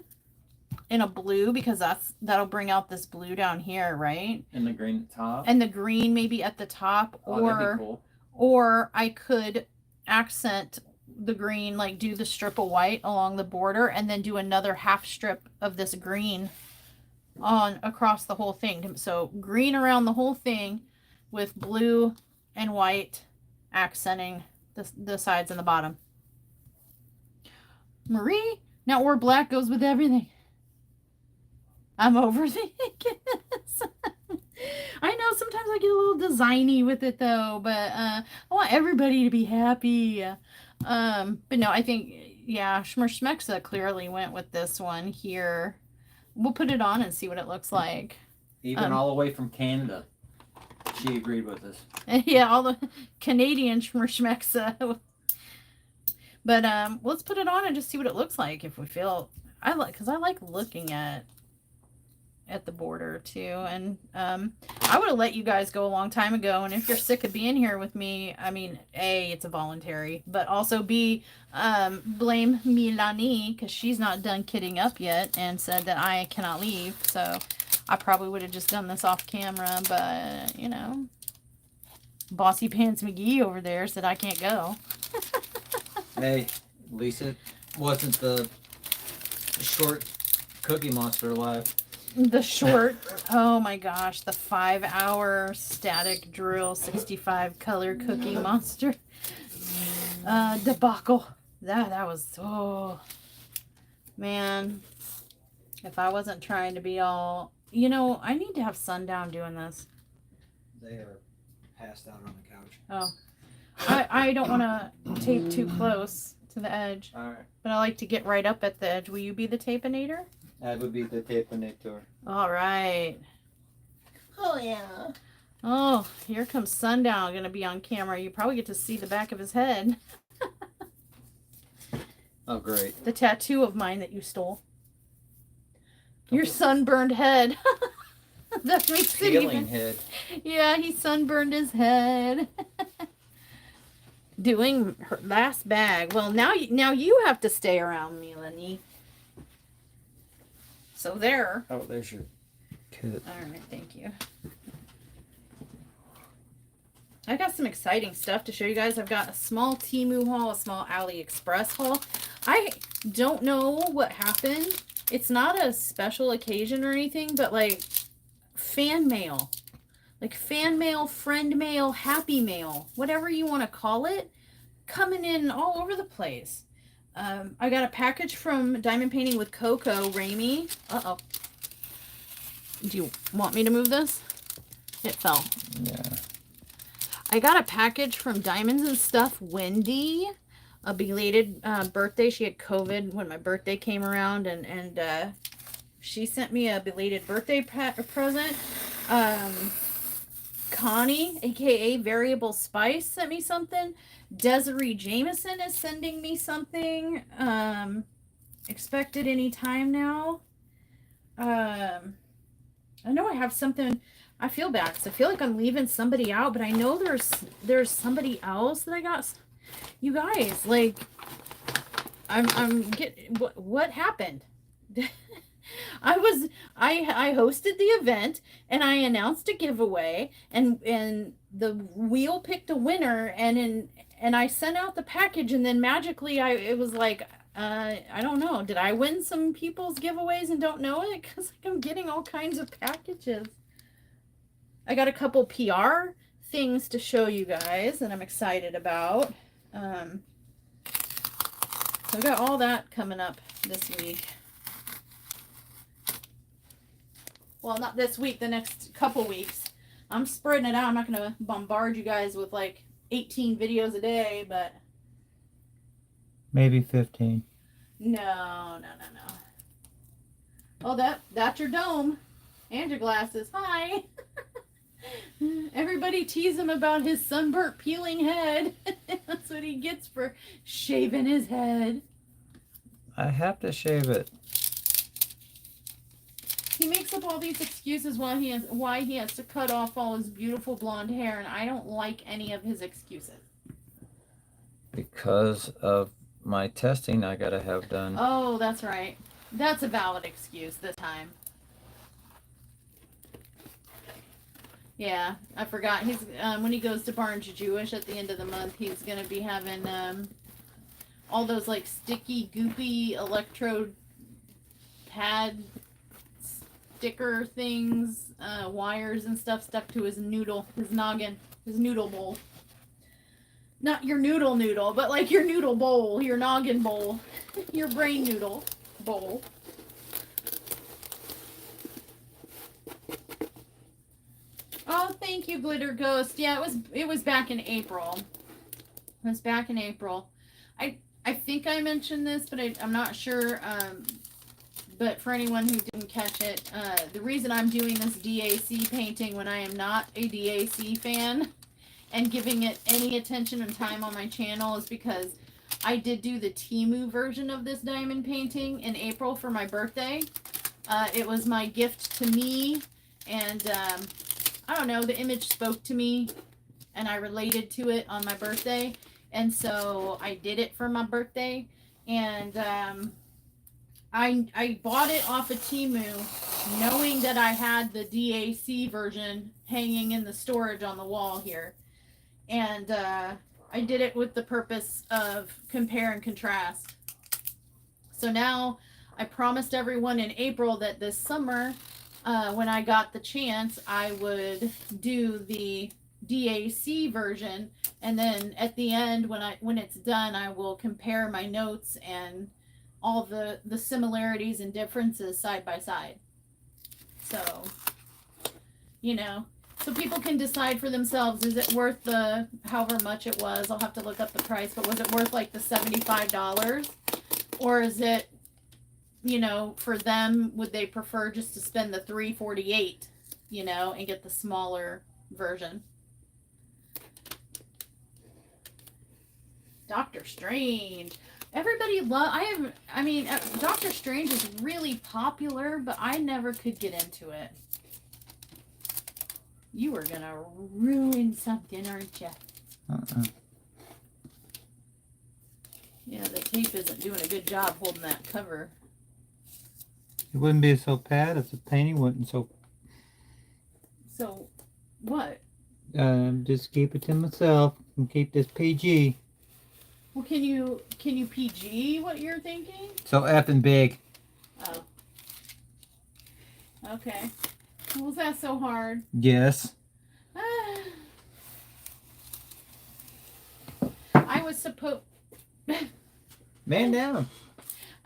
in a blue because that'll bring out this blue down here, right? And the green at the top. And the green maybe at the top. That'd be cool. Or I could accent the green, like do the strip of white along the border and then do another half strip of this green on across the whole thing. So green around the whole thing with blue and white accenting the sides and the bottom. Marie, now or black goes with everything. I'm overthinking this. I know sometimes I get a little designy with it though, but I want everybody to be happy. But no, I think, yeah, Schmerschmexa clearly went with this one here. We'll put it on and see what it looks like. Even all the way from Canada, she agreed with us. Yeah, all the Canadian Schmerschmexa. But let's put it on and just see what it looks like if we feel. Because I like looking at the border too, and I would have let you guys go a long time ago, and if you're sick of being here with me, I mean, A, it's a voluntary, but also B, blame Milani because she's not done kidding up yet and said that I cannot leave. So I probably would have just done this off camera, but Bossy Pants McGee over there said I can't go. Hey, at least it wasn't the short Cookie Monster alive. The short, oh my gosh, the 5-hour static drill 65 color Cookie Monster debacle. That was, oh man, if I wasn't trying to be all, I need to have Sundown doing this. They are passed out on the couch. Oh, I don't want to tape too close to the edge. All right. But I like to get right up at the edge. Will you be the tapinator? That would be the tapinator. All right. Oh, yeah. Oh, here comes Sundown going to be on camera. You probably get to see the back of his head. Oh, great. The tattoo of mine that you stole. Your sunburned head. That makes it Peeling even. head. Yeah, he sunburned his head. Doing her last bag. Well, now you have to stay around, Melanie. So there. Oh, there's your kit. All right, thank you. I got some exciting stuff to show you guys. I've got a small Temu haul, a small AliExpress haul. I don't know what happened. It's not a special occasion or anything, but like fan mail. Like fan mail, friend mail, happy mail, whatever you want to call it, coming in all over the place. I got a package from Diamond Painting with Coco, Ramey. Uh-oh. Do you want me to move this? It fell. Yeah. I got a package from Diamonds and Stuff, Wendy. A belated birthday. She had COVID when my birthday came around, and she sent me a belated birthday present. Connie, aka Variable Spice, sent me something. Desiree Jameson is sending me something. Expected any time now. I know I have something. I feel bad because I feel like I'm leaving somebody out, but I know there's somebody else that I got. You guys, like, I'm getting what happened? I hosted the event and I announced a giveaway and the wheel picked a winner and I sent out the package and then magically it was like I don't know, did I win some people's giveaways and don't know it? Because like, I'm getting all kinds of packages. I got a couple PR things to show you guys that I'm excited about. So I got all that coming up this week. Well, not this week, the next couple weeks. I'm spreading it out. I'm not going to bombard you guys with like 18 videos a day, but Maybe 15. no. Oh, that's your dome and your glasses. Hi. Everybody tease him about his sunburnt peeling head. That's what he gets for shaving his head. I have to shave it. He makes up all these excuses why he has to cut off all his beautiful blonde hair, and I don't like any of his excuses. Because of my testing I gotta have done. Oh, that's right. That's a valid excuse this time. Yeah, I forgot. He's when he goes to Barnes Jewish at the end of the month, he's gonna be having all those like sticky, goopy electrode pad sticker things, wires and stuff stuck to his noggin, his noodle bowl. Not your noodle, but like your noodle bowl, your noggin bowl, your brain noodle bowl. Oh, thank you, Glitter Ghost. Yeah, it was back in April. It was back in April. I think I mentioned this, but I'm not sure. But for anyone who didn't catch it, the reason I'm doing this DAC painting when I am not a DAC fan and giving it any attention and time on my channel is because I did do the Temu version of this diamond painting in April for my birthday. It was my gift to me, and I don't know, the image spoke to me and I related to it on my birthday, and so I did it for my birthday. And I bought it off of Temu knowing that I had the DAC version hanging in the storage on the wall here. And I did it with the purpose of compare and contrast. So now I promised everyone in April that this summer, when I got the chance, I would do the DAC version, and then at the end when it's done, I will compare my notes and all the similarities and differences side by side. So, you know, so people can decide for themselves, is it worth the however much it was? I'll have to look up the price, but was it worth like the $75? Or is it, you know, for them, would they prefer just to spend the $348, you know, and get the smaller version? Doctor Strange. Everybody Doctor Strange is really popular, but I never could get into it. You were gonna ruin something, aren't you? Yeah, the tape isn't doing a good job holding that cover. It wouldn't be so bad if the painting wasn't so. So, what? Just keep it to myself and keep this PG. Well, can you PG what you're thinking? So effing big. Oh. Okay. Was that so hard? Yes. I was supposed. Man down.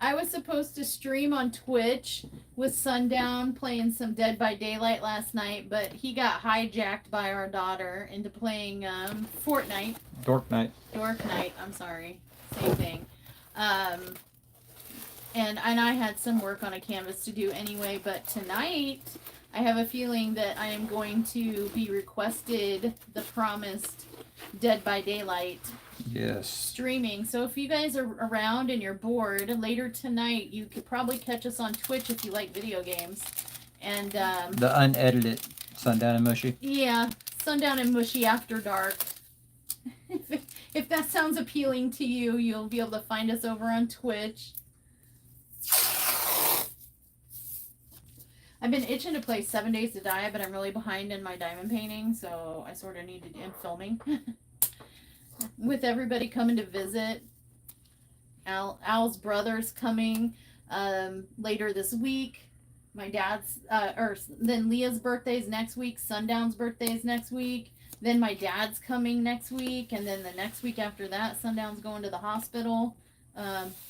I was supposed to stream on Twitch with Sundown playing some Dead by Daylight last night, but he got hijacked by our daughter into playing Fortnite. Dork night. Dork Night, I'm sorry. Same thing. And I had some work on a canvas to do anyway, but tonight I have a feeling that I am going to be requested the promised Dead by Daylight Yes. streaming. So if you guys are around and you're bored later tonight, you could probably catch us on Twitch if you like video games. And The unedited Sundown and Mushy. yeah, Sundown and Mushy After Dark. If that sounds appealing to you, you'll be able to find us over on Twitch. I've been itching to play 7 Days to Die, but I'm really behind in my diamond painting, so I sort of need to end filming. With everybody coming to visit, Al's brother's coming later this week. My dad's, then Leah's birthday's next week. Sundown's birthday's next week. Then my dad's coming next week, and then the next week after that, Sundown's going to the hospital,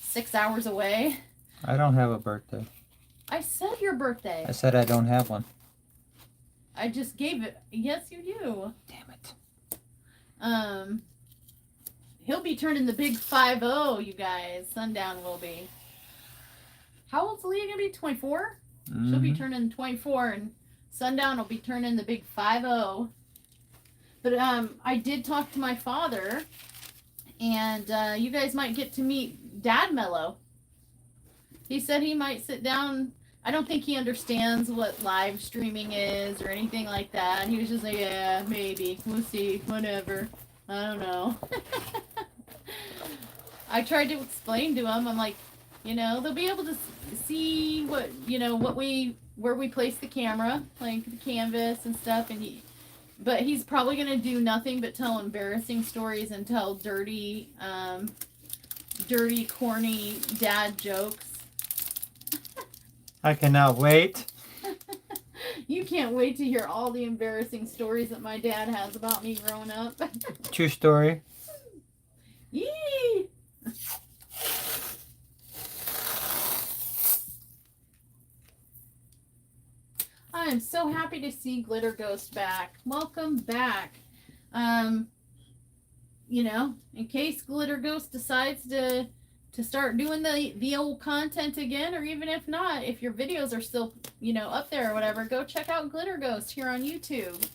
6 hours away. I don't have a birthday. I said your birthday. I said I don't have one. I just gave it. Yes, you do. Damn it. He'll be turning the big 5-0, you guys. Sundown will be. How old's Leah gonna be? 24? She'll be turning 24, and Sundown will be turning the big 5-0. But I did talk to my father, and you guys might get to meet Dad Mello. He said he might sit down. I don't think he understands what live streaming is or anything like that. He was just like, yeah, maybe. We'll see. Whatever. I don't know. I tried to explain to him. I'm like, they'll be able to see what, where we place the camera, like the canvas and stuff. But he's probably going to do nothing but tell embarrassing stories and tell dirty, corny dad jokes. I cannot wait. You can't wait to hear all the embarrassing stories that my dad has about me growing up. True story. Yee! I am so happy to see Glitter Ghost back. Welcome back. In case Glitter Ghost decides to start doing the old content again, or even if not, if your videos are still, up there or whatever, go check out Glitter Ghost here on YouTube.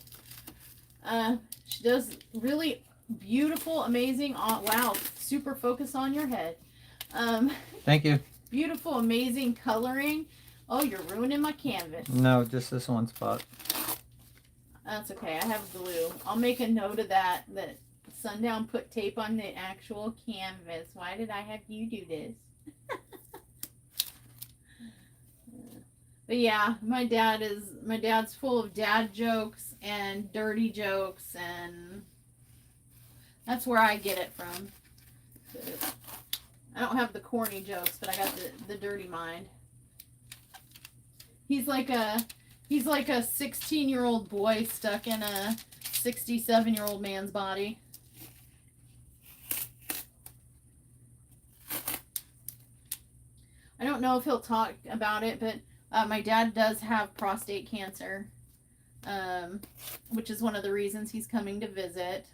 She does really beautiful, amazing, wow, super focus on your head. Thank you. Beautiful, amazing coloring. Oh, you're ruining my canvas. No, just this one spot. That's okay. I have glue. I'll make a note of that Sundown put tape on the actual canvas. Why did I have you do this? But yeah, my dad's full of dad jokes and dirty jokes, and that's where I get it from. I don't have the corny jokes, but I got the dirty mind. He's like a 16-year-old boy stuck in a 67-year-old man's body. I don't know if he'll talk about it, but my dad does have prostate cancer, which is one of the reasons he's coming to visit.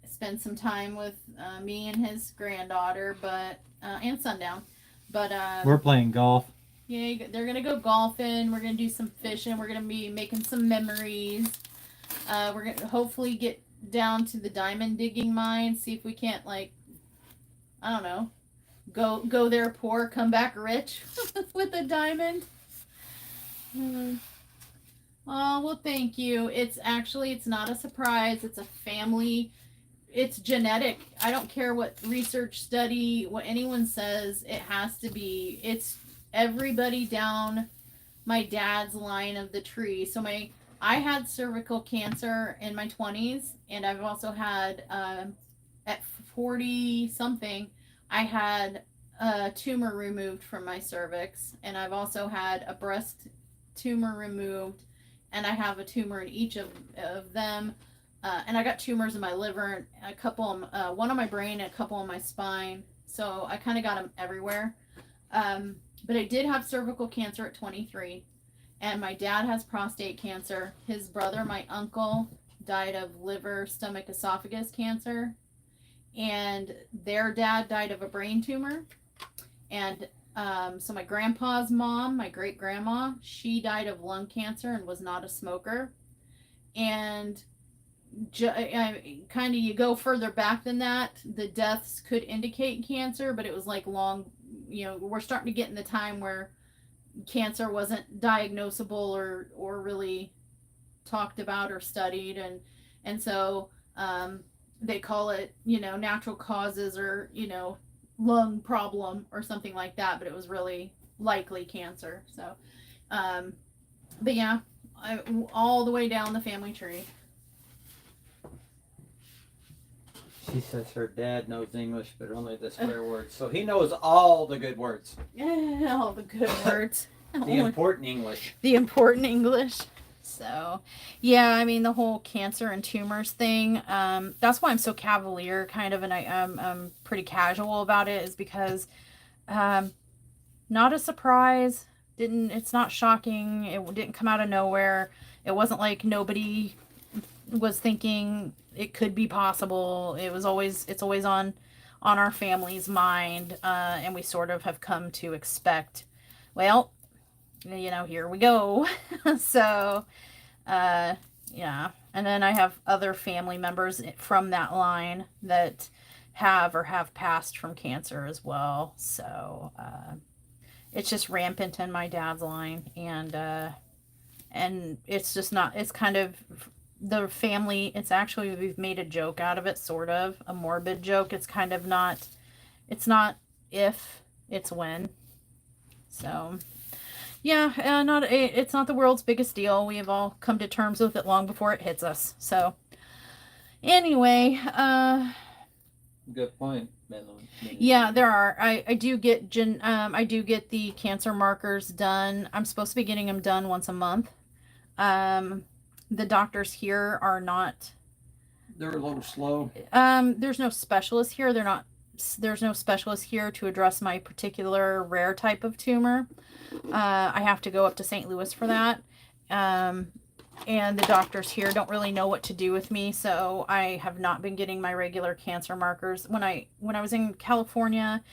Spend some time with me and his granddaughter, and Sundown. But we're playing golf. yeah, they're gonna go golfing. We're gonna do some fishing. We're gonna be making some memories. We're gonna hopefully get down to the diamond digging mine. See if we can't, I don't know, go there poor, come back rich with a diamond. Oh, well, thank you. It's not a surprise. It's a family. It's genetic. I don't care what research study, what anyone says, it has to be. It's everybody down my dad's line of the tree. So my I had cervical cancer in my 20s, and I've also had, at 40 something, I had a tumor removed from my cervix, and I've also had a breast tumor removed, and I have a tumor in each of them. And I got tumors in my liver, and a couple, one on my brain, and a couple on my spine. So I kind of got them everywhere. But I did have cervical cancer at 23, and my dad has prostate cancer. His brother, my uncle, died of liver, stomach, esophagus cancer, and their dad died of a brain tumor. And so my grandpa's mom, my great grandma, she died of lung cancer and was not a smoker. And kind of, you go further back than that, the deaths could indicate cancer, but it was like long, we're starting to get in the time where cancer wasn't diagnosable or really talked about or studied, and so they call it natural causes, or lung problem or something like that, but it was really likely cancer. So but yeah, all the way down the family tree. She says her dad knows English, but only the swear words. So he knows all the good words. Yeah, all the good words. The important English. The important English. So, yeah, I mean, the whole cancer and tumors thing, that's why I'm so cavalier, kind of, and I'm pretty casual about it, is because, not a surprise. It's not shocking. It didn't come out of nowhere. It wasn't like nobody was thinking it could be possible. It's always on our family's mind, and we sort of have come to expect, well, here we go. So, yeah. And then I have other family members from that line that have passed from cancer as well. So, it's just rampant in my dad's line, and it's just not, it's kind of the family, it's actually, we've made a joke out of it, sort of a morbid joke. It's kind of not, it's not if, it's when. So, yeah, it's not the world's biggest deal. We have all come to terms with it long before it hits us. So, anyway, Good point, Madeline. yeah, there are. I do get the cancer markers done. I'm supposed to be getting them done once a month. The doctors here are not. They're a little slow. There's no specialist here. There's no specialist here to address my particular rare type of tumor. I have to go up to St. Louis for that. And the doctors here don't really know what to do with me, so I have not been getting my regular cancer markers. When I was in California,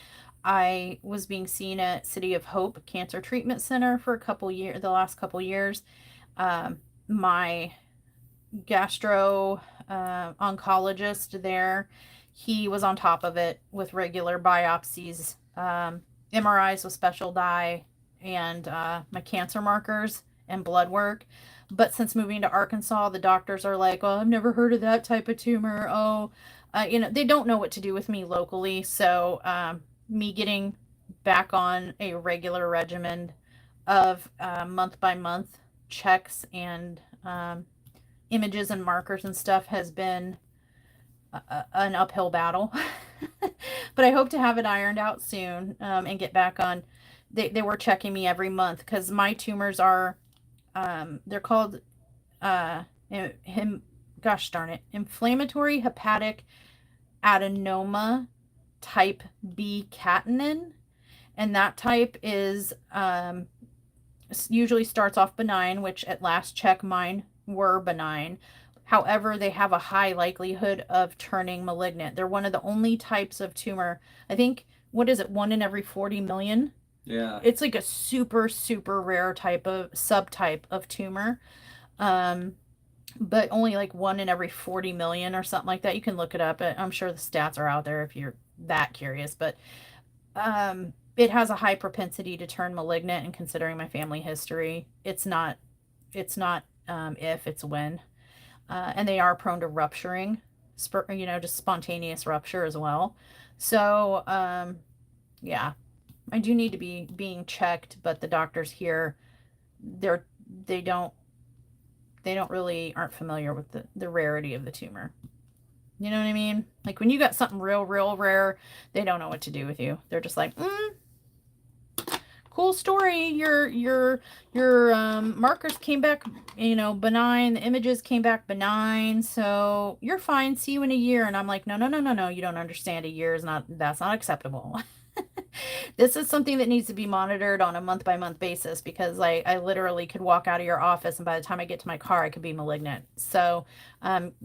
I was being seen at City of Hope Cancer Treatment Center for the last couple years. My gastro oncologist there, he was on top of it with regular biopsies, MRIs with special dye, and my cancer markers and blood work. But since moving to Arkansas, the doctors are like, "Oh, I've never heard of that type of tumor." Oh, they don't know what to do with me locally. So me getting back on a regular regimen of month by month checks and images and markers and stuff has been an uphill battle. But I hope to have it ironed out soon, and get back on. They were checking me every month because my tumors are, they're called, gosh darn it, inflammatory hepatic adenoma type B catenin. And that type is, usually starts off benign, which at last check mine were benign. However, they have a high likelihood of turning malignant. They're one of the only types of tumor, I think, what is it, 1 in every 40 million? Yeah. It's like a super, super rare subtype of tumor. But only like 1 in every 40 million or something like that. You can look it up. I'm sure the stats are out there if you're that curious. But it has a high propensity to turn malignant, and considering my family history, it's not if, it's when. And they are prone to rupturing, just spontaneous rupture as well. So, yeah, I do need to be being checked, but the doctors here, they don't they don't really aren't familiar with the rarity of the tumor. You know what I mean? Like when you got something real rare, they don't know what to do with you. They're just like, cool story. Your markers came back, you know, benign. The images came back benign, so you're fine. See you in a year. And I'm like, no. You don't understand. A year is not. That's not acceptable. This is something that needs to be monitored on a month-by-month basis, because I literally could walk out of your office and by the time I get to my car, I could be malignant. So,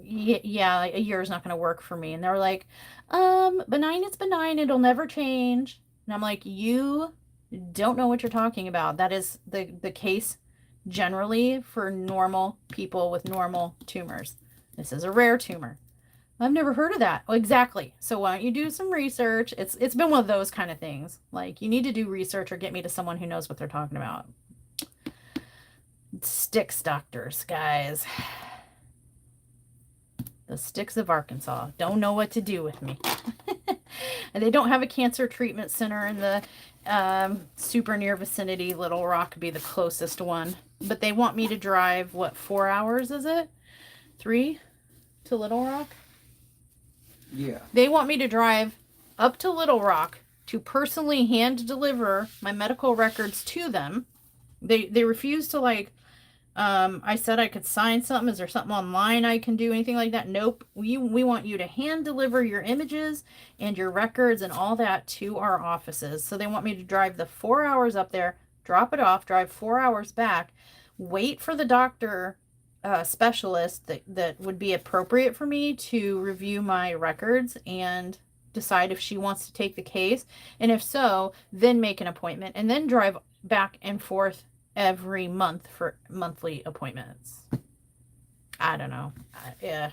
yeah, a year is not going to work for me. And they're like, benign is benign. It'll never change. And I'm like, you don't know what you're talking about. That is the case generally for normal people with normal tumors. This is a rare tumor. I've never heard of that. Well, exactly. So why don't you do some research? It's been one of those kind of things. Like, you need to do research or get me to someone who knows what they're talking about. Sticks doctors, guys. The sticks of Arkansas don't know what to do with me. And they don't have a cancer treatment center in the super near vicinity. Little Rock would be the closest one. But they want me to drive, what, 4 hours is it? 3 to Little Rock? Yeah. They want me to drive up to Little Rock to personally hand deliver my medical records to them. They refuse to, like, I said I could sign something. Is there something online I can do? Anything like that? Nope. We want you to hand deliver your images and your records and all that to our offices. So they want me to drive the 4 hours up there, drop it off, drive 4 hours back, wait for the doctor specialist that would be appropriate for me to review my records and decide if she wants to take the case, and if so, then make an appointment, and then drive back and forth every month for monthly appointments. I don't know. Yeah,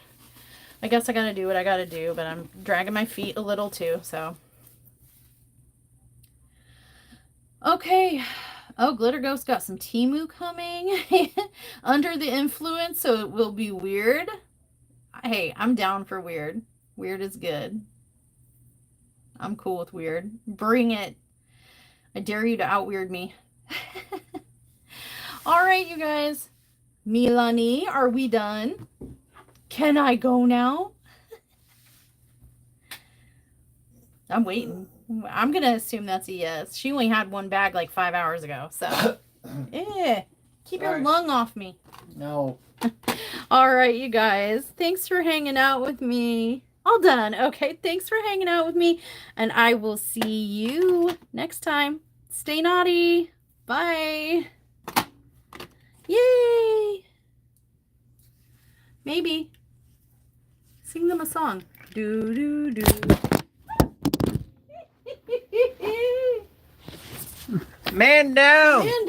I guess I gotta do what I gotta do, but I'm dragging my feet a little too, so. Okay. Oh, Glitter Ghost got some Temu coming. Under the influence, so it will be weird. Hey, I'm down for weird. Weird is good. I'm cool with weird. Bring it. I dare you to out-weird me. All right, you guys. Milani, are we done? Can I go now? I'm waiting. I'm going to assume that's a yes. She only had one bag like 5 hours ago, so. Keep your lung off me. No. All right, you guys. Thanks for hanging out with me. All done. Okay, thanks for hanging out with me, and I will see you next time. Stay naughty. Bye. Yay. Maybe. Sing them a song. Do, do, do. Man down! Man